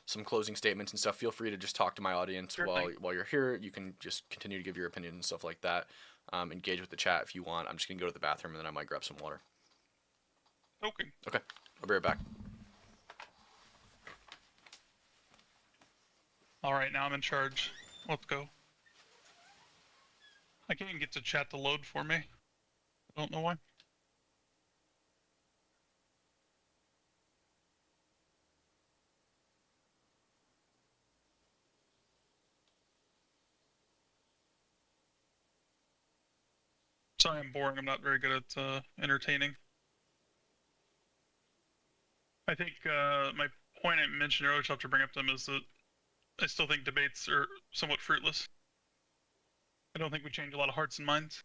some closing statements and stuff. Feel free to just talk to my audience while you're here. You can just continue to give your opinion and stuff like that. Engage with the chat if you want. I'm just going to go to the bathroom, and then I might grab some water. Okay. Okay. I'll be right back. All right. Now I'm in charge. Let's go. I can't even get to chat to load for me. I don't know why. Sorry, I'm boring. I'm not very good at entertaining. I think my point I mentioned earlier, which I'll have to bring up to them, is that I still think debates are somewhat fruitless. I don't think we change a lot of hearts and minds.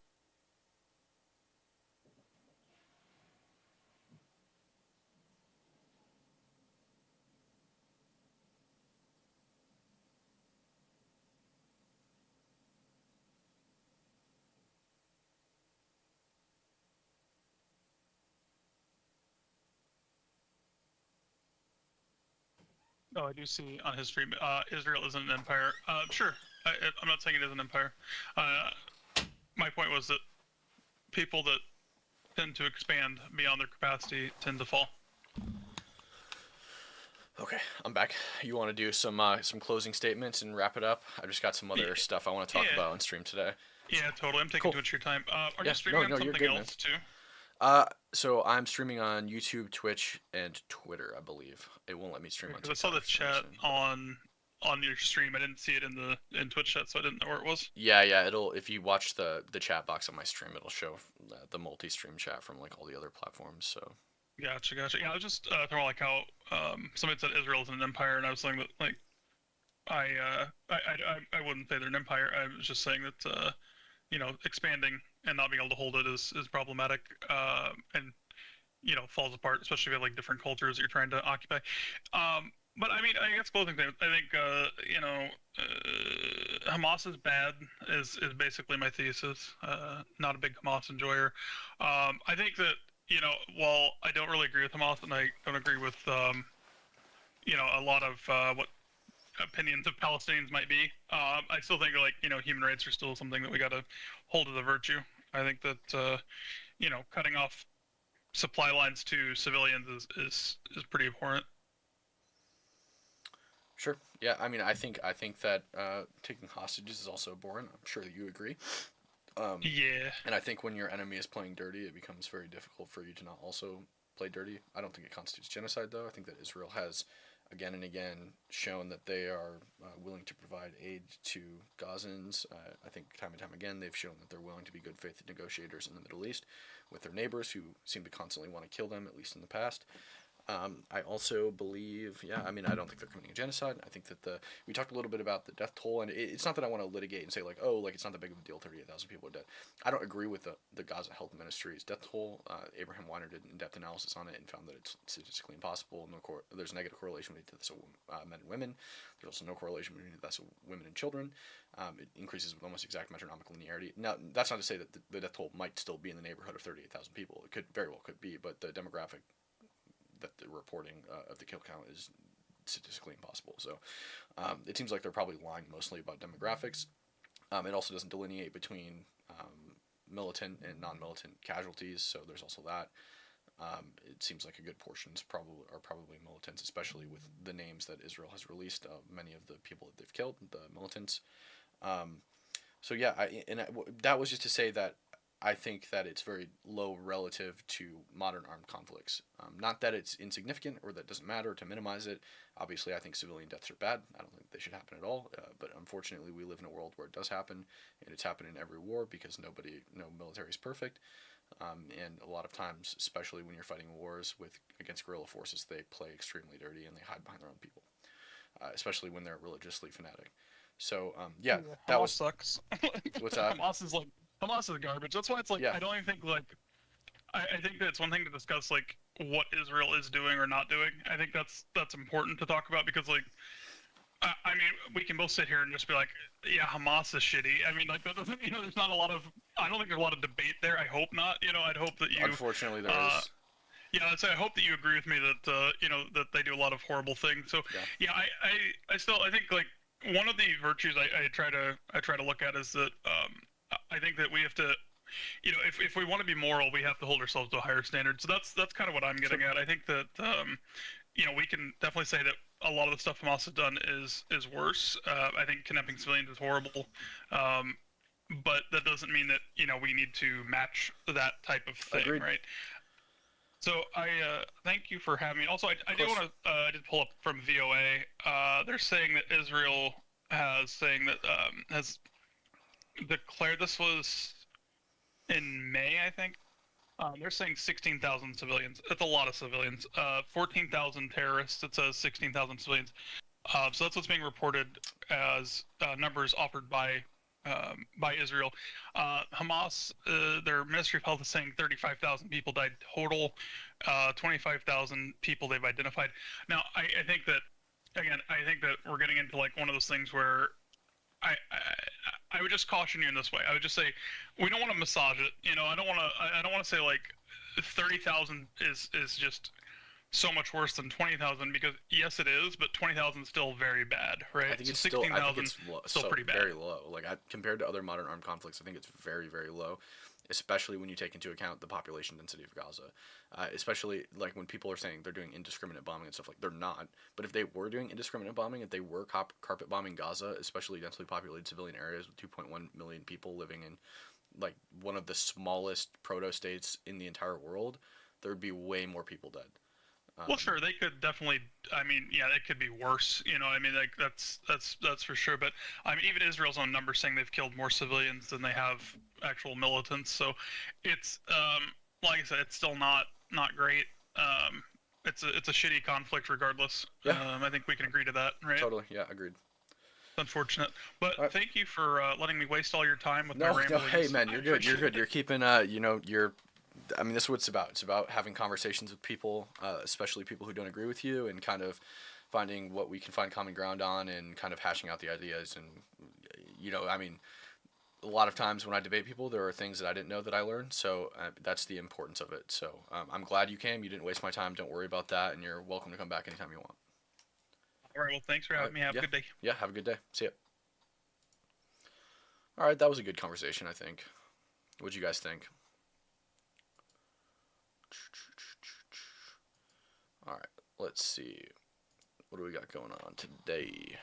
Oh, I do see on his stream, Israel isn't an empire. Sure, I'm not saying it is an empire. My point was that people that tend to expand beyond their capacity tend to fall. Okay, I'm back. You want to do some closing statements and wrap it up? I've just got some other stuff I want to talk about on stream today. Yeah, totally. I'm taking too much of your time. Are you Yeah, streaming on you're something good, else too? So I'm streaming on YouTube, Twitch, and Twitter, I believe. It won't let me stream on Because I saw the chat on your stream. I didn't see it in Twitch chat, so I didn't know where it was. Yeah, it'll, if you watch the chat box on my stream, it'll show the multi-stream chat from like all the other platforms. So. Gotcha. Yeah, I was just talking about like how somebody said Israel is an empire, and I was saying that like I wouldn't say they're an empire. I was just saying that expanding and not being able to hold it is problematic, and falls apart, especially if you have like different cultures that you're trying to occupy. But I mean, I guess closing thing. I think Hamas is bad. Is basically my thesis. Not a big Hamas enjoyer. I think that while I don't really agree with Hamas, and I don't agree with a lot of what opinions of Palestinians might be, I still think like human rights are still something that we got to hold as a virtue. I think that cutting off supply lines to civilians is pretty abhorrent. Sure. Yeah. I mean, I think that taking hostages is also abhorrent. I'm sure that you agree. Yeah. And I think when your enemy is playing dirty, it becomes very difficult for you to not also play dirty. I don't think it constitutes genocide, though. I think that Israel has, again and again, shown that they are willing to provide aid to Gazans. I think time and time again, they've shown that they're willing to be good faith negotiators in the Middle East with their neighbors who seem to constantly want to kill them, at least in the past. I also believe, I mean, I don't think they're committing a genocide. I think that we talked a little bit about the death toll, and it's not that I want to litigate and say like, oh, like it's not that big of a deal, 38,000 people are dead. I don't agree with the Gaza Health Ministry's death toll. Abraham Weiner did an in-depth analysis on it and found that it's statistically impossible. There's a negative correlation between the deaths of men and women. There's also no correlation between the deaths of women and children. It increases with almost exact metronomic linearity. Now, that's not to say that the death toll might still be in the neighborhood of 38,000 people. It very well could be, but the demographic that the reporting of the kill count is statistically impossible. So it seems like they're probably lying mostly about demographics. It also doesn't delineate between militant and non-militant casualties, so there's also that. It seems like a good portion are probably militants, especially with the names that Israel has released of many of the people that they've killed, the militants. So yeah, that was just to say that I think that it's very low relative to modern armed conflicts. Not that it's insignificant or that doesn't matter, to minimize it. Obviously, I think civilian deaths are bad. I don't think they should happen at all. But unfortunately, we live in a world where it does happen, and it's happened in every war because no military is perfect. And a lot of times, especially when you're fighting wars against guerrilla forces, they play extremely dirty and they hide behind their own people, especially when they're religiously fanatic. So that was sucks. What's that? Hamas is garbage. That's why it's like I don't even think like I think that it's one thing to discuss like what Israel is doing or not doing. I think that's important to talk about because like I mean we can both sit here and just be like Hamas is shitty. I mean like there's not a lot of I don't think there's a lot of debate there. I hope not. I'd hope that you. Unfortunately, there is. Yeah, I hope that you agree with me that that they do a lot of horrible things. So I think like one of the virtues I try to look at is that I think that we have to, if we want to be moral, we have to hold ourselves to a higher standard. So that's kind of what I'm getting at. I think that we can definitely say that a lot of the stuff Hamas has done is worse. I think kidnapping civilians is horrible, but that doesn't mean that we need to match that type of thing, Agreed. right? So I thank you for having me. Also, I did want to I did pull up from VOA. They're saying that Israel has declared, this was in May, I think. They're saying 16,000 civilians. That's a lot of civilians. 14,000 terrorists. It says 16,000 civilians. So that's what's being reported as numbers offered by Israel. Hamas, their Ministry of Health is saying 35,000 people died total. 25,000 people they've identified. Now, I think that, again, we're getting into like one of those things where I would just caution you in this way. I would just say we don't want to massage it. I don't want to say like 30,000 is just so much worse than 20,000 because yes, it is, but 20,000 is still very bad, right? I think so it's still. I think 16,000 it's still so pretty bad. very low. Like compared to other modern armed conflicts, I think it's very very low, especially when you take into account the population density of Gaza. Especially like when people are saying they're doing indiscriminate bombing and stuff, like they're not. But if they were doing indiscriminate bombing, if they were carpet bombing Gaza, especially densely populated civilian areas with 2.1 million people living in like one of the smallest proto states in the entire world, there would be way more people dead. Well, sure, they could definitely. I mean, yeah, it could be worse. You know, I mean, like that's for sure. But I mean, even Israel's own numbers saying they've killed more civilians than they have actual militants. So it's like I said, it's still not great. It's a shitty conflict regardless. Yeah. I think we can agree to that, right? Totally. Yeah. Agreed. It's unfortunate, but thank you for letting me waste all your time with my No, ramblings. hey man, you're good. You're good. You're keeping you know, I mean, this is what it's about. It's about having conversations with people, especially people who don't agree with you, and kind of finding what we can find common ground on, and kind of hashing out the ideas. And you know, I mean, a lot of times when I debate people, there are things that I didn't know that I learned. So that's the importance of it. So I'm glad you came. You didn't waste my time. Don't worry about that, and you're welcome to come back anytime you want. All right. Well, thanks for having me. Have a good day. Yeah. Have a good day. See ya. All right. That was a good conversation, I think. What'd you guys think? All right, let's see. What do we got going on today?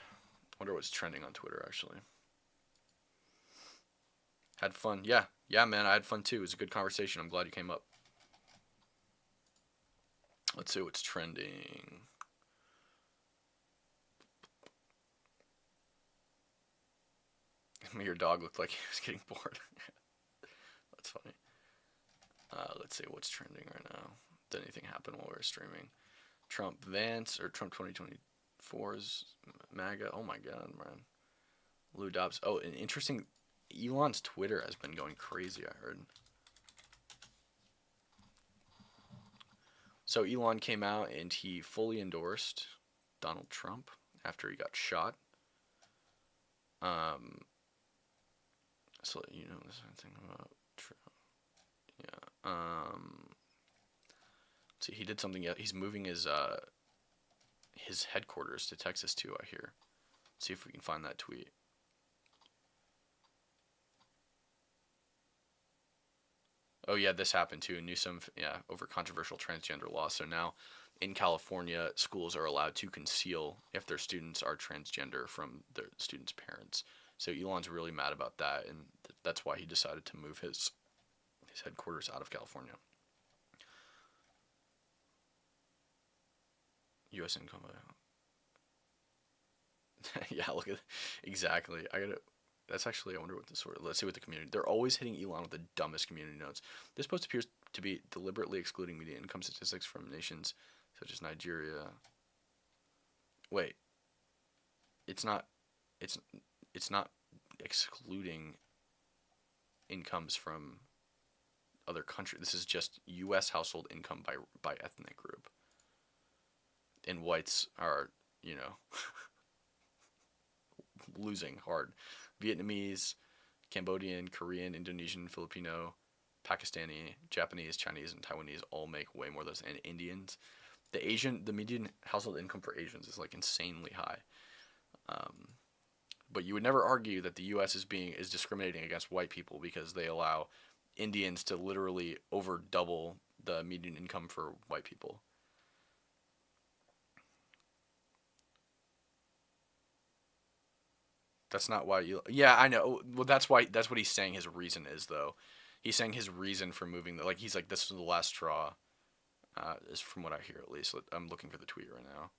Wonder what's trending on Twitter, actually. Had fun. Yeah, man, I had fun too. It was a good conversation. I'm glad you came up. Let's see what's trending. Your dog looked like he was getting bored. That's funny. Let's see what's trending right now. Did anything happen while we were streaming? Trump Vance or Trump 2024's MAGA. Oh my God, man. Lou Dobbs. Oh, and interesting. Elon's Twitter has been going crazy, I heard. So Elon came out and he fully endorsed Donald Trump after he got shot. So you know the same thing about Trump. Yeah. See, he did something. He's moving his headquarters to Texas too, I hear. Let's see if we can find that tweet. Oh yeah, this happened too. Newsom, yeah, over controversial transgender law. So now, in California, schools are allowed to conceal if their students are transgender from their students' parents. So Elon's really mad about that, and that's why he decided to move his headquarters out of California. U.S. income. Yeah, look at exactly. That's actually. I wonder what this sort. Let's see what the community. They're always hitting Elon with the dumbest community notes. This post appears to be deliberately excluding median income statistics from nations such as Nigeria. Wait. It's not excluding incomes from other countries. This is just U.S. household income by ethnic group. And whites are, you know, losing hard. Vietnamese, Cambodian, Korean, Indonesian, Filipino, Pakistani, Japanese, Chinese, and Taiwanese all make way more than those. And Indians. The median household income for Asians is like insanely high. But you would never argue that the U.S. is discriminating against white people because they allow Indians to literally over double the median income for white people. That's not why you. Yeah, I know. Well, that's why. That's what he's saying. His reason is though. He's saying his reason for moving. Like he's like, this is the last straw. Is from what I hear at least. I'm looking for the tweet right now.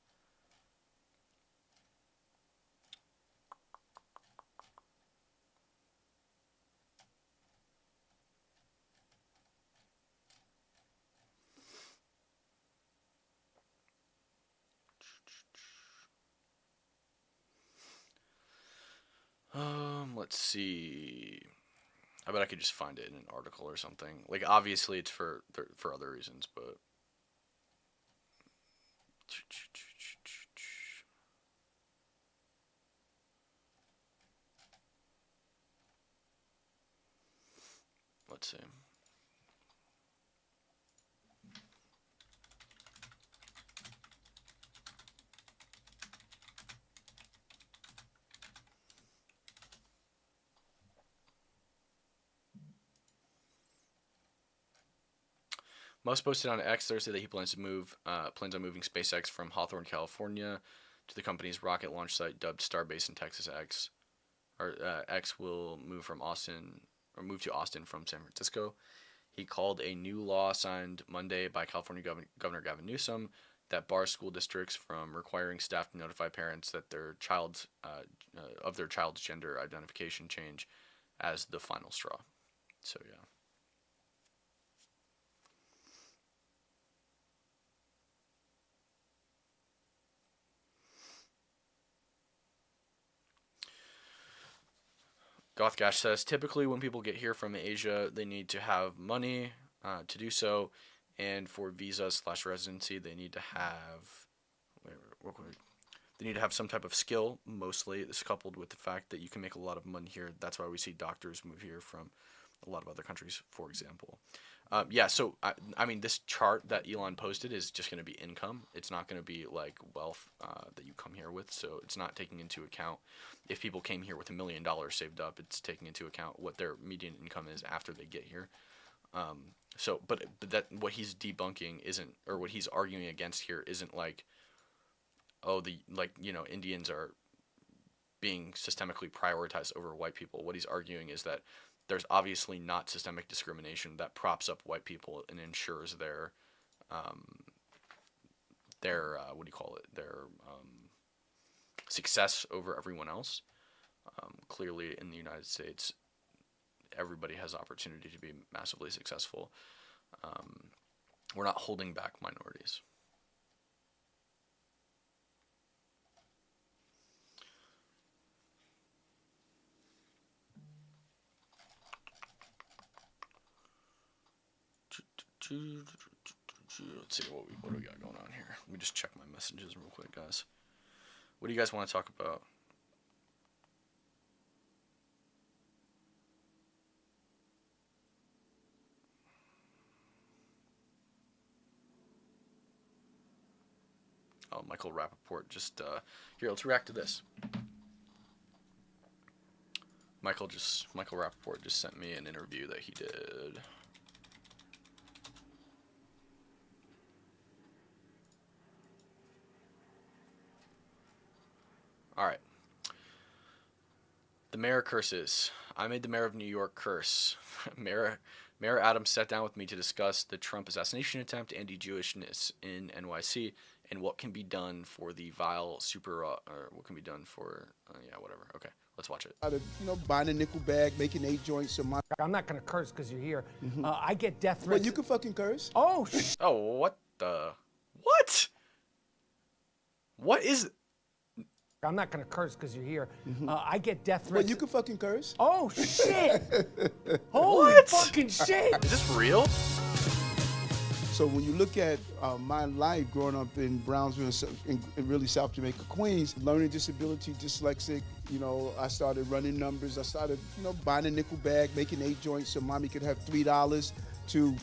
Let's see. I bet I could just find it in an article or something. Like, obviously, it's for other reasons, but. Let's see. Musk posted on X Thursday that he plans on moving SpaceX from Hawthorne, California, to the company's rocket launch site dubbed Starbase in Texas. X will move to Austin from San Francisco. He called a new law signed Monday by California Governor Gavin Newsom that bars school districts from requiring staff to notify parents that their child's gender identification change as the final straw. So yeah. Gothgash says, typically when people get here from Asia, they need to have money to do so, and for visa/residency, they need to have some type of skill. Mostly, this coupled with the fact that you can make a lot of money here. That's why we see doctors move here from a lot of other countries, for example. So I mean, this chart that Elon posted is just going to be income. It's not going to be like wealth that you come here with. So it's not taking into account if people came here with $1 million saved up. It's taking into account what their median income is after they get here. But that what he's debunking isn't, or what he's arguing against here isn't like, Indians are being systemically prioritized over white people. What he's arguing is that there's obviously not systemic discrimination that props up white people and ensures their success over everyone else. Clearly, in the United States, everybody has opportunity to be massively successful. We're not holding back minorities. Let's see what do we got going on here. Let me just check my messages real quick, guys. What do you guys want to talk about? Oh, Michael Rappaport just here. Let's react to this. Michael Rappaport just sent me an interview that he did. All right. The mayor curses. I made the mayor of New York curse. Mayor Adams sat down with me to discuss the Trump assassination attempt, anti-Jewishness in NYC, and what can be done for the vile what can be done for whatever. Okay, let's watch it. Buying a nickel bag, making 8 joints a month. I'm not gonna curse because you're here. I get death threats. Well, you can fucking curse. Oh. What the? What? What is? I'm not gonna curse because you're here. I get death threats. Well, you can fucking curse. Oh shit! Holy fucking shit! Is this real? So when you look at my life growing up in Brownsville, in really South Jamaica, Queens, learning disability, dyslexic, I started running numbers. I started, buying a nickel bag, making 8 joints so mommy could have $3 to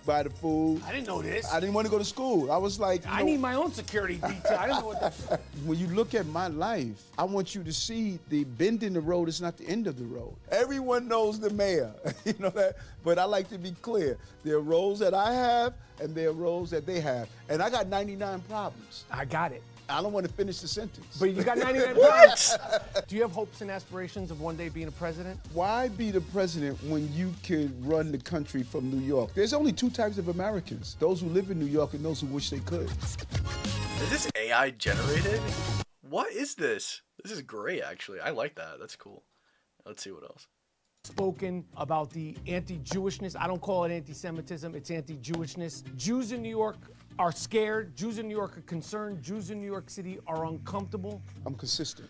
buy the food. I didn't know this. I didn't want to go to school. I was like, I need my own security detail. I didn't know what that. When you look at my life, I want you to see the bend in the road is not the end of the road. Everyone knows the mayor, you know that. But I like to be clear. There are roles that I have, and there are roles that they have, and I got 99 problems. I got it. I don't want to finish the sentence. But you got 99 problems. Do you have hopes and aspirations of one day being a president? Why be the president when you can run the country from New York? There's only 2 types of Americans, those who live in New York and those who wish they could. Is this AI generated? What is this? This is great, actually. I like that. That's cool. Let's see what else. Spoken about the anti-Jewishness. I don't call it anti-Semitism, it's anti-Jewishness. Jews in New York are scared. Jews in New York are concerned. Jews in New York City are uncomfortable. I'm consistent.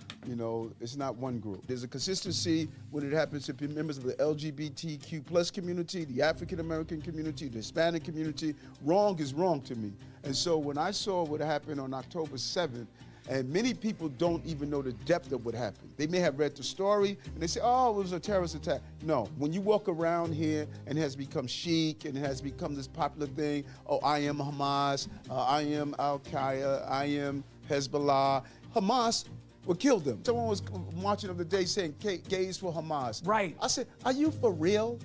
It's not one group. There's a consistency when it happens to members of the LGBTQ plus community, the African American community, the Hispanic community. Wrong is wrong to me. And so when I saw what happened on October 7th, and many people don't even know the depth of what happened. They may have read the story and they say, oh, it was a terrorist attack. No, when you walk around here and it has become chic and it has become this popular thing, oh, I am Hamas, I am Al-Qaeda, I am Hezbollah. Hamas will kill them. Someone was marching the other day saying gays for Hamas. Right. I said, are you for real?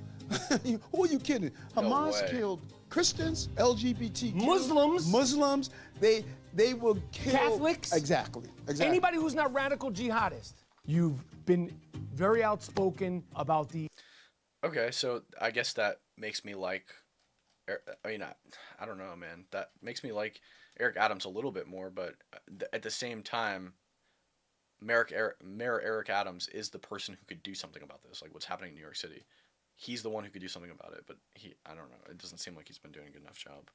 Who are you kidding? Hamas killed Christians, LGBT, Muslims, they will kill Catholics, exactly. Anybody who's not radical jihadist. You've been very outspoken about the. Okay, so I guess that makes me like. I mean, I don't know, man. That makes me like Eric Adams a little bit more, but at the same time, Mayor Eric Adams is the person who could do something about this, like what's happening in New York City. He's the one who could do something about it, but I don't know. It doesn't seem like he's been doing a good enough job.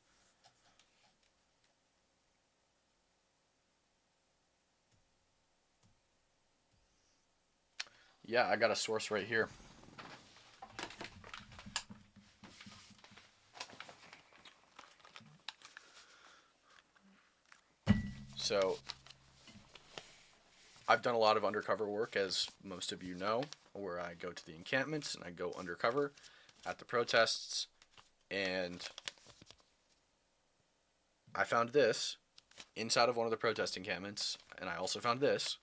Yeah, I got a source right here. So, I've done a lot of undercover work, as most of you know, where I go to the encampments and I go undercover at the protests, and I found this inside of one of the protest encampments, and I also found this.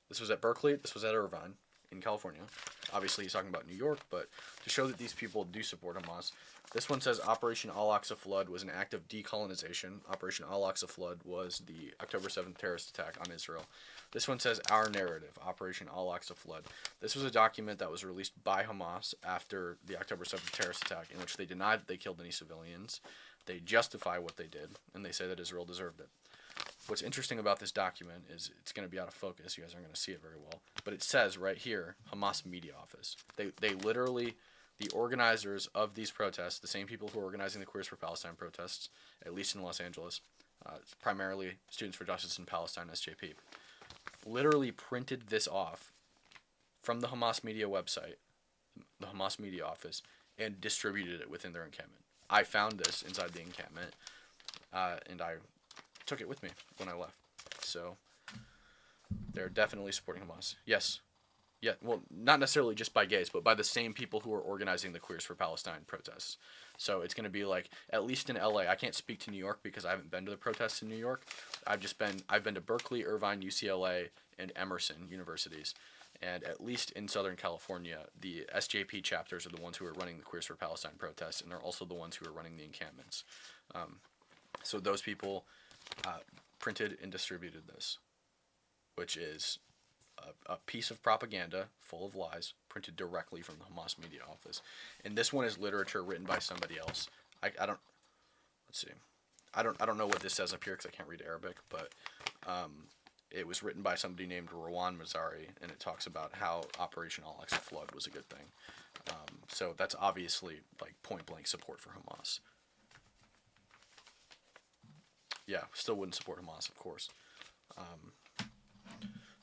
This was at Berkeley, this was at Irvine in California. Obviously he's talking about New York, but to show that these people do support Hamas, this one says Operation Al-Aqsa Flood was an act of decolonization. Operation Al-Aqsa Flood was the October 7th terrorist attack on Israel. This one says Our Narrative, Operation Al-Aqsa Flood. This was a document that was released by Hamas after the October 7th terrorist attack, in which they denied that they killed any civilians. They justify what they did, and they say that Israel deserved it. What's interesting about this document is it's going to be out of focus. You guys aren't going to see it very well. But it says right here, Hamas Media Office. They literally, the organizers of these protests, the same people who are organizing the Queers for Palestine protests, at least in Los Angeles, primarily Students for Justice in Palestine, SJP, literally printed this off from the Hamas Media website, the Hamas Media Office, and distributed it within their encampment. I found this inside the encampment, and I took it with me when I left. So they're definitely supporting Hamas. Yes. Yeah, well, not necessarily just by gays, but by the same people who are organizing the Queers for Palestine protests. So it's going to be like, at least in LA, I can't speak to New York because I haven't been to the protests in New York. I've been to Berkeley, Irvine, UCLA, and Emerson universities. And at least in Southern California, the SJP chapters are the ones who are running the Queers for Palestine protests, and they're also the ones who are running the encampments. So those people printed and distributed this, which is a piece of propaganda full of lies printed directly from the Hamas Media Office. And this one is literature written by somebody else. I don't, let's see. I don't know what this says up here because I can't read Arabic, but it was written by somebody named Rawan Mazari, and it talks about how Operation Al-Aqsa Flood was a good thing. So that's obviously like point blank support for Hamas. Yeah, still wouldn't support Hamas, of course.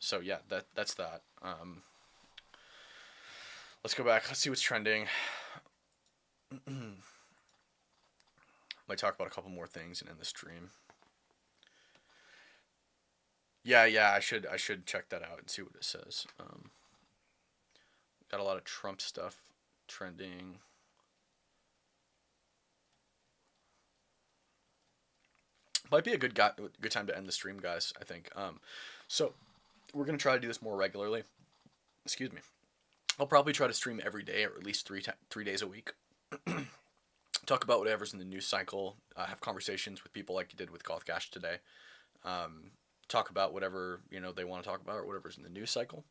So yeah, that's that. Let's go back. Let's see what's trending. Might talk about a couple more things and end the stream. Yeah, I should check that out and see what it says. Got a lot of Trump stuff trending. Might be a good time to end the stream, guys, I think. So we're going to try to do this more regularly. Excuse me. I'll probably try to stream every day, or at least three days a week. Talk about whatever's in the news cycle. Have conversations with people like you did with Gothcash today. Talk about whatever they want to talk about, or whatever's in the news cycle.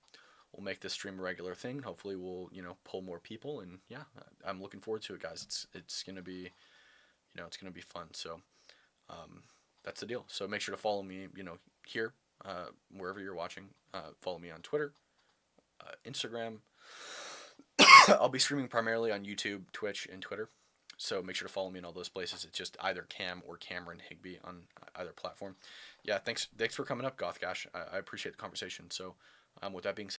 We'll make this stream a regular thing. Hopefully we'll pull more people, and yeah, I'm looking forward to it, guys. It's gonna be it's gonna be fun. So that's the deal. So make sure to follow me, here, wherever you're watching. Follow me on Twitter, Instagram. I'll be streaming primarily on YouTube, Twitch, and Twitter. So make sure to follow me in all those places. It's just either Cam or Cameron Higby on either platform. Yeah, thanks for coming up, Gothcash. I appreciate the conversation. So with that being said,